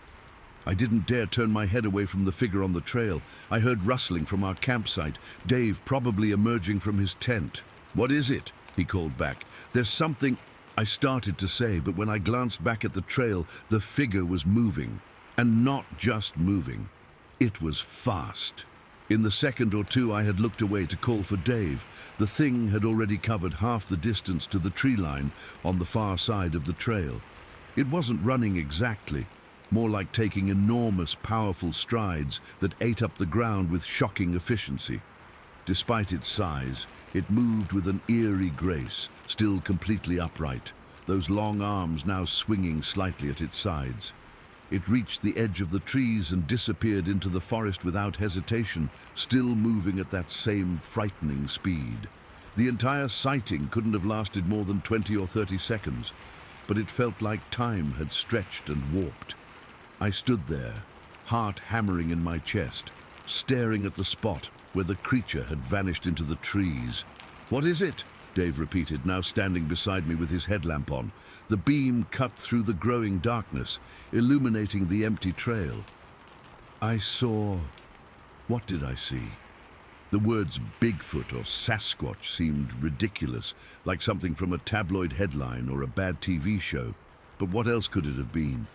I didn't dare turn my head away from the figure on the trail. I heard rustling from our campsite, Dave probably emerging from his tent. "What is it?" he called back. "There's something," I started to say, but when I glanced back at the trail, the figure was moving. And not just moving. It was fast. In the second or two I had looked away to call for Dave, the thing had already covered half the distance to the tree line on the far side of the trail. It wasn't running exactly, more like taking enormous, powerful strides that ate up the ground with shocking efficiency. Despite its size, it moved with an eerie grace, still completely upright, those long arms now swinging slightly at its sides. It reached the edge of the trees and disappeared into the forest without hesitation, still moving at that same frightening speed. The entire sighting couldn't have lasted more than 20 or 30 seconds, but it felt like time had stretched and warped. I stood there, heart hammering in my chest, staring at the spot where the creature had vanished into the trees. "What is it?" Dave repeated, now standing beside me with his headlamp on. The beam cut through the growing darkness, illuminating the empty trail. I saw... What did I see? The words Bigfoot or Sasquatch seemed ridiculous, like something from a tabloid headline or a bad TV show. But what else could it have been?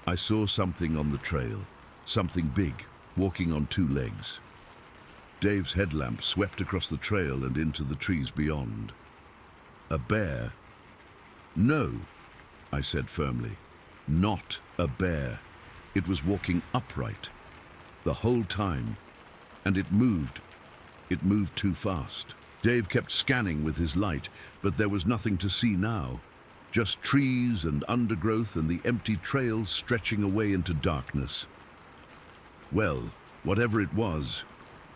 I saw something on the trail, something big, walking on two legs. Dave's headlamp swept across the trail and into the trees beyond. A bear? No, I said firmly. Not a bear. It was walking upright the whole time, and it moved It moved too fast. Dave kept scanning with his light, but there was nothing to see now. Just trees and undergrowth and the empty trail stretching away into darkness. "Well, whatever it was,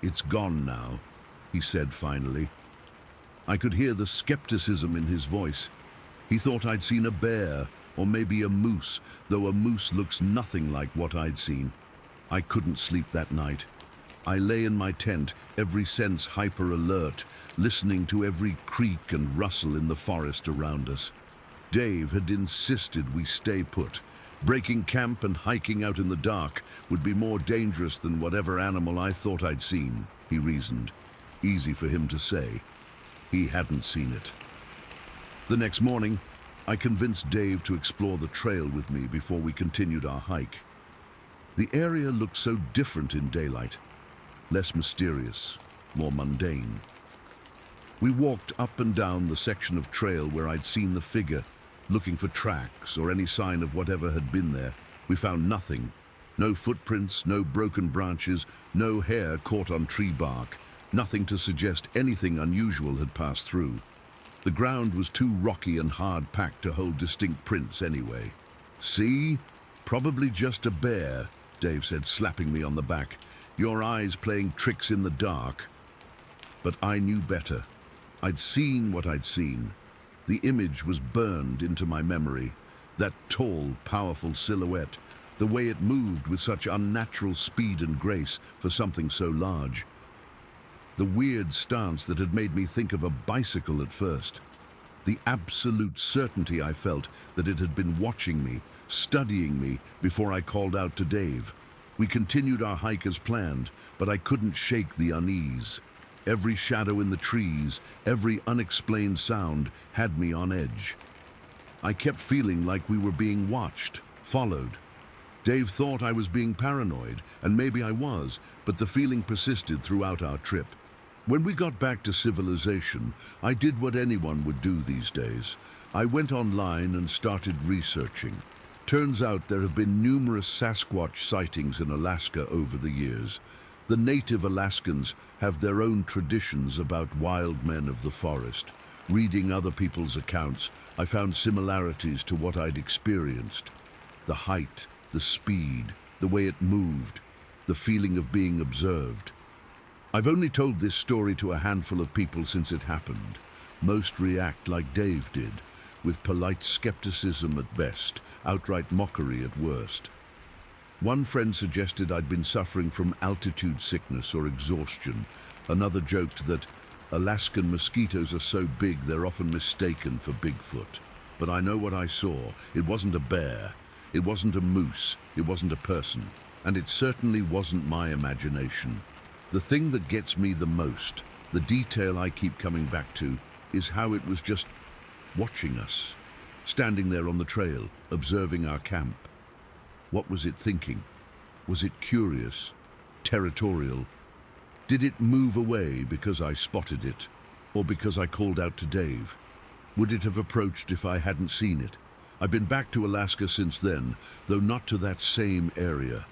it's gone now," he said finally. I could hear the skepticism in his voice. He thought I'd seen a bear, or maybe a moose, though a moose looks nothing like what I'd seen. I couldn't sleep that night. I lay in my tent, every sense hyper alert, listening to every creak and rustle in the forest around us. Dave had insisted we stay put. Breaking camp and hiking out in the dark would be more dangerous than whatever animal I thought I'd seen, he reasoned. Easy for him to say. He hadn't seen it. The next morning, I convinced Dave to explore the trail with me before we continued our hike. The area looked so different in daylight. Less mysterious, more mundane. We walked up and down the section of trail where I'd seen the figure, looking for tracks or any sign of whatever had been there. We found nothing. No footprints, no broken branches, no hair caught on tree bark. Nothing to suggest anything unusual had passed through. The ground was too rocky and hard-packed to hold distinct prints anyway. "See? Probably just a bear," Dave said, slapping me on the back. "Your eyes playing tricks in the dark." But I knew better. I'd seen what I'd seen. The image was burned into my memory. That tall, powerful silhouette, the way it moved with such unnatural speed and grace for something so large. The weird stance that had made me think of a bicycle at first. The absolute certainty I felt that it had been watching me, studying me, before I called out to Dave. We continued our hike as planned, but I couldn't shake the unease. Every shadow in the trees, every unexplained sound had me on edge. I kept feeling like we were being watched, followed. Dave thought I was being paranoid, and maybe I was, but the feeling persisted throughout our trip. When we got back to civilization, I did what anyone would do these days. I went online and started researching. Turns out there have been numerous Sasquatch sightings in Alaska over the years. The native Alaskans have their own traditions about wild men of the forest. Reading other people's accounts, I found similarities to what I'd experienced. The height, the speed, the way it moved, the feeling of being observed. I've only told this story to a handful of people since it happened. Most react like Dave did, with polite skepticism at best, outright mockery at worst. One friend suggested I'd been suffering from altitude sickness or exhaustion. Another joked that Alaskan mosquitoes are so big they're often mistaken for Bigfoot. But I know what I saw. It wasn't a bear. It wasn't a moose. It wasn't a person. And it certainly wasn't my imagination. The thing that gets me the most, the detail I keep coming back to, is how it was just watching us, standing there on the trail, observing our camp. What was it thinking? Was it curious, territorial? Did it move away because I spotted it, or because I called out to Dave? Would it have approached if I hadn't seen it? I've been back to Alaska since then, though not to that same area.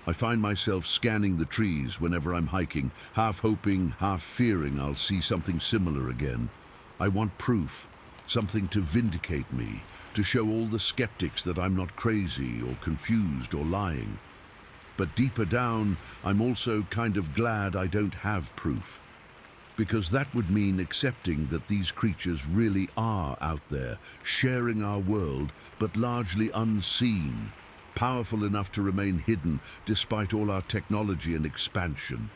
I find myself scanning the trees whenever I'm hiking, half hoping, half fearing I'll see something similar again. I want proof, something to vindicate me, to show all the skeptics that I'm not crazy or confused or lying. But deeper down, I'm also kind of glad I don't have proof, because that would mean accepting that these creatures really are out there, sharing our world, but largely unseen. Powerful enough to remain hidden despite all our technology and expansion.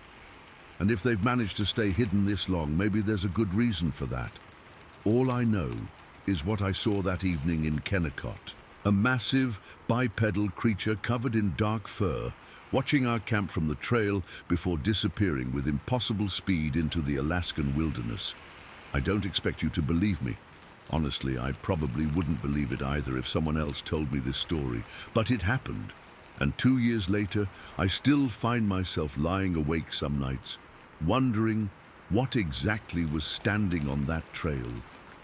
And if they've managed to stay hidden this long, maybe there's a good reason for that. All I know is what I saw that evening in Kennecott. A massive, bipedal creature covered in dark fur, watching our camp from the trail before disappearing with impossible speed into the Alaskan wilderness. I don't expect you to believe me. Honestly, I probably wouldn't believe it either if someone else told me this story, but it happened. And 2 years later, I still find myself lying awake some nights, wondering what exactly was standing on that trail,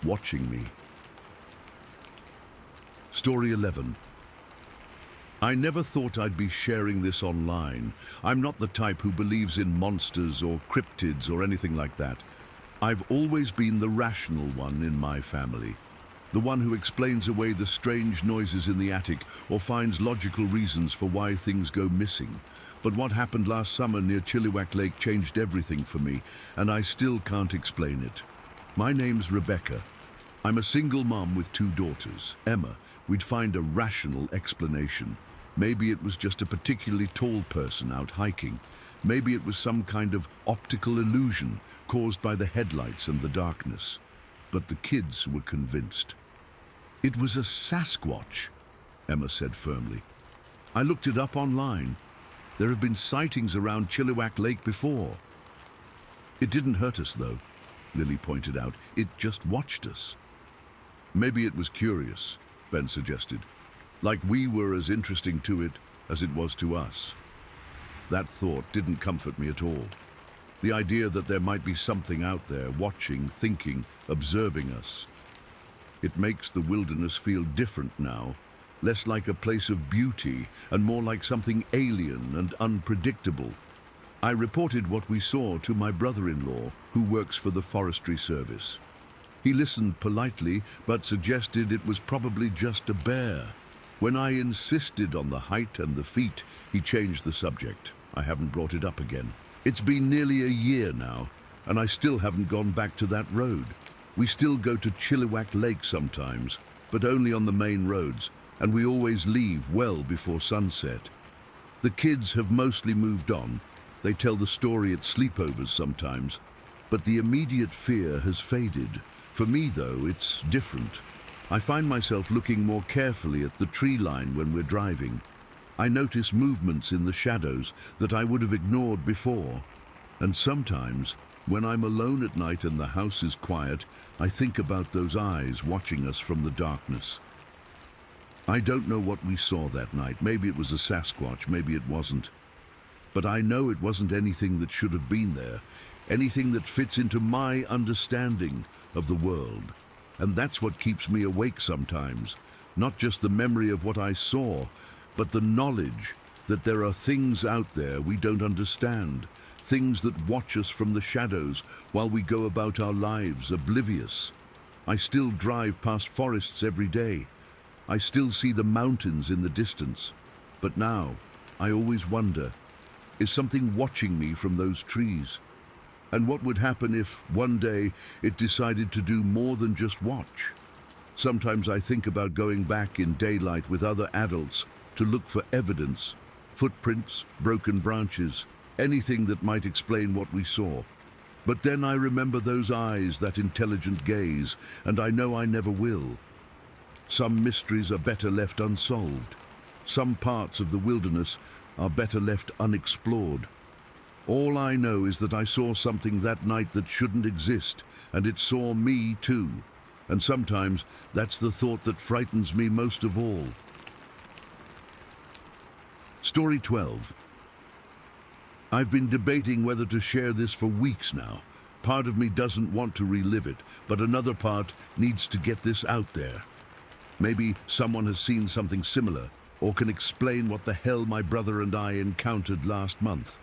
watching me. Story 11. I never thought I'd be sharing this online. I'm not the type who believes in monsters or cryptids or anything like that. I've always been the rational one in my family. The one who explains away the strange noises in the attic or finds logical reasons for why things go missing. But what happened last summer near Chilliwack Lake changed everything for me, and I still can't explain it. My name's Rebecca. I'm a single mom with 2 daughters. Emma, we'd find a rational explanation. Maybe it was just a particularly tall person out hiking. Maybe it was some kind of optical illusion caused by the headlights and the darkness. But the kids were convinced. It was a Sasquatch, Emma said firmly. I looked it up online. There have been sightings around Chilliwack Lake before. It didn't hurt us, though, Lily pointed out. It just watched us. Maybe it was curious, Ben suggested. Like we were as interesting to it as it was to us. That thought didn't comfort me at all. The idea that there might be something out there watching, thinking, observing us. It makes the wilderness feel different now, less like a place of beauty and more like something alien and unpredictable. I reported what we saw to my brother-in-law, who works for the Forestry Service. He listened politely, but suggested it was probably just a bear. When I insisted on the height and the feet, he changed the subject. I haven't brought it up again. It's been nearly a year now, and I still haven't gone back to that road. We still go to Chilliwack Lake sometimes, but only on the main roads, and we always leave well before sunset. The kids have mostly moved on. They tell the story at sleepovers sometimes, but the immediate fear has faded. For me, though, it's different. I find myself looking more carefully at the tree line when we're driving. I notice movements in the shadows that I would have ignored before. And sometimes, when I'm alone at night and the house is quiet, I think about those eyes watching us from the darkness. I don't know what we saw that night. Maybe it was a Sasquatch, maybe it wasn't. But I know it wasn't anything that should have been there, anything that fits into my understanding of the world. And that's what keeps me awake sometimes, not just the memory of what I saw, but the knowledge that there are things out there we don't understand, things that watch us from the shadows while we go about our lives oblivious. I still drive past forests every day. I still see the mountains in the distance. But now, I always wonder, is something watching me from those trees? And what would happen if, one day, it decided to do more than just watch? Sometimes I think about going back in daylight with other adults to look for evidence, footprints, broken branches, anything that might explain what we saw. But then I remember those eyes, that intelligent gaze, and I know I never will. Some mysteries are better left unsolved. Some parts of the wilderness are better left unexplored. All I know is that I saw something that night that shouldn't exist, and it saw me too. And sometimes that's the thought that frightens me most of all. Story 12. I've been debating whether to share this for weeks now. Part of me doesn't want to relive it, but another part needs to get this out there. Maybe someone has seen something similar, or can explain what the hell my brother and I encountered last month.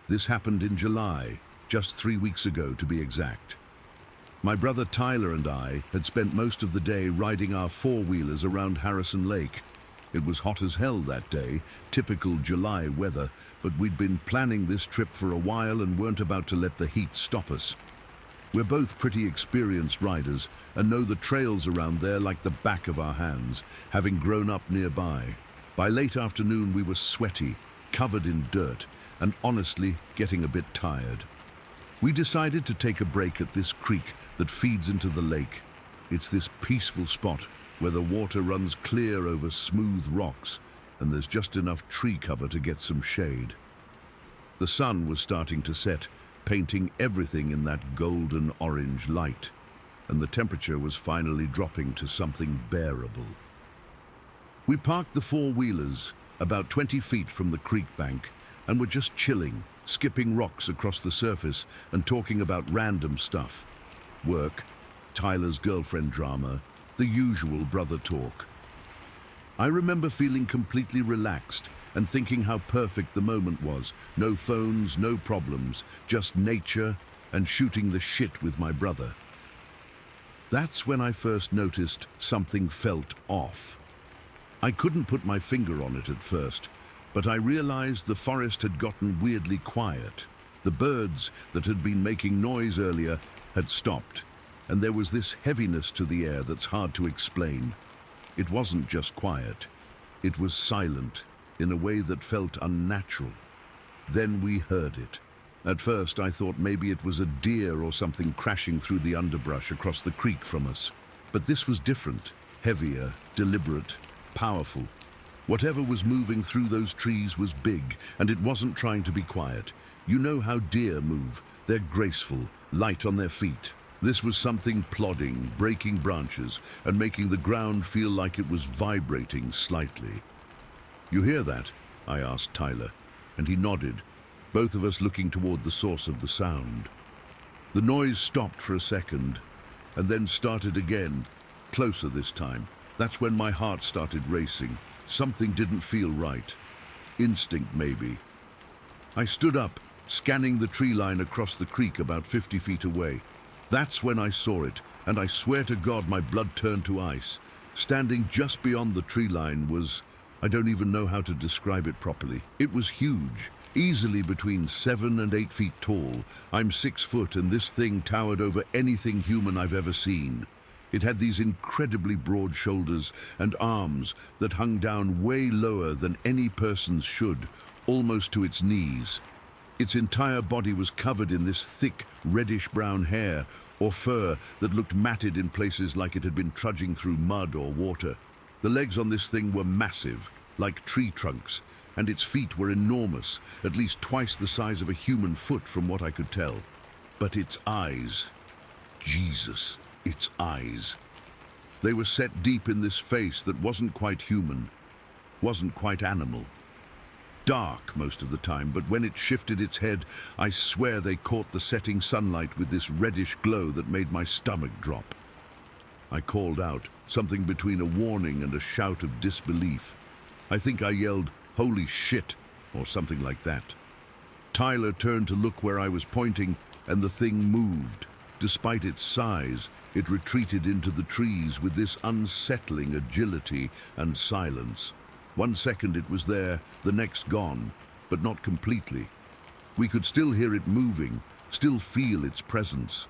This happened in July, just 3 weeks ago to be exact. My brother Tyler and I had spent most of the day riding our four-wheelers around Harrison Lake. It was hot as hell that day, typical July weather, but we'd been planning this trip for a while and weren't about to let the heat stop us. We're both pretty experienced riders and know the trails around there like the back of our hands, having grown up nearby. By late afternoon we were sweaty, covered in dirt, and honestly getting a bit tired. We decided to take a break at this creek that feeds into the lake. It's this peaceful spot where the water runs clear over smooth rocks and there's just enough tree cover to get some shade. The sun was starting to set, painting everything in that golden orange light, and the temperature was finally dropping to something bearable. We parked the four-wheelers about 20 feet from the creek bank and were just chilling, skipping rocks across the surface and talking about random stuff. Work, Tyler's girlfriend drama, the usual brother talk. I remember feeling completely relaxed and thinking how perfect the moment was. No phones, no problems, just nature and shooting the shit with my brother. That's when I first noticed something felt off. I couldn't put my finger on it at first, but I realized the forest had gotten weirdly quiet. The birds that had been making noise earlier had stopped, and there was this heaviness to the air that's hard to explain. It wasn't just quiet. It was silent in a way that felt unnatural. Then we heard it. At first, I thought maybe it was a deer or something crashing through the underbrush across the creek from us. But this was different, heavier, deliberate, powerful. Whatever was moving through those trees was big, and it wasn't trying to be quiet. You know how deer move. They're graceful, light on their feet. This was something plodding, breaking branches, and making the ground feel like it was vibrating slightly. "You hear that?" I asked Tyler, and he nodded, both of us looking toward the source of the sound. The noise stopped for a second, and then started again, closer this time. That's when my heart started racing. Something didn't feel right. Instinct, maybe. I stood up, scanning the tree line across the creek about 50 feet away. That's when I saw it, and I swear to God my blood turned to ice. Standing just beyond the tree line was, I don't even know how to describe it properly. It was huge, easily between 7 and 8 feet tall. I'm 6 foot, and this thing towered over anything human I've ever seen. It had these incredibly broad shoulders and arms that hung down way lower than any person's should, almost to its knees. Its entire body was covered in this thick, reddish-brown hair or fur that looked matted in places like it had been trudging through mud or water. The legs on this thing were massive, like tree trunks, and its feet were enormous, at least twice the size of a human foot from what I could tell. But its eyes, Jesus, its eyes. They were set deep in this face that wasn't quite human, wasn't quite animal. Dark most of the time, but when it shifted its head, I swear they caught the setting sunlight with this reddish glow that made my stomach drop. I called out, something between a warning and a shout of disbelief. I think I yelled, "Holy shit," or something like that. Tyler turned to look where I was pointing, and the thing moved. Despite its size, it retreated into the trees with this unsettling agility and silence. 1 second it was there, the next gone, but not completely. We could still hear it moving, still feel its presence.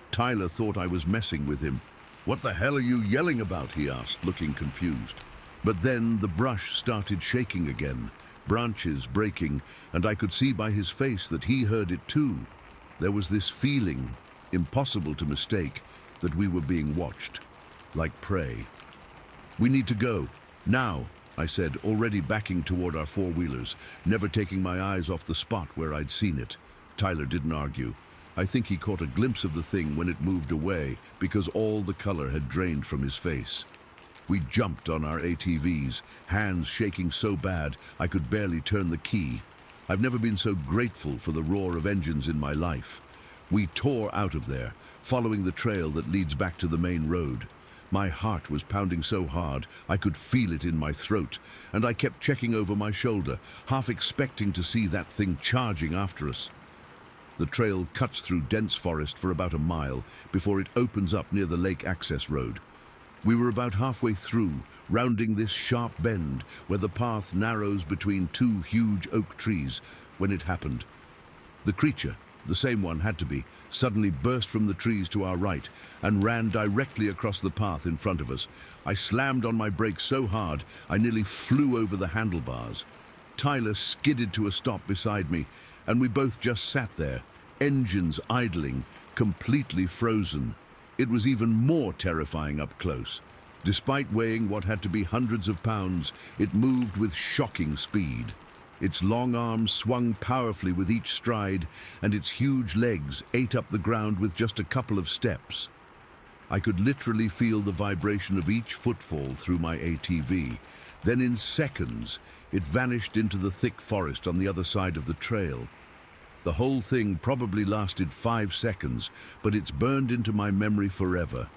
Tyler thought I was messing with him. "What the hell are you yelling about?" he asked, looking confused. But then the brush started shaking again, branches breaking, and I could see by his face that he heard it too. There was this feeling, impossible to mistake, that we were being watched, like prey. "We need to go, now," I said, already backing toward our four-wheelers, never taking my eyes off the spot where I'd seen it. Tyler didn't argue. I think he caught a glimpse of the thing when it moved away, because all the color had drained from his face. We jumped on our ATVs, hands shaking so bad I could barely turn the key. I've never been so grateful for the roar of engines in my life. We tore out of there, following the trail that leads back to the main road. My heart was pounding so hard I could feel it in my throat, and I kept checking over my shoulder, half expecting to see that thing charging after us. The trail cuts through dense forest for about a mile before it opens up near the lake access road. We were about halfway through, rounding this sharp bend where the path narrows between 2 huge oak trees, when it happened. The creature, the same one had to be, suddenly burst from the trees to our right and ran directly across the path in front of us. I slammed on my brakes so hard I nearly flew over the handlebars. Tyler skidded to a stop beside me, and we both just sat there, engines idling, completely frozen. It was even more terrifying up close. Despite weighing what had to be hundreds of pounds, it moved with shocking speed. Its long arms swung powerfully with each stride, and its huge legs ate up the ground with just a couple of steps. I could literally feel the vibration of each footfall through my ATV. Then in seconds, it vanished into the thick forest on the other side of the trail. The whole thing probably lasted 5 seconds, but it's burned into my memory forever.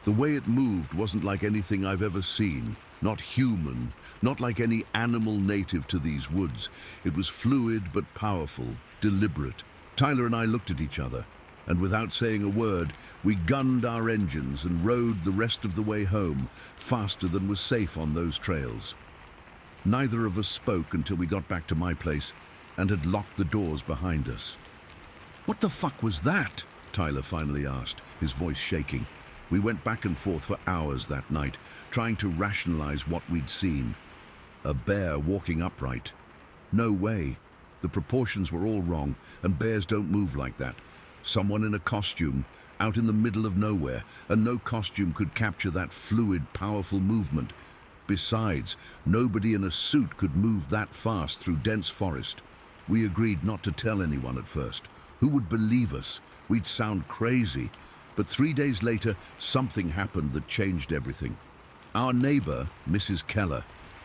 The way it moved wasn't like anything I've ever seen. Not human, not like any animal native to these woods. It was fluid but powerful, deliberate. Tyler and I looked at each other, and without saying a word, we gunned our engines and rode the rest of the way home, faster than was safe on those trails. Neither of us spoke until we got back to my place and had locked the doors behind us. "What the fuck was that?" Tyler finally asked, his voice shaking. We went back and forth for hours that night, trying to rationalize what we'd seen. A bear walking upright. No way. The proportions were all wrong, and bears don't move like that. Someone in a costume, out in the middle of nowhere, and no costume could capture that fluid, powerful movement. Besides, nobody in a suit could move that fast through dense forest. We agreed not to tell anyone at first. Who would believe us? We'd sound crazy. But 3 days later, something happened that changed everything. Our neighbor, Mrs. Keller,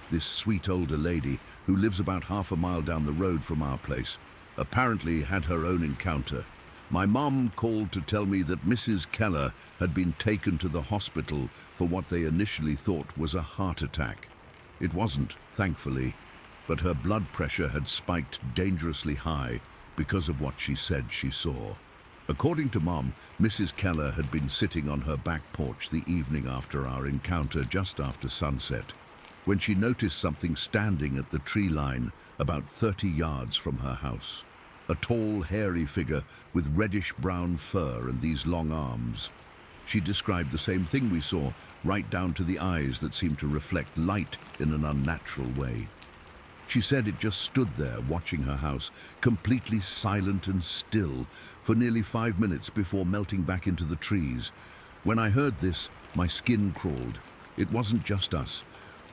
this sweet older lady who lives about half a mile down the road from our place, apparently had her own encounter. My mom called to tell me that Mrs. Keller had been taken to the hospital for what they initially thought was a heart attack. It wasn't, thankfully, but her blood pressure had spiked dangerously high because of what she said she saw. According to Mom, Mrs. Keller had been sitting on her back porch the evening after our encounter just after sunset, when she noticed something standing at the tree line about 30 yards from her house. A tall, hairy figure with reddish-brown fur and these long arms. She described the same thing we saw, right down to the eyes that seemed to reflect light in an unnatural way. She said it just stood there watching her house, completely silent and still, for nearly 5 minutes before melting back into the trees. When I heard this, my skin crawled. It wasn't just us.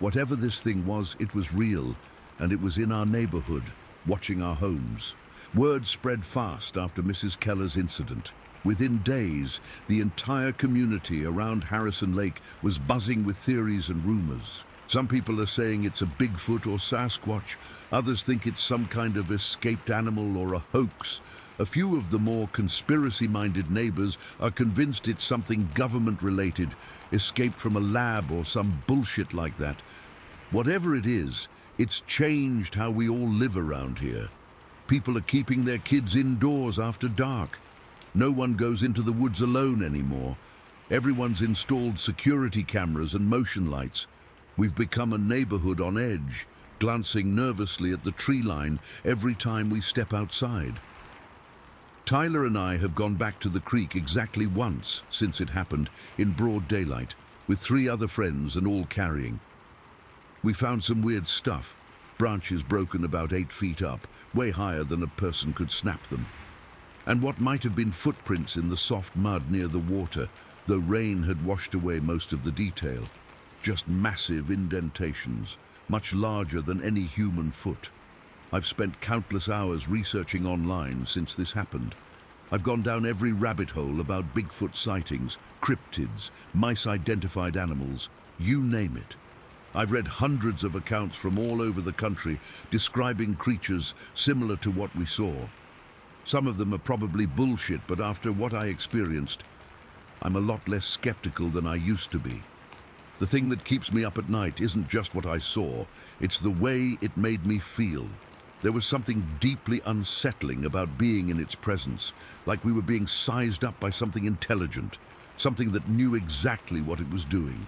Whatever this thing was, it was real, and it was in our neighborhood, watching our homes. Word spread fast after Mrs. Keller's incident. Within days, the entire community around Harrison Lake was buzzing with theories and rumors. Some people are saying it's a Bigfoot or Sasquatch. Others think it's some kind of escaped animal or a hoax. A few of the more conspiracy-minded neighbors are convinced it's something government-related, escaped from a lab or some bullshit like that. Whatever it is, it's changed how we all live around here. People are keeping their kids indoors after dark. No one goes into the woods alone anymore. Everyone's installed security cameras and motion lights. We've become a neighborhood on edge, glancing nervously at the tree line every time we step outside. Tyler and I have gone back to the creek exactly once since it happened, in broad daylight, with 3 other friends and all carrying. We found some weird stuff, branches broken about 8 feet up, way higher than a person could snap them. And what might have been footprints in the soft mud near the water, though rain had washed away most of the detail. Just massive indentations, much larger than any human foot. I've spent countless hours researching online since this happened. I've gone down every rabbit hole about Bigfoot sightings, cryptids, mice-identified animals, you name it. I've read hundreds of accounts from all over the country describing creatures similar to what we saw. Some of them are probably bullshit, but after what I experienced, I'm a lot less skeptical than I used to be. The thing that keeps me up at night isn't just what I saw, it's the way it made me feel. There was something deeply unsettling about being in its presence, like we were being sized up by something intelligent, something that knew exactly what it was doing.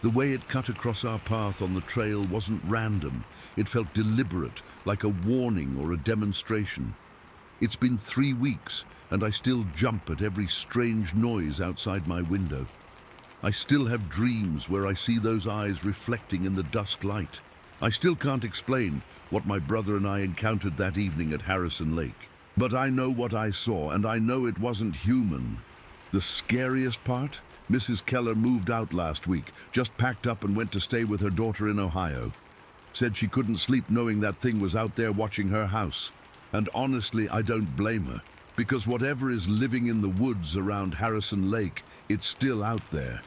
The way it cut across our path on the trail wasn't random. It felt deliberate, like a warning or a demonstration. It's been 3 weeks, and I still jump at every strange noise outside my window. I still have dreams where I see those eyes reflecting in the dusk light. I still can't explain what my brother and I encountered that evening at Harrison Lake. But I know what I saw, and I know it wasn't human. The scariest part? Mrs. Keller moved out last week, just packed up and went to stay with her daughter in Ohio. Said she couldn't sleep knowing that thing was out there watching her house. And honestly, I don't blame her, because whatever is living in the woods around Harrison Lake, it's still out there.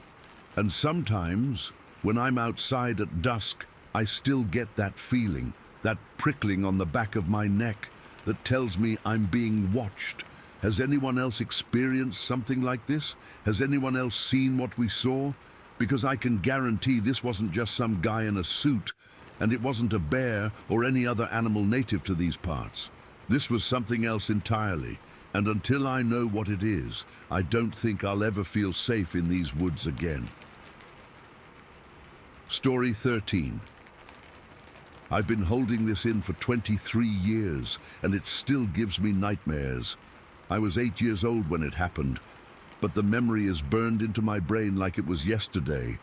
And sometimes, when I'm outside at dusk, I still get that feeling, that prickling on the back of my neck that tells me I'm being watched, Has anyone else experienced something like this? Has anyone else seen what we saw? Because I can guarantee this wasn't just some guy in a suit, and it wasn't a bear or any other animal native to these parts. This was something else entirely, and until I know what it is, I don't think I'll ever feel safe in these woods again. Story 13. I've been holding this in for 23 years, and it still gives me nightmares. I was 8 years old when it happened, but the memory is burned into my brain like it was yesterday.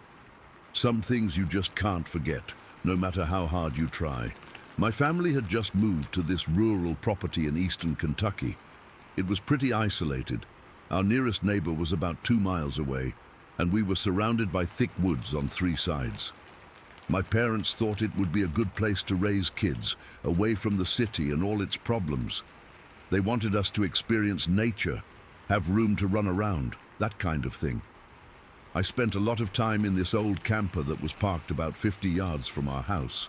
Some things you just can't forget, no matter how hard you try. My family had just moved to this rural property in eastern Kentucky. It was pretty isolated. Our nearest neighbor was about 2 miles away, and we were surrounded by thick woods on 3 sides. My parents thought it would be a good place to raise kids, away from the city and all its problems. They wanted us to experience nature, have room to run around, that kind of thing. I spent a lot of time in this old camper that was parked about 50 yards from our house.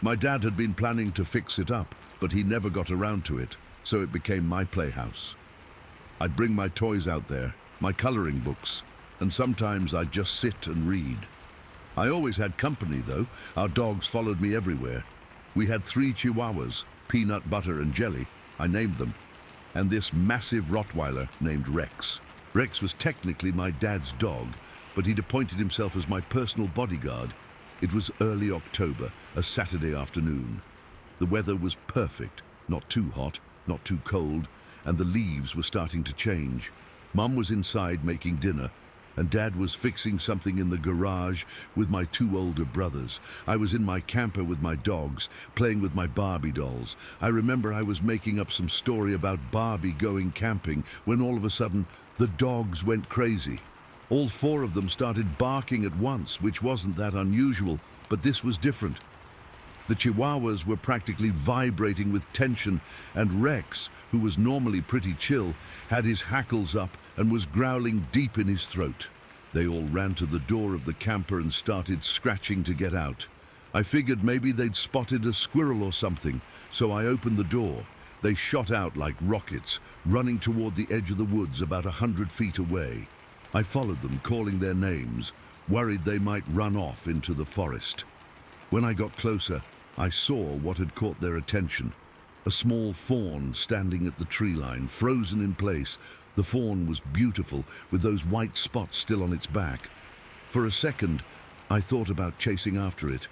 My dad had been planning to fix it up, but he never got around to it, so it became my playhouse. I'd bring my toys out there, my coloring books, and sometimes I'd just sit and read. I always had company, though. Our dogs followed me everywhere. We had 3 Chihuahuas, Peanut Butter and Jelly, I named them, and this massive Rottweiler named Rex. Rex was technically my dad's dog, but he'd appointed himself as my personal bodyguard. It was early October, a Saturday afternoon. The weather was perfect, not too hot, not too cold, and the leaves were starting to change. Mum was inside making dinner, and Dad was fixing something in the garage with my 2 older brothers. I was in my camper with my dogs, playing with my Barbie dolls. I remember I was making up some story about Barbie going camping when all of a sudden the dogs went crazy. All 4 of them started barking at once, which wasn't that unusual, but this was different. The Chihuahuas were practically vibrating with tension, and Rex, who was normally pretty chill, had his hackles up and was growling deep in his throat. They all ran to the door of the camper and started scratching to get out. I figured maybe they'd spotted a squirrel or something, so I opened the door. They shot out like rockets, running toward the edge of the woods about 100 feet away. I followed them, calling their names, worried they might run off into the forest. When I got closer, I saw what had caught their attention. A small fawn standing at the tree line, frozen in place. The fawn was beautiful, with those white spots still on its back. For a second, I thought about chasing after it.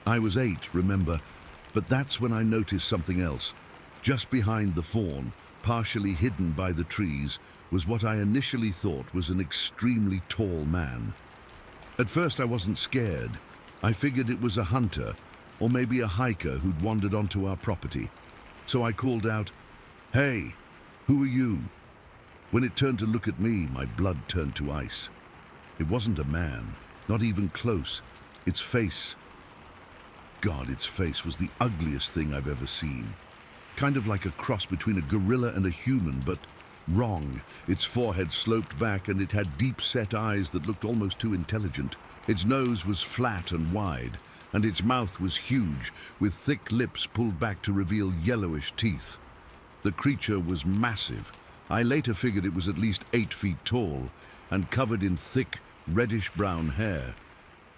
I was 8, remember, but that's when I noticed something else. Just behind the fawn, partially hidden by the trees, was what I initially thought was an extremely tall man. At first I wasn't scared. I figured it was a hunter, or maybe a hiker who'd wandered onto our property. So I called out, "Hey, who are you?" When it turned to look at me, my blood turned to ice. It wasn't a man, not even close. Its face, God, its face was the ugliest thing I've ever seen. Kind of like a cross between a gorilla and a human, but wrong. Its forehead sloped back and it had deep-set eyes that looked almost too intelligent. Its nose was flat and wide, and its mouth was huge, with thick lips pulled back to reveal yellowish teeth. The creature was massive. I later figured it was at least 8 feet tall and covered in thick, reddish-brown hair.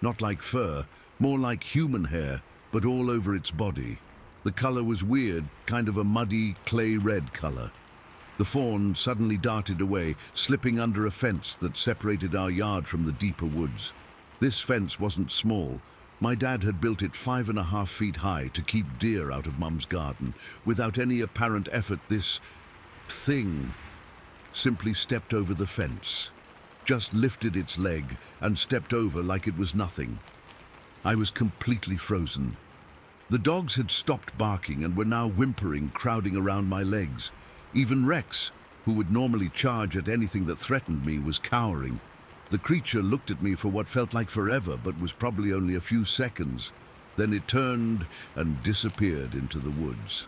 Not like fur, more like human hair, but all over its body. The color was weird, kind of a muddy, clay-red color. The fawn suddenly darted away, slipping under a fence that separated our yard from the deeper woods. This fence wasn't small. My dad had built it 5.5 feet high to keep deer out of Mum's garden. Without any apparent effort, this thing simply stepped over the fence, just lifted its leg and stepped over like it was nothing. I was completely frozen. The dogs had stopped barking and were now whimpering, crowding around my legs. Even Rex, who would normally charge at anything that threatened me, was cowering. The creature looked at me for what felt like forever, but was probably only a few seconds. Then it turned and disappeared into the woods.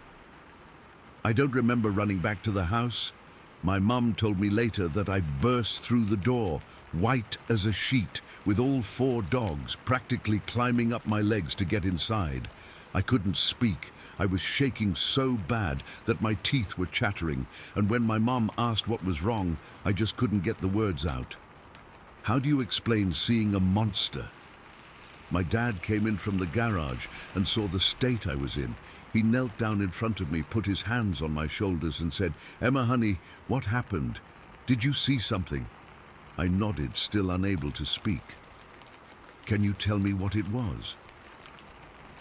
I don't remember running back to the house. My mum told me later that I burst through the door, white as a sheet, with all 4 dogs practically climbing up my legs to get inside. I couldn't speak. I was shaking so bad that my teeth were chattering, and when my mom asked what was wrong, I just couldn't get the words out. How do you explain seeing a monster? My dad came in from the garage and saw the state I was in. He knelt down in front of me, put his hands on my shoulders and said, "Emma, honey, what happened? Did you see something?" I nodded, still unable to speak. "Can you tell me what it was?"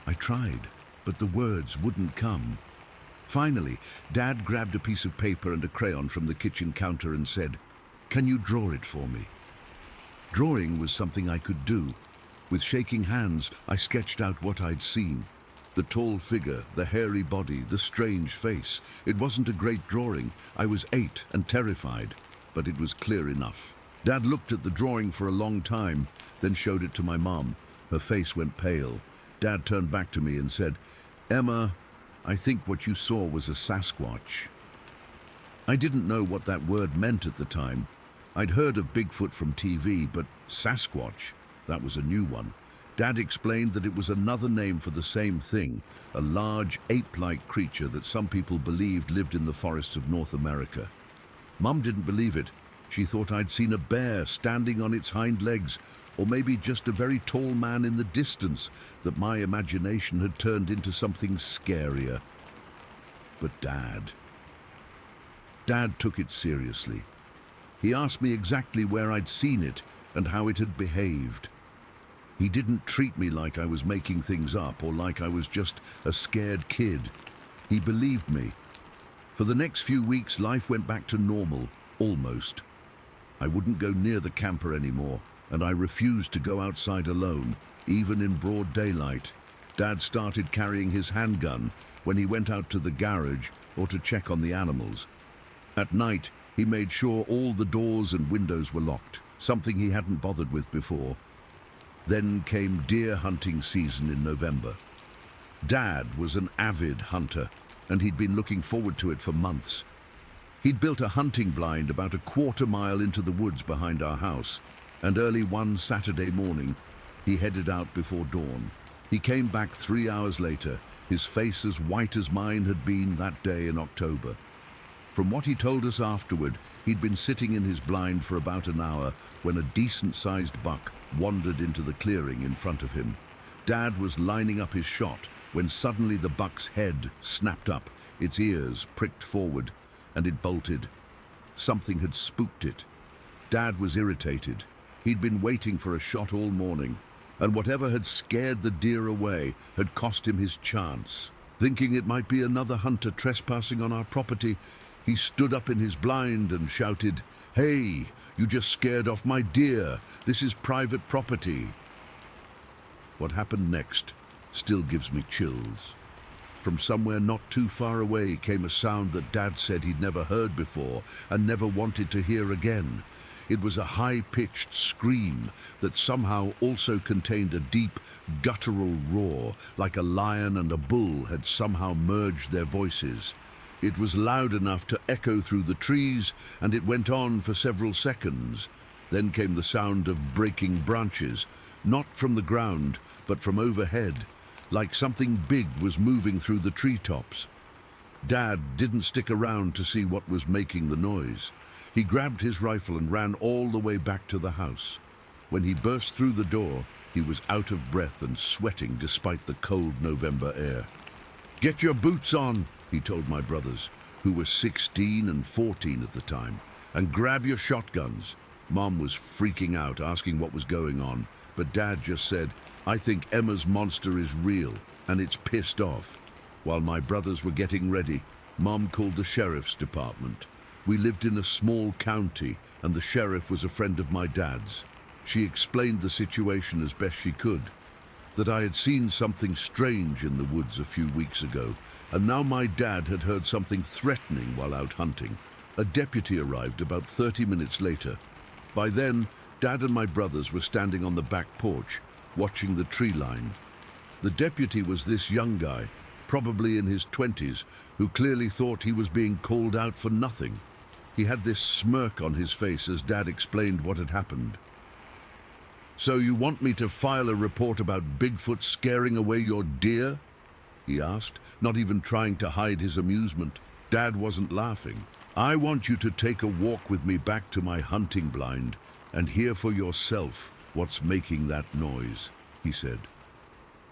I tried, but the words wouldn't come. Finally, Dad grabbed a piece of paper and a crayon from the kitchen counter and said, "Can you draw it for me?" Drawing was something I could do. With shaking hands, I sketched out what I'd seen. The tall figure, the hairy body, the strange face. It wasn't a great drawing. I was 8 and terrified, but it was clear enough. Dad looked at the drawing for a long time, then showed it to my mom. Her face went pale. Dad turned back to me and said, "Emma, I think what you saw was a Sasquatch." I didn't know what that word meant at the time. I'd heard of Bigfoot from TV, but Sasquatch, that was a new one. Dad explained that it was another name for the same thing, a large ape-like creature that some people believed lived in the forests of North America. Mum didn't believe it. She thought I'd seen a bear standing on its hind legs, or maybe just a very tall man in the distance, that my imagination had turned into something scarier. But Dad took it seriously. He asked me exactly where I'd seen it and how it had behaved. He didn't treat me like I was making things up or like I was just a scared kid. He believed me. For the next few weeks, life went back to normal, almost. I wouldn't go near the camper anymore, and I refused to go outside alone, even in broad daylight. Dad started carrying his handgun when he went out to the garage or to check on the animals. At night, he made sure all the doors and windows were locked, something he hadn't bothered with before. Then came deer hunting season in November. Dad was an avid hunter, and he'd been looking forward to it for months. He'd built a hunting blind about a quarter mile into the woods behind our house, and early one Saturday morning, he headed out before dawn. He came back 3 hours later, his face as white as mine had been that day in October. From what he told us afterward, he'd been sitting in his blind for about an hour when a decent-sized buck wandered into the clearing in front of him. Dad was lining up his shot when suddenly the buck's head snapped up, its ears pricked forward, and it bolted. Something had spooked it. Dad was irritated. He'd been waiting for a shot all morning, and whatever had scared the deer away had cost him his chance. Thinking it might be another hunter trespassing on our property, he stood up in his blind and shouted, "Hey, you just scared off my deer. This is private property." What happened next still gives me chills. From somewhere not too far away came a sound that Dad said he'd never heard before and never wanted to hear again. It was a high-pitched scream that somehow also contained a deep, guttural roar, like a lion and a bull had somehow merged their voices. It was loud enough to echo through the trees, and it went on for several seconds. Then came the sound of breaking branches, not from the ground, but from overhead, like something big was moving through the treetops. Dad didn't stick around to see what was making the noise. He grabbed his rifle and ran all the way back to the house. When he burst through the door, he was out of breath and sweating despite the cold November air. "Get your boots on," he told my brothers, who were 16 and 14 at the time, "and grab your shotguns." Mom was freaking out, asking what was going on, but Dad just said, "I think Emma's monster is real, and it's pissed off." While my brothers were getting ready, Mom called the sheriff's department. We lived in a small county, and the sheriff was a friend of my dad's. She explained the situation as best she could, that I had seen something strange in the woods a few weeks ago, and now my dad had heard something threatening while out hunting. A deputy arrived about 30 minutes later. By then, Dad and my brothers were standing on the back porch, watching the tree line. The deputy was this young guy, probably in his 20s, who clearly thought he was being called out for nothing. He had this smirk on his face as Dad explained what had happened. "So you want me to file a report about Bigfoot scaring away your deer?" he asked, not even trying to hide his amusement. Dad wasn't laughing. I want you to take a walk with me back to my hunting blind and hear for yourself what's making that noise, he said.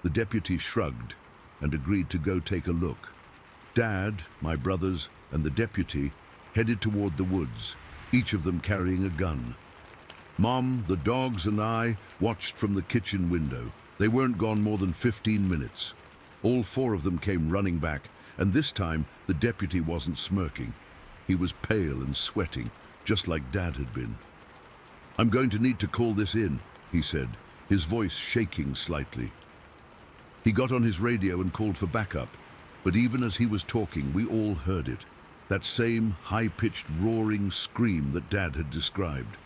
The deputy shrugged and agreed to go take a look. Dad, my brothers, and the deputy headed toward the woods, each of them carrying a gun. Mom, the dogs, and I watched from the kitchen window. They weren't gone more than 15 minutes. All four of them came running back, and this time the deputy wasn't smirking. He was pale and sweating, just like Dad had been. I'm going to need to call this in, he said, his voice shaking slightly. He got on his radio and called for backup, but even as he was talking, we all heard it. That same high-pitched roaring scream that Dad had described.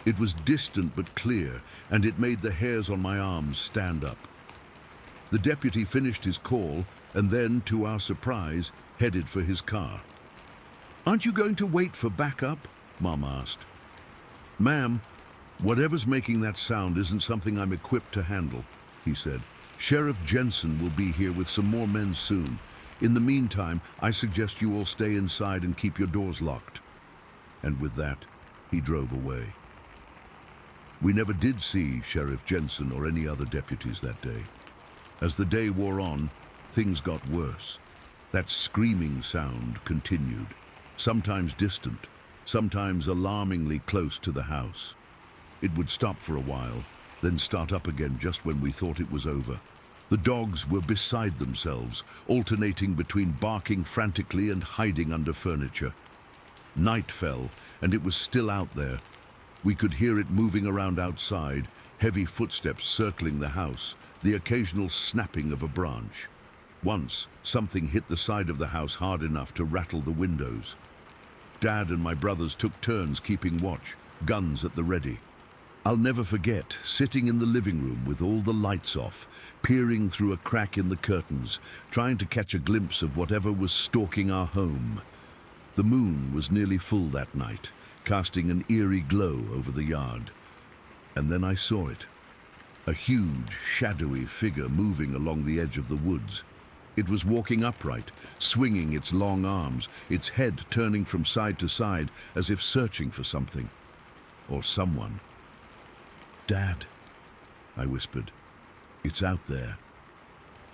It was distant but clear, and it made the hairs on my arms stand up. The deputy finished his call and then, to our surprise, headed for his car. Aren't you going to wait for backup? Mom asked. Ma'am, whatever's making that sound isn't something I'm equipped to handle, he said. Sheriff Jensen will be here with some more men soon. In the meantime, I suggest you all stay inside and keep your doors locked. And with that, he drove away. We never did see Sheriff Jensen or any other deputies that day. As the day wore on, things got worse. That screaming sound continued, sometimes distant, sometimes alarmingly close to the house. It would stop for a while, then start up again just when we thought it was over. The dogs were beside themselves, alternating between barking frantically and hiding under furniture. Night fell, and it was still out there. We could hear it moving around outside, heavy footsteps circling the house, the occasional snapping of a branch. Once, something hit the side of the house hard enough to rattle the windows. Dad and my brothers took turns keeping watch, guns at the ready. I'll never forget sitting in the living room with all the lights off, peering through a crack in the curtains, trying to catch a glimpse of whatever was stalking our home. The moon was nearly full that night, casting an eerie glow over the yard. And then I saw it. A huge, shadowy figure moving along the edge of the woods. It was walking upright, swinging its long arms, its head turning from side to side as if searching for something. Or someone. Dad, I whispered. It's out there.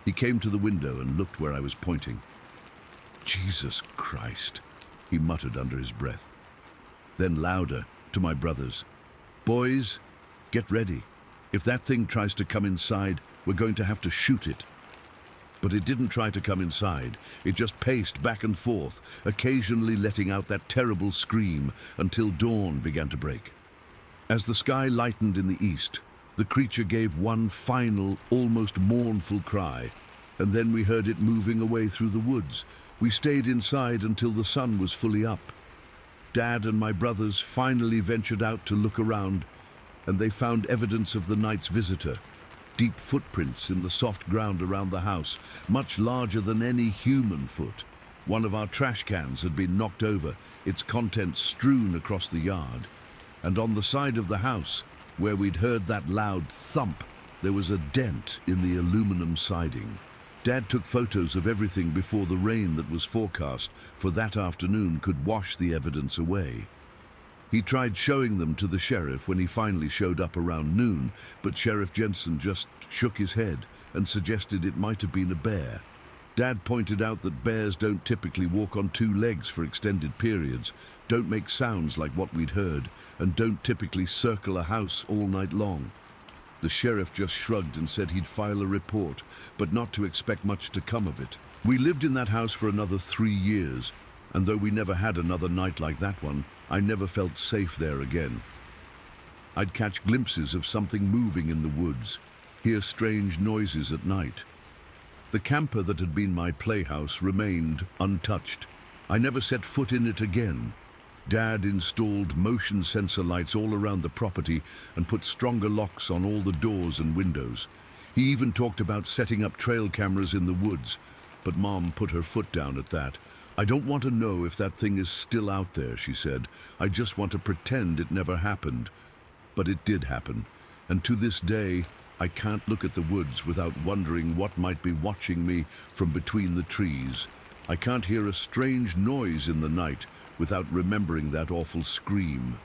He came to the window and looked where I was pointing. Jesus Christ, he muttered under his breath. Then louder, to my brothers. Boys, get ready. If that thing tries to come inside, we're going to have to shoot it. But it didn't try to come inside. It just paced back and forth, occasionally letting out that terrible scream until dawn began to break. As the sky lightened in the east, the creature gave one final, almost mournful cry, and then we heard it moving away through the woods. We stayed inside until the sun was fully up. Dad and my brothers finally ventured out to look around, and they found evidence of the night's visitor. Deep footprints in the soft ground around the house, much larger than any human foot. One of our trash cans had been knocked over, its contents strewn across the yard. And on the side of the house, where we'd heard that loud thump, there was a dent in the aluminum siding. Dad took photos of everything before the rain that was forecast for that afternoon could wash the evidence away. He tried showing them to the sheriff when he finally showed up around noon, but Sheriff Jensen just shook his head and suggested it might have been a bear. Dad pointed out that bears don't typically walk on two legs for extended periods, don't make sounds like what we'd heard, and don't typically circle a house all night long. The sheriff just shrugged and said he'd file a report, but not to expect much to come of it. We lived in that house for another 3 years, and though we never had another night like that one, I never felt safe there again. I'd catch glimpses of something moving in the woods, hear strange noises at night. The camper that had been my playhouse remained untouched. I never set foot in it again. Dad installed motion sensor lights all around the property and put stronger locks on all the doors and windows. He even talked about setting up trail cameras in the woods, but Mom put her foot down at that. I don't want to know if that thing is still out there, she said. I just want to pretend it never happened. But it did happen, and to this day, I can't look at the woods without wondering what might be watching me from between the trees. I can't hear a strange noise in the night without remembering that awful scream.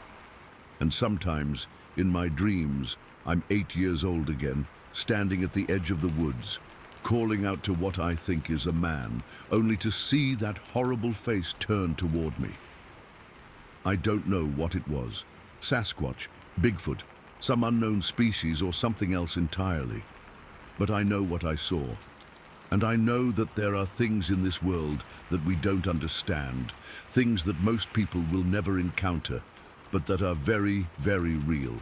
And sometimes, in my dreams, I'm 8 years old again, standing at the edge of the woods, calling out to what I think is a man, only to see that horrible face turn toward me. I don't know what it was. Sasquatch, Bigfoot, some unknown species or something else entirely. But I know what I saw. And I know that there are things in this world that we don't understand, things that most people will never encounter, but that are very, very real.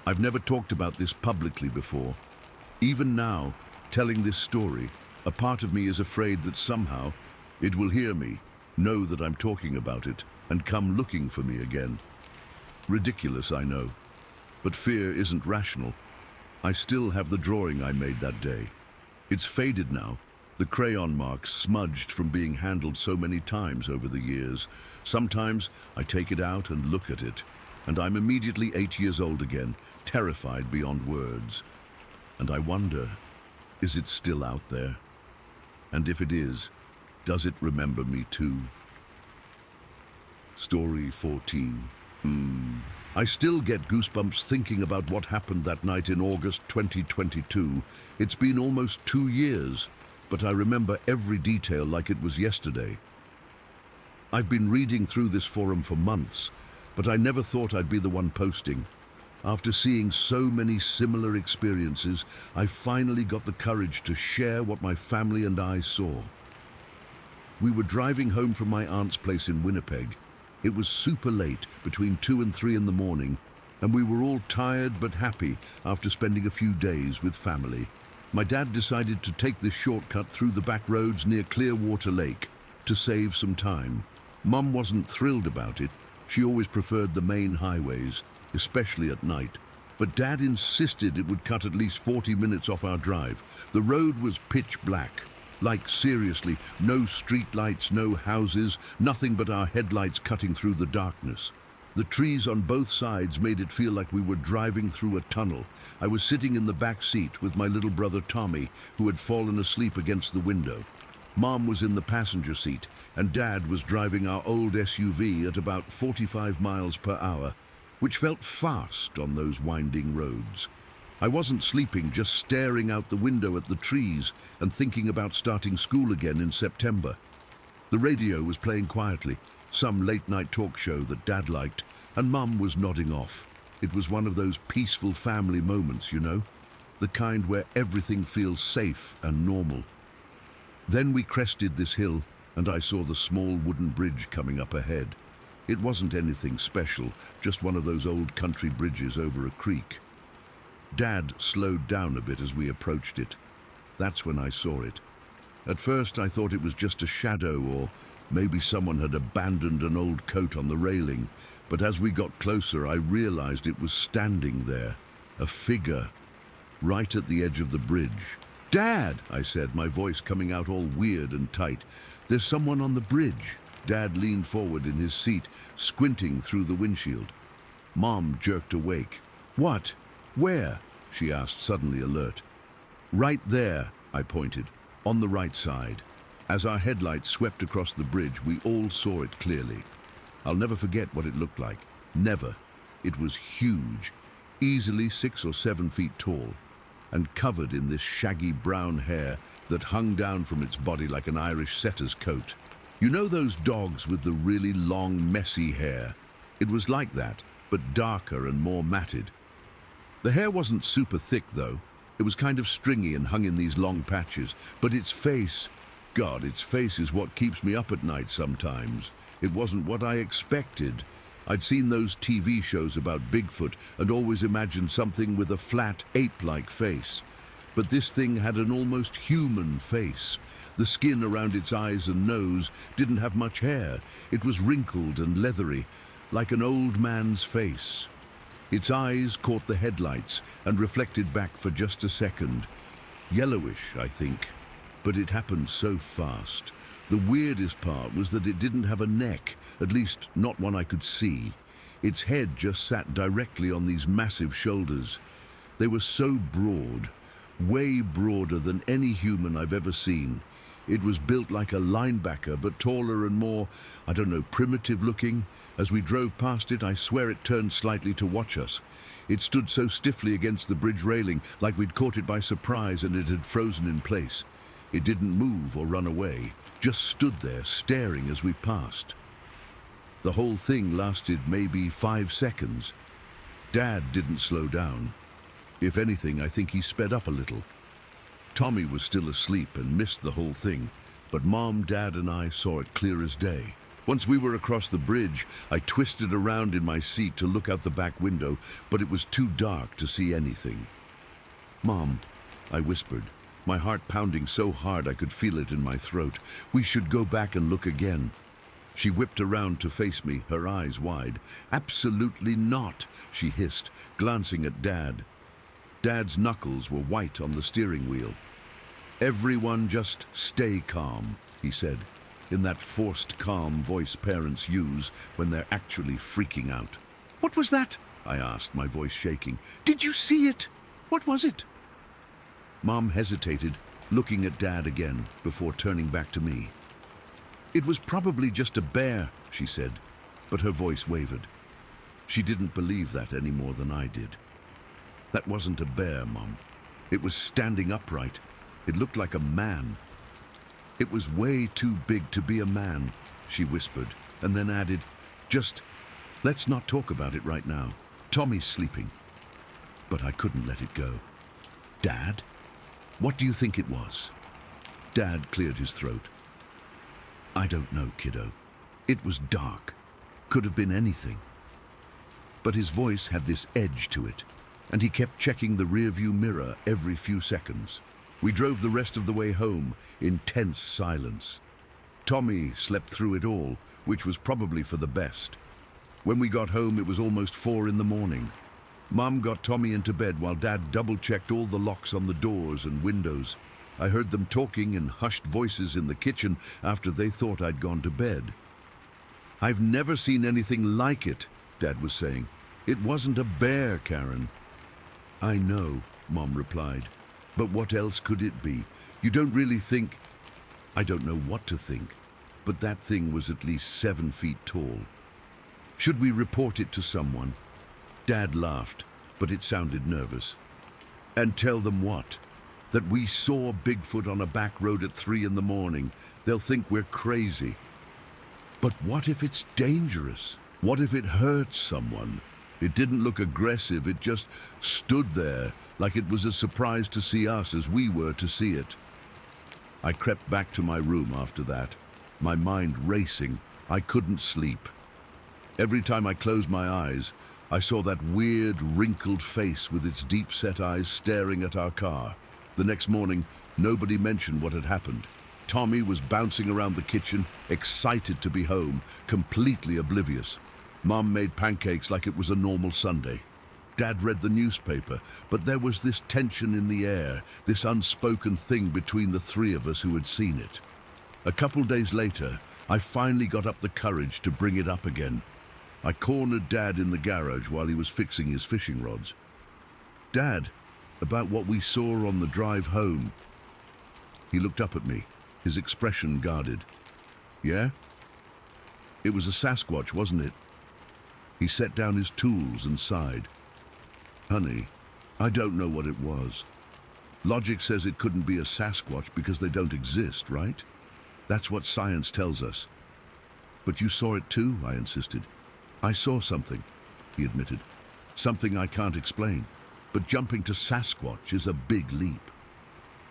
I've never talked about this publicly before. Even now, telling this story, a part of me is afraid that somehow it will hear me, know that I'm talking about it, and come looking for me again. Ridiculous, I know, but fear isn't rational. I still have the drawing I made that day. It's faded now, the crayon marks smudged from being handled so many times over the years. Sometimes I take it out and look at it, and I'm immediately 8 years old again, terrified beyond words. And I wonder, is it still out there? And if it is, does it remember me too? Story 14. I still get goosebumps thinking about what happened that night in August 2022. It's been almost 2 years, but I remember every detail like it was yesterday. I've been reading through this forum for months, but I never thought I'd be the one posting. After seeing so many similar experiences, I finally got the courage to share what my family and I saw. We were driving home from my aunt's place in Winnipeg. It was super late, between 2 and 3 in the morning, and we were all tired but happy after spending a few days with family. My dad decided to take this shortcut through the back roads near Clearwater Lake to save some time. Mum wasn't thrilled about it. She always preferred the main highways, especially at night. But Dad insisted it would cut at least 40 minutes off our drive. The road was pitch black. Like, seriously, no street lights, no houses, nothing but our headlights cutting through the darkness. The trees on both sides made it feel like we were driving through a tunnel. I was sitting in the back seat with my little brother Tommy, who had fallen asleep against the window. Mom was in the passenger seat, and Dad was driving our old SUV at about 45 miles per hour, which felt fast on those winding roads. I wasn't sleeping, just staring out the window at the trees and thinking about starting school again in September. The radio was playing quietly, some late-night talk show that Dad liked, and Mum was nodding off. It was one of those peaceful family moments, you know, the kind where everything feels safe and normal. Then we crested this hill, and I saw the small wooden bridge coming up ahead. It wasn't anything special, just one of those old country bridges over a creek. Dad slowed down a bit as we approached it. That's when I saw it. At first I thought it was just a shadow, or maybe someone had abandoned an old coat on the railing, but as we got closer I realized it was standing there, a figure, right at the edge of the bridge. "Dad," I said, my voice coming out all weird and tight. "There's someone on the bridge." Dad leaned forward in his seat, squinting through the windshield. Mom jerked awake. "What? Where?" she asked, suddenly alert. "Right there," I pointed, "on the right side." As our headlights swept across the bridge, we all saw it clearly. I'll never forget what it looked like. Never. It was huge, easily 6 or 7 feet tall, and covered in this shaggy brown hair that hung down from its body like an Irish setter's coat. You know those dogs with the really long, messy hair? It was like that, but darker and more matted. The hair wasn't super thick, though. It was kind of stringy and hung in these long patches. But its face, God, its face is what keeps me up at night sometimes. It wasn't what I expected. I'd seen those TV shows about Bigfoot and always imagined something with a flat, ape-like face. But this thing had an almost human face. The skin around its eyes and nose didn't have much hair. It was wrinkled and leathery, like an old man's face. Its eyes caught the headlights and reflected back for just a second. Yellowish, I think, but it happened so fast. The weirdest part was that it didn't have a neck, at least not one I could see. Its head just sat directly on these massive shoulders. They were so broad, way broader than any human I've ever seen. It was built like a linebacker, but taller and more, I don't know, primitive looking. As we drove past it, I swear it turned slightly to watch us. It stood so stiffly against the bridge railing, like we'd caught it by surprise and it had frozen in place. It didn't move or run away, just stood there staring as we passed. The whole thing lasted maybe 5 seconds. Dad didn't slow down. If anything, I think he sped up a little. Tommy was still asleep and missed the whole thing, but Mom, Dad, and I saw it clear as day. Once we were across the bridge, I twisted around in my seat to look out the back window, but it was too dark to see anything. "Mom," I whispered, my heart pounding so hard I could feel it in my throat. "We should go back and look again." She whipped around to face me, her eyes wide. "Absolutely not," she hissed, glancing at Dad. Dad's knuckles were white on the steering wheel. "Everyone just stay calm," he said, in that forced calm voice parents use when they're actually freaking out. "What was that?" I asked, my voice shaking. "Did you see it? What was it?" Mom hesitated, looking at Dad again before turning back to me. "It was probably just a bear," she said, but her voice wavered. She didn't believe that any more than I did. "That wasn't a bear, Mom. It was standing upright. It looked like a man." "It was way too big to be a man," she whispered, and then added, "Just, let's not talk about it right now. Tommy's sleeping." But I couldn't let it go. "Dad, what do you think it was?" Dad cleared his throat. "I don't know, kiddo. It was dark. Could have been anything." But his voice had this edge to it, and he kept checking the rearview mirror every few seconds. We drove the rest of the way home in tense silence. Tommy slept through it all, which was probably for the best. When we got home, it was almost 4 in the morning. Mom got Tommy into bed while Dad double-checked all the locks on the doors and windows. I heard them talking in hushed voices in the kitchen after they thought I'd gone to bed. "I've never seen anything like it," Dad was saying. "It wasn't a bear, Karen." "I know," Mom replied. "But what else could it be? You don't really think—" I don't know what to think, but that thing was at least 7 feet tall. "Should we report it to someone?" Dad laughed, but it sounded nervous. "And tell them what? That we saw Bigfoot on a back road at 3 in the morning. They'll think we're crazy." "But what if it's dangerous? What if it hurts someone? It didn't look aggressive, it just stood there, like it was a surprise to see us as we were to see it." I crept back to my room after that, my mind racing. I couldn't sleep. Every time I closed my eyes, I saw that weird, wrinkled face with its deep-set eyes staring at our car. The next morning, nobody mentioned what had happened. Tommy was bouncing around the kitchen, excited to be home, completely oblivious. Mom made pancakes like it was a normal Sunday. Dad read the newspaper, but there was this tension in the air, this unspoken thing between the 3 of us who had seen it. A couple days later, I finally got up the courage to bring it up again. I cornered Dad in the garage while he was fixing his fishing rods. "Dad, about what we saw on the drive home." He looked up at me, his expression guarded. "Yeah? It was a Sasquatch, wasn't it?" He set down his tools and sighed. "Honey, I don't know what it was. Logic says it couldn't be a Sasquatch because they don't exist, right? That's what science tells us." "But you saw it too," I insisted. "I saw something," he admitted. "Something I can't explain. But jumping to Sasquatch is a big leap."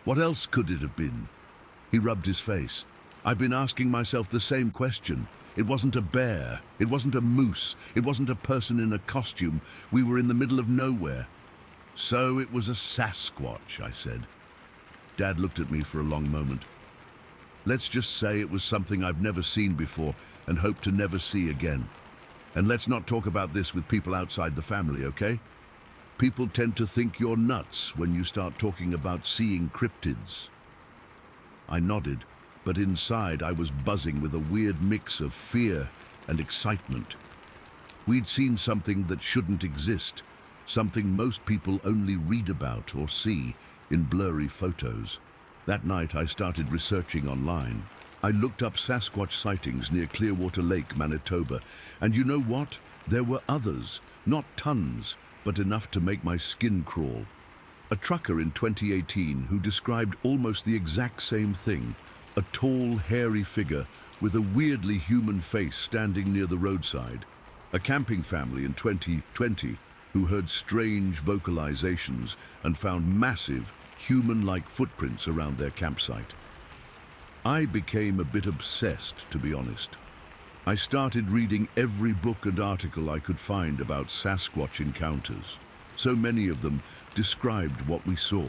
"What else could it have been?" He rubbed his face. "I've been asking myself the same question. It wasn't a bear. It wasn't a moose. It wasn't a person in a costume. We were in the middle of nowhere." "So it was a Sasquatch," I said. Dad looked at me for a long moment. "Let's just say it was something I've never seen before and hope to never see again. And let's not talk about this with people outside the family, okay? People tend to think you're nuts when you start talking about seeing cryptids." I nodded, but inside I was buzzing with a weird mix of fear and excitement. We'd seen something that shouldn't exist, something most people only read about or see in blurry photos. That night I started researching online. I looked up Sasquatch sightings near Clearwater Lake, Manitoba, and you know what? There were others, not tons, but enough to make my skin crawl. A trucker in 2018 who described almost the exact same thing, a tall, hairy figure with a weirdly human face standing near the roadside. A camping family in 2020 who heard strange vocalizations and found massive, human-like footprints around their campsite. I became a bit obsessed, to be honest. I started reading every book and article I could find about Sasquatch encounters. So many of them described what we saw.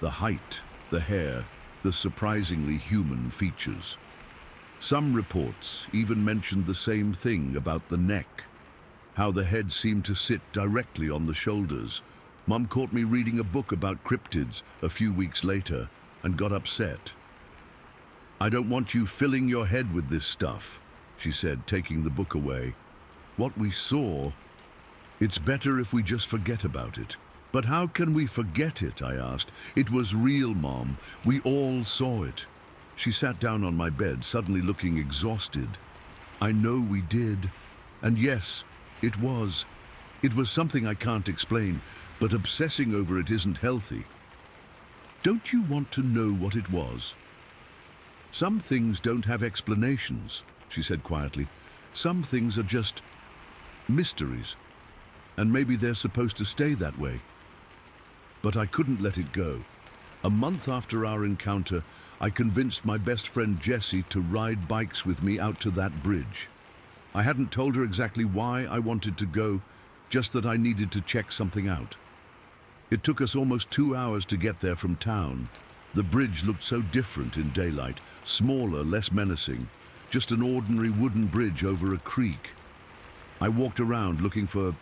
The height, the hair, the surprisingly human features. Some reports even mentioned the same thing about the neck, how the head seemed to sit directly on the shoulders. Mum caught me reading a book about cryptids a few weeks later and got upset. "I don't want you filling your head with this stuff," she said, taking the book away. "What we saw, it's better if we just forget about it." "But how can we forget it?" I asked. "It was real, Mom. We all saw it." She sat down on my bed, suddenly looking exhausted. "I know we did. And yes, it was. It was something I can't explain, but obsessing over it isn't healthy." "Don't you want to know what it was?" "Some things don't have explanations," she said quietly. "Some things are just mysteries. And maybe they're supposed to stay that way." But I couldn't let it go. A month after our encounter, I convinced my best friend Jessie to ride bikes with me out to that bridge. I hadn't told her exactly why I wanted to go, just that I needed to check something out. It took us almost 2 hours to get there from town. The bridge looked so different in daylight, smaller, less menacing, just an ordinary wooden bridge over a creek. I walked around looking for,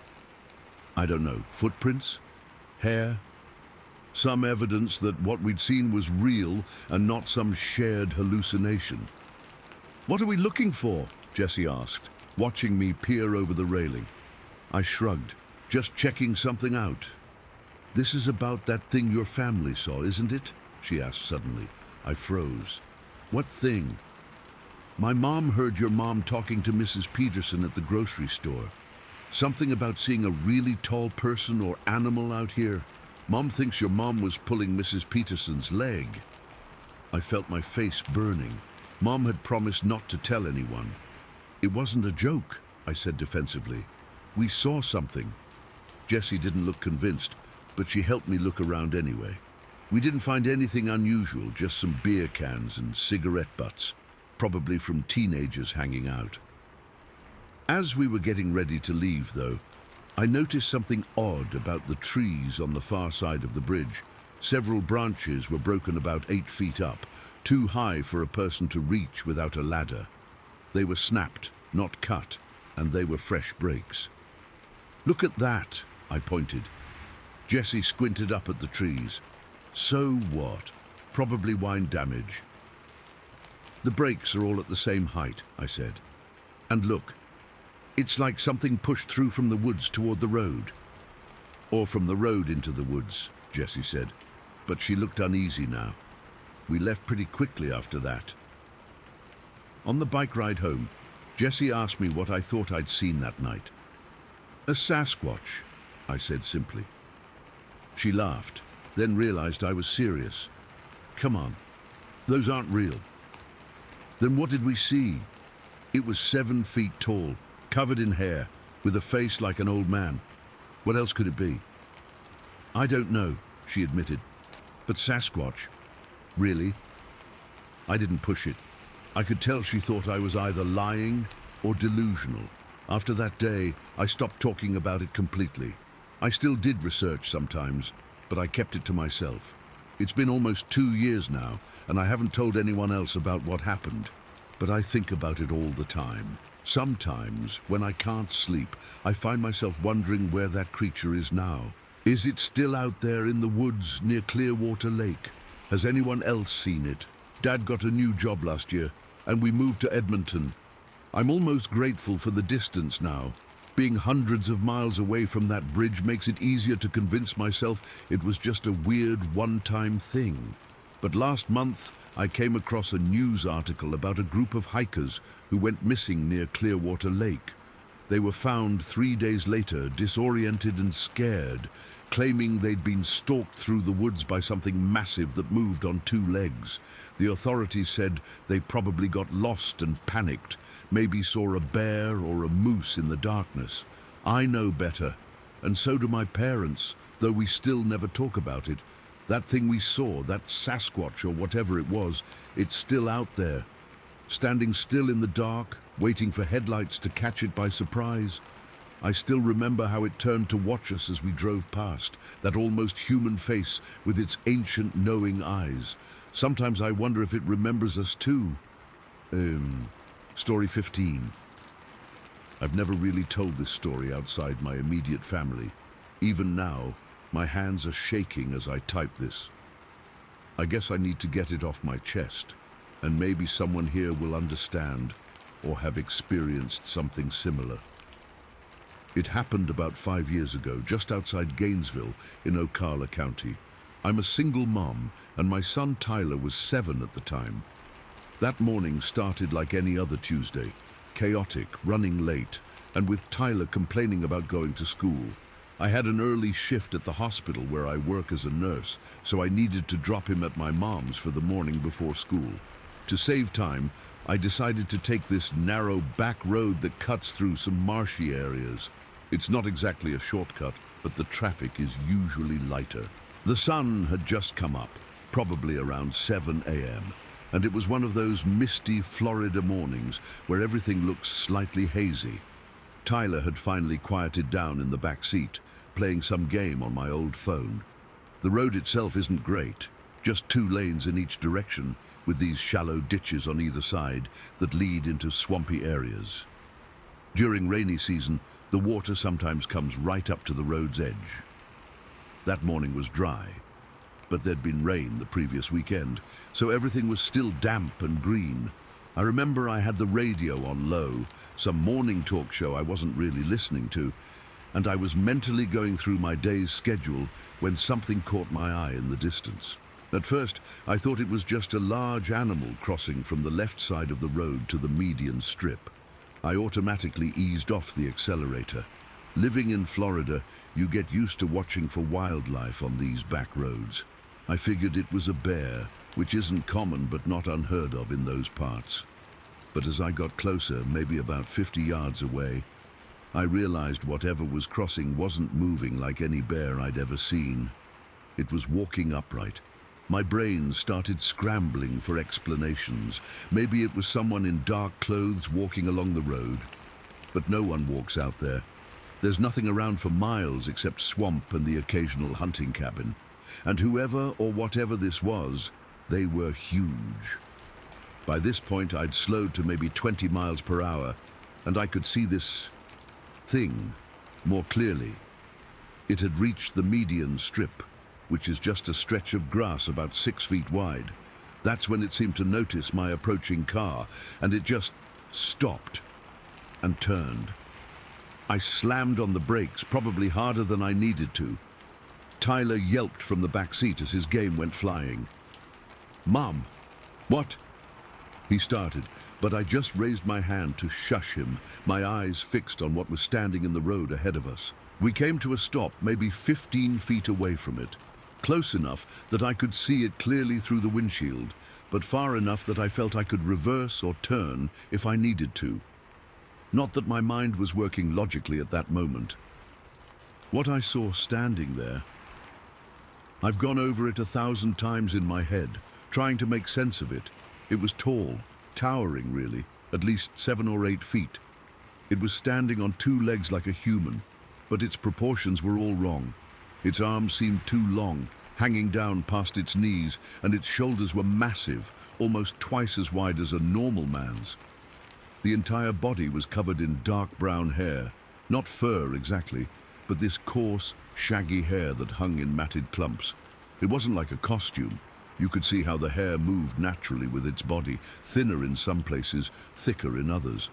I don't know, footprints? Hair? Some evidence that what we'd seen was real and not some shared hallucination. "What are we looking for?" Jessie asked, watching me peer over the railing. I shrugged, "Just checking something out." "This is about that thing your family saw, isn't it?" she asked suddenly. I froze. "What thing?" "My mom heard your mom talking to Mrs. Peterson at the grocery store. Something about seeing a really tall person or animal out here. Mom thinks your mom was pulling Mrs. Peterson's leg." I felt my face burning. Mom had promised not to tell anyone. "It wasn't a joke," I said defensively. "We saw something." Jessie didn't look convinced, but she helped me look around anyway. We didn't find anything unusual, just some beer cans and cigarette butts, probably from teenagers hanging out. As we were getting ready to leave, though, I noticed something odd about the trees on the far side of the bridge. Several branches were broken about 8 feet up, too high for a person to reach without a ladder. They were snapped, not cut, and they were fresh breaks. "Look at that," I pointed. Jessie squinted up at the trees. "So what? Probably wind damage." "The breaks are all at the same height," I said. "And look, it's like something pushed through from the woods toward the road." "Or from the road into the woods," Jessie said, but she looked uneasy now. We left pretty quickly after that. On the bike ride home, Jessie asked me what I thought I'd seen that night. "A Sasquatch," I said simply. She laughed, then realized I was serious. "Come on, those aren't real." "Then what did we see?" "It was 7 feet tall, covered in hair, with a face like an old man. What else could it be?" "I don't know," she admitted. "But Sasquatch? Really?" I didn't push it. I could tell she thought I was either lying or delusional. After that day, I stopped talking about it completely. I still did research sometimes, but I kept it to myself. It's been almost 2 years now, and I haven't told anyone else about what happened. But I think about it all the time. Sometimes, when I can't sleep, I find myself wondering where that creature is now. Is it still out there in the woods near Clearwater Lake? Has anyone else seen it? Dad got a new job last year, and we moved to Edmonton. I'm almost grateful for the distance now, Being hundreds of miles away from that bridge makes it easier to convince myself it was just a weird one-time thing. But last month, I came across a news article about a group of hikers who went missing near Clearwater Lake. They were found 3 days later, disoriented and scared, claiming they'd been stalked through the woods by something massive that moved on 2 legs. The authorities said they probably got lost and panicked, maybe saw a bear or a moose in the darkness. I know better, and so do my parents, though we still never talk about it. That thing we saw, that Sasquatch or whatever it was, it's still out there, standing still in the dark, waiting for headlights to catch it by surprise. I still remember how it turned to watch us as we drove past, that almost human face with its ancient knowing eyes. Sometimes I wonder if it remembers us too. Story 15. I've never really told this story outside my immediate family. Even now, my hands are shaking as I type this. I guess I need to get it off my chest, and maybe someone here will understand or have experienced something similar. It happened about 5 years ago, just outside Gainesville in Ocala County. I'm a single mom, and my son Tyler was 7 at the time. That morning started like any other Tuesday, chaotic, running late, and with Tyler complaining about going to school. I had an early shift at the hospital where I work as a nurse, so I needed to drop him at my mom's for the morning before school. To save time, I decided to take this narrow back road that cuts through some marshy areas. It's not exactly a shortcut, but the traffic is usually lighter. The sun had just come up, probably around 7 a.m., and it was one of those misty Florida mornings where everything looks slightly hazy. Tyler had finally quieted down in the back seat, playing some game on my old phone. The road itself isn't great, just 2 lanes in each direction, with these shallow ditches on either side that lead into swampy areas. During rainy season, the water sometimes comes right up to the road's edge. That morning was dry, but there'd been rain the previous weekend, so everything was still damp and green. I remember I had the radio on low, some morning talk show I wasn't really listening to, and I was mentally going through my day's schedule when something caught my eye in the distance. At first, I thought it was just a large animal crossing from the left side of the road to the median strip. I automatically eased off the accelerator. Living in Florida, you get used to watching for wildlife on these back roads. I figured it was a bear, which isn't common but not unheard of in those parts. But as I got closer, maybe about 50 yards away, I realized whatever was crossing wasn't moving like any bear I'd ever seen. It was walking upright. My brain started scrambling for explanations. Maybe it was someone in dark clothes walking along the road. But no one walks out there. There's nothing around for miles except swamp and the occasional hunting cabin. And whoever or whatever this was, they were huge. By this point, I'd slowed to maybe 20 miles per hour, and I could see this thing more clearly. It had reached the median strip, which is just a stretch of grass about 6 feet wide. That's when it seemed to notice my approaching car, and it just stopped and turned. I slammed on the brakes, probably harder than I needed to. Tyler yelped from the back seat as his game went flying. "Mom, what?" He started, but I just raised my hand to shush him, my eyes fixed on what was standing in the road ahead of us. We came to a stop maybe 15 feet away from it, close enough that I could see it clearly through the windshield, but far enough that I felt I could reverse or turn if I needed to. Not that my mind was working logically at that moment. What I saw standing there, I've gone over it 1,000 times in my head, trying to make sense of it. It was tall, towering really, at least 7 or 8 feet. It was standing on 2 legs like a human, but its proportions were all wrong. Its arms seemed too long, hanging down past its knees, and its shoulders were massive, almost twice as wide as a normal man's. The entire body was covered in dark brown hair, not fur exactly, but this coarse, shaggy hair that hung in matted clumps. It wasn't like a costume. You could see how the hair moved naturally with its body, thinner in some places, thicker in others.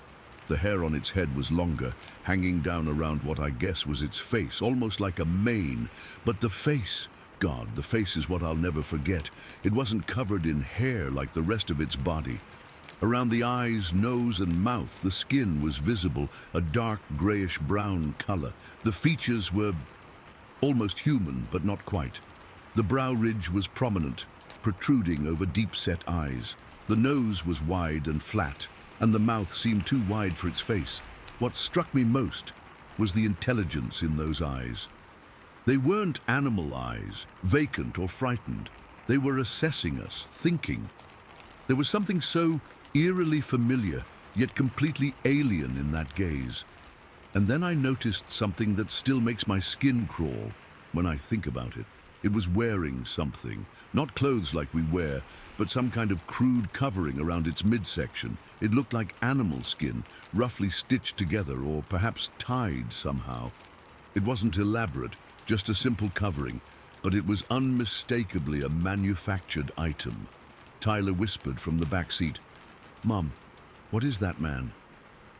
The hair on its head was longer, hanging down around what I guess was its face, almost like a mane. But the face, God, the face is what I'll never forget. It wasn't covered in hair like the rest of its body. Around the eyes, nose, and mouth, the skin was visible, a dark grayish-brown color. The features were almost human, but not quite. The brow ridge was prominent, protruding over deep-set eyes. The nose was wide and flat, and the mouth seemed too wide for its face. What struck me most was the intelligence in those eyes. They weren't animal eyes, vacant or frightened. They were assessing us, thinking. There was something so eerily familiar, yet completely alien in that gaze. And then I noticed something that still makes my skin crawl when I think about it. It was wearing something, not clothes like we wear, but some kind of crude covering around its midsection. It looked like animal skin, roughly stitched together or perhaps tied somehow. It wasn't elaborate, just a simple covering, but it was unmistakably a manufactured item. Tyler whispered from the back seat, "Mom, what is that, man?"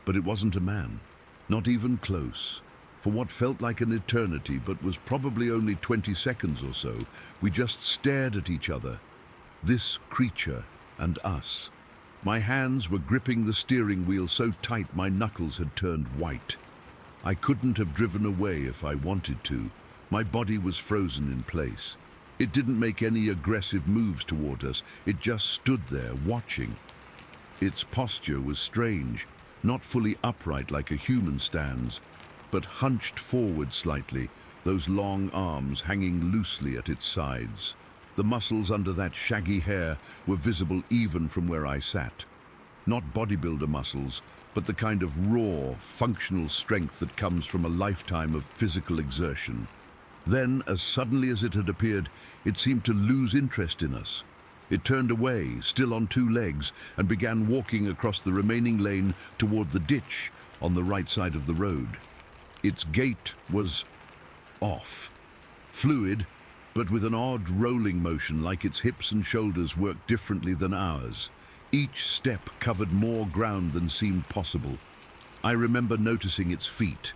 But it wasn't a man, not even close. For what felt like an eternity, but was probably only 20 seconds or so, we just stared at each other. This creature and us. My hands were gripping the steering wheel so tight my knuckles had turned white. I couldn't have driven away if I wanted to. My body was frozen in place. It didn't make any aggressive moves toward us. It just stood there, watching. Its posture was strange, not fully upright like a human stands, but hunched forward slightly, those long arms hanging loosely at its sides. The muscles under that shaggy hair were visible even from where I sat. Not bodybuilder muscles, but the kind of raw, functional strength that comes from a lifetime of physical exertion. Then, as suddenly as it had appeared, it seemed to lose interest in us. It turned away, still on two legs, and began walking across the remaining lane toward the ditch on the right side of the road. Its gait was off, fluid, but with an odd rolling motion like its hips and shoulders worked differently than ours. Each step covered more ground than seemed possible. I remember noticing its feet,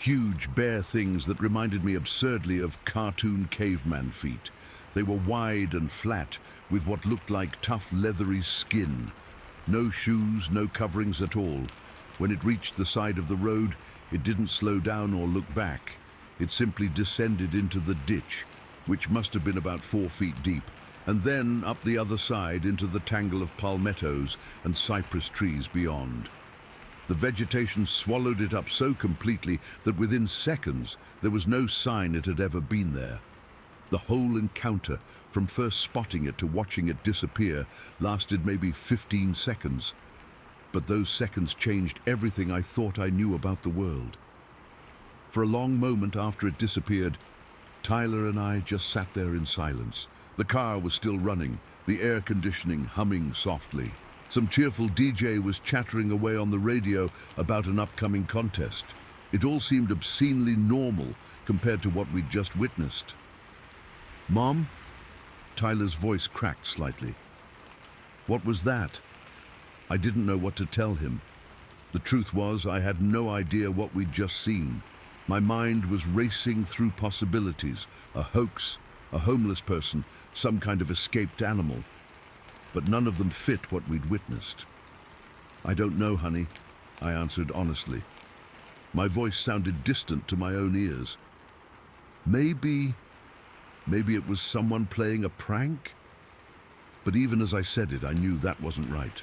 huge bare things that reminded me absurdly of cartoon caveman feet. They were wide and flat, with what looked like tough leathery skin. No shoes, no coverings at all. When it reached the side of the road, it didn't slow down or look back. It simply descended into the ditch, which must have been about 4 feet deep, and then up the other side into the tangle of palmettos and cypress trees beyond. The vegetation swallowed it up so completely that within seconds there was no sign it had ever been there. The whole encounter, from first spotting it to watching it disappear, lasted maybe 15 seconds. But those seconds changed everything I thought I knew about the world. For a long moment after it disappeared, Tyler and I just sat there in silence. The car was still running, the air conditioning humming softly. Some cheerful DJ was chattering away on the radio about an upcoming contest. It all seemed obscenely normal compared to what we'd just witnessed. "Mom?" Tyler's voice cracked slightly. "What was that?" I didn't know what to tell him. The truth was, I had no idea what we'd just seen. My mind was racing through possibilities, a hoax, a homeless person, some kind of escaped animal. But none of them fit what we'd witnessed. "I don't know, honey," I answered honestly. My voice sounded distant to my own ears. Maybe it was someone playing a prank? But even as I said it, I knew that wasn't right.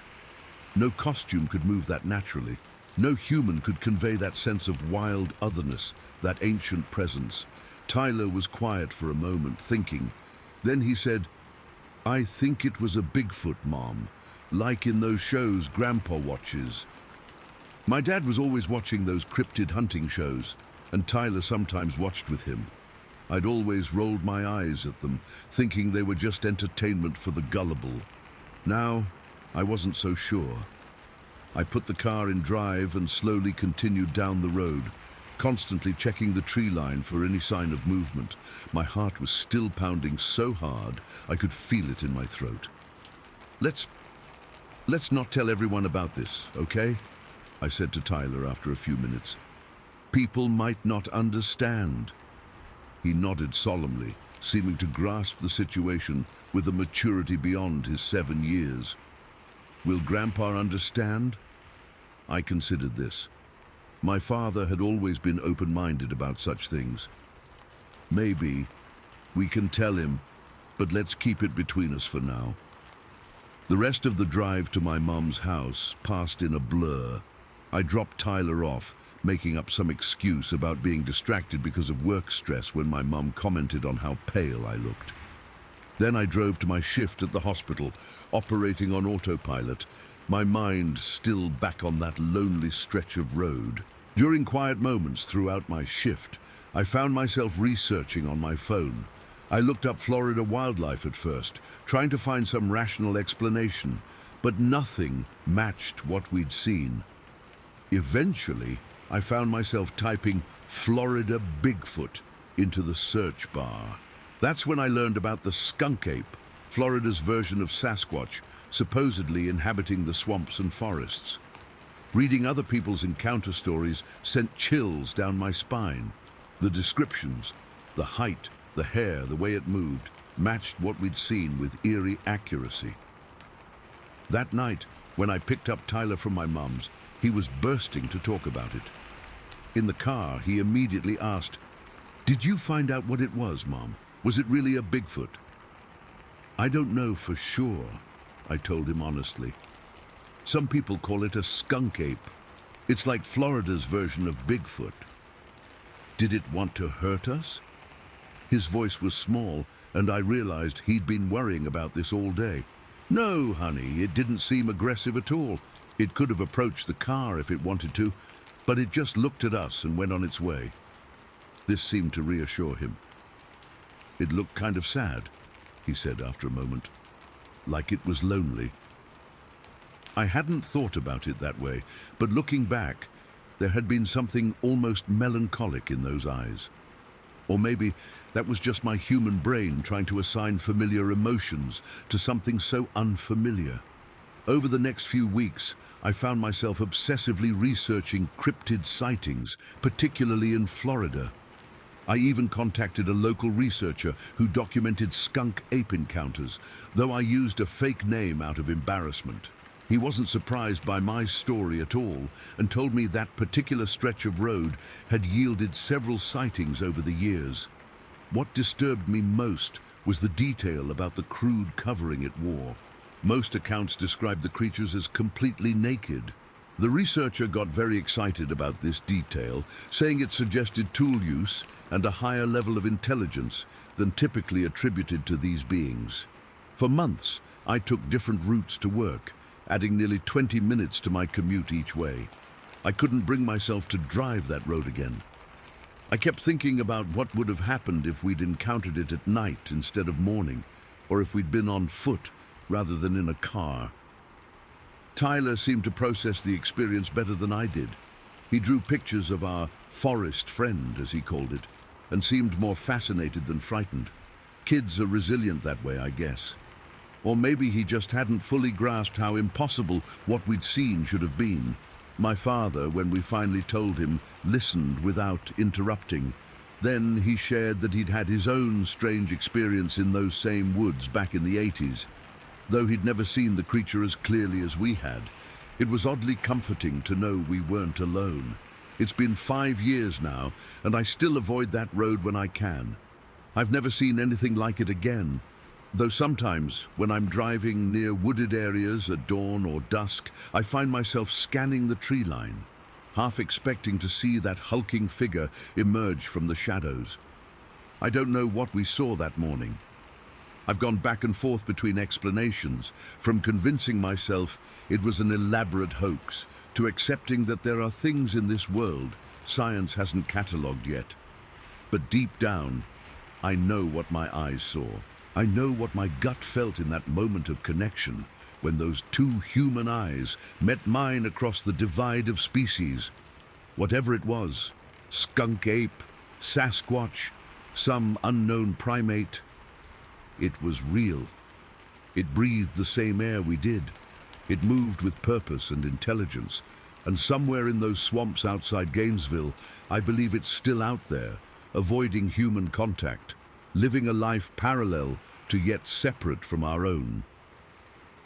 No costume could move that naturally. No human could convey that sense of wild otherness, that ancient presence. Tyler was quiet for a moment, thinking. Then he said, "I think it was a Bigfoot, Mom, like in those shows Grandpa watches." My dad was always watching those cryptid hunting shows, and Tyler sometimes watched with him. I'd always rolled my eyes at them, thinking they were just entertainment for the gullible. Now, I wasn't so sure. I put the car in drive and slowly continued down the road, constantly checking the tree line for any sign of movement. My heart was still pounding so hard I could feel it in my throat. Let's not tell everyone about this, okay?" I said to Tyler after a few minutes. People might not understand. He nodded solemnly, seeming to grasp the situation with a maturity beyond his 7 years. Will Grandpa understand? I considered this. My father had always been open-minded about such things. Maybe. We can tell him, but let's keep it between us for now. The rest of the drive to my mom's house passed in a blur. I dropped Tyler off, making up some excuse about being distracted because of work stress when my mom commented on how pale I looked. Then I drove to my shift at the hospital, operating on autopilot, my mind still back on that lonely stretch of road. During quiet moments throughout my shift, I found myself researching on my phone. I looked up Florida wildlife at first, trying to find some rational explanation, but nothing matched what we'd seen. Eventually, I found myself typing Florida Bigfoot into the search bar. That's when I learned about the skunk ape, Florida's version of Sasquatch, supposedly inhabiting the swamps and forests. Reading other people's encounter stories sent chills down my spine. The descriptions, the height, the hair, the way it moved, matched what we'd seen with eerie accuracy. That night, when I picked up Tyler from my mum's, he was bursting to talk about it. In the car, he immediately asked, "Did you find out what it was, Mom? Was it really a Bigfoot?" "I don't know for sure," I told him honestly. "Some people call it a skunk ape. It's like Florida's version of Bigfoot." "Did it want to hurt us?" His voice was small, and I realized he'd been worrying about this all day. "No, honey, it didn't seem aggressive at all. It could have approached the car if it wanted to, but it just looked at us and went on its way." This seemed to reassure him. "It looked kind of sad," he said after a moment, "like it was lonely." I hadn't thought about it that way, but looking back, there had been something almost melancholic in those eyes. Or maybe that was just my human brain trying to assign familiar emotions to something so unfamiliar. Over the next few weeks, I found myself obsessively researching cryptid sightings, particularly in Florida. I even contacted a local researcher who documented skunk ape encounters, though I used a fake name out of embarrassment. He wasn't surprised by my story at all and told me that particular stretch of road had yielded several sightings over the years. What disturbed me most was the detail about the crude covering it wore. Most accounts described the creatures as completely naked. The researcher got very excited about this detail, saying it suggested tool use and a higher level of intelligence than typically attributed to these beings. For months, I took different routes to work, adding nearly 20 minutes to my commute each way. I couldn't bring myself to drive that road again. I kept thinking about what would have happened if we'd encountered it at night instead of morning, or if we'd been on foot rather than in a car. Tyler seemed to process the experience better than I did. He drew pictures of our forest friend, as he called it, and seemed more fascinated than frightened. Kids are resilient that way, I guess. Or maybe he just hadn't fully grasped how impossible what we'd seen should have been. My father, when we finally told him, listened without interrupting. Then he shared that he'd had his own strange experience in those same woods back in the 80s. Though he'd never seen the creature as clearly as we had, it was oddly comforting to know we weren't alone. It's been 5 years now, and I still avoid that road when I can. I've never seen anything like it again, though sometimes, when I'm driving near wooded areas at dawn or dusk, I find myself scanning the tree line, half expecting to see that hulking figure emerge from the shadows. I don't know what we saw that morning. I've gone back and forth between explanations, from convincing myself it was an elaborate hoax, to accepting that there are things in this world science hasn't catalogued yet. But deep down, I know what my eyes saw. I know what my gut felt in that moment of connection, when those two human eyes met mine across the divide of species. Whatever it was, skunk ape, Sasquatch, some unknown primate, it was real. It breathed the same air we did. It moved with purpose and intelligence, And somewhere in those swamps outside Gainesville, I believe it's still out there, avoiding human contact, living a life parallel to yet separate from our own.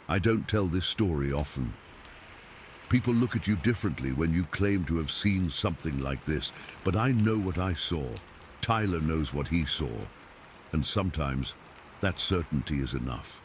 I don't tell this story often. People look at you differently when you claim to have seen something like this, but I know what I saw. Tyler knows what he saw, and sometimes that certainty is enough.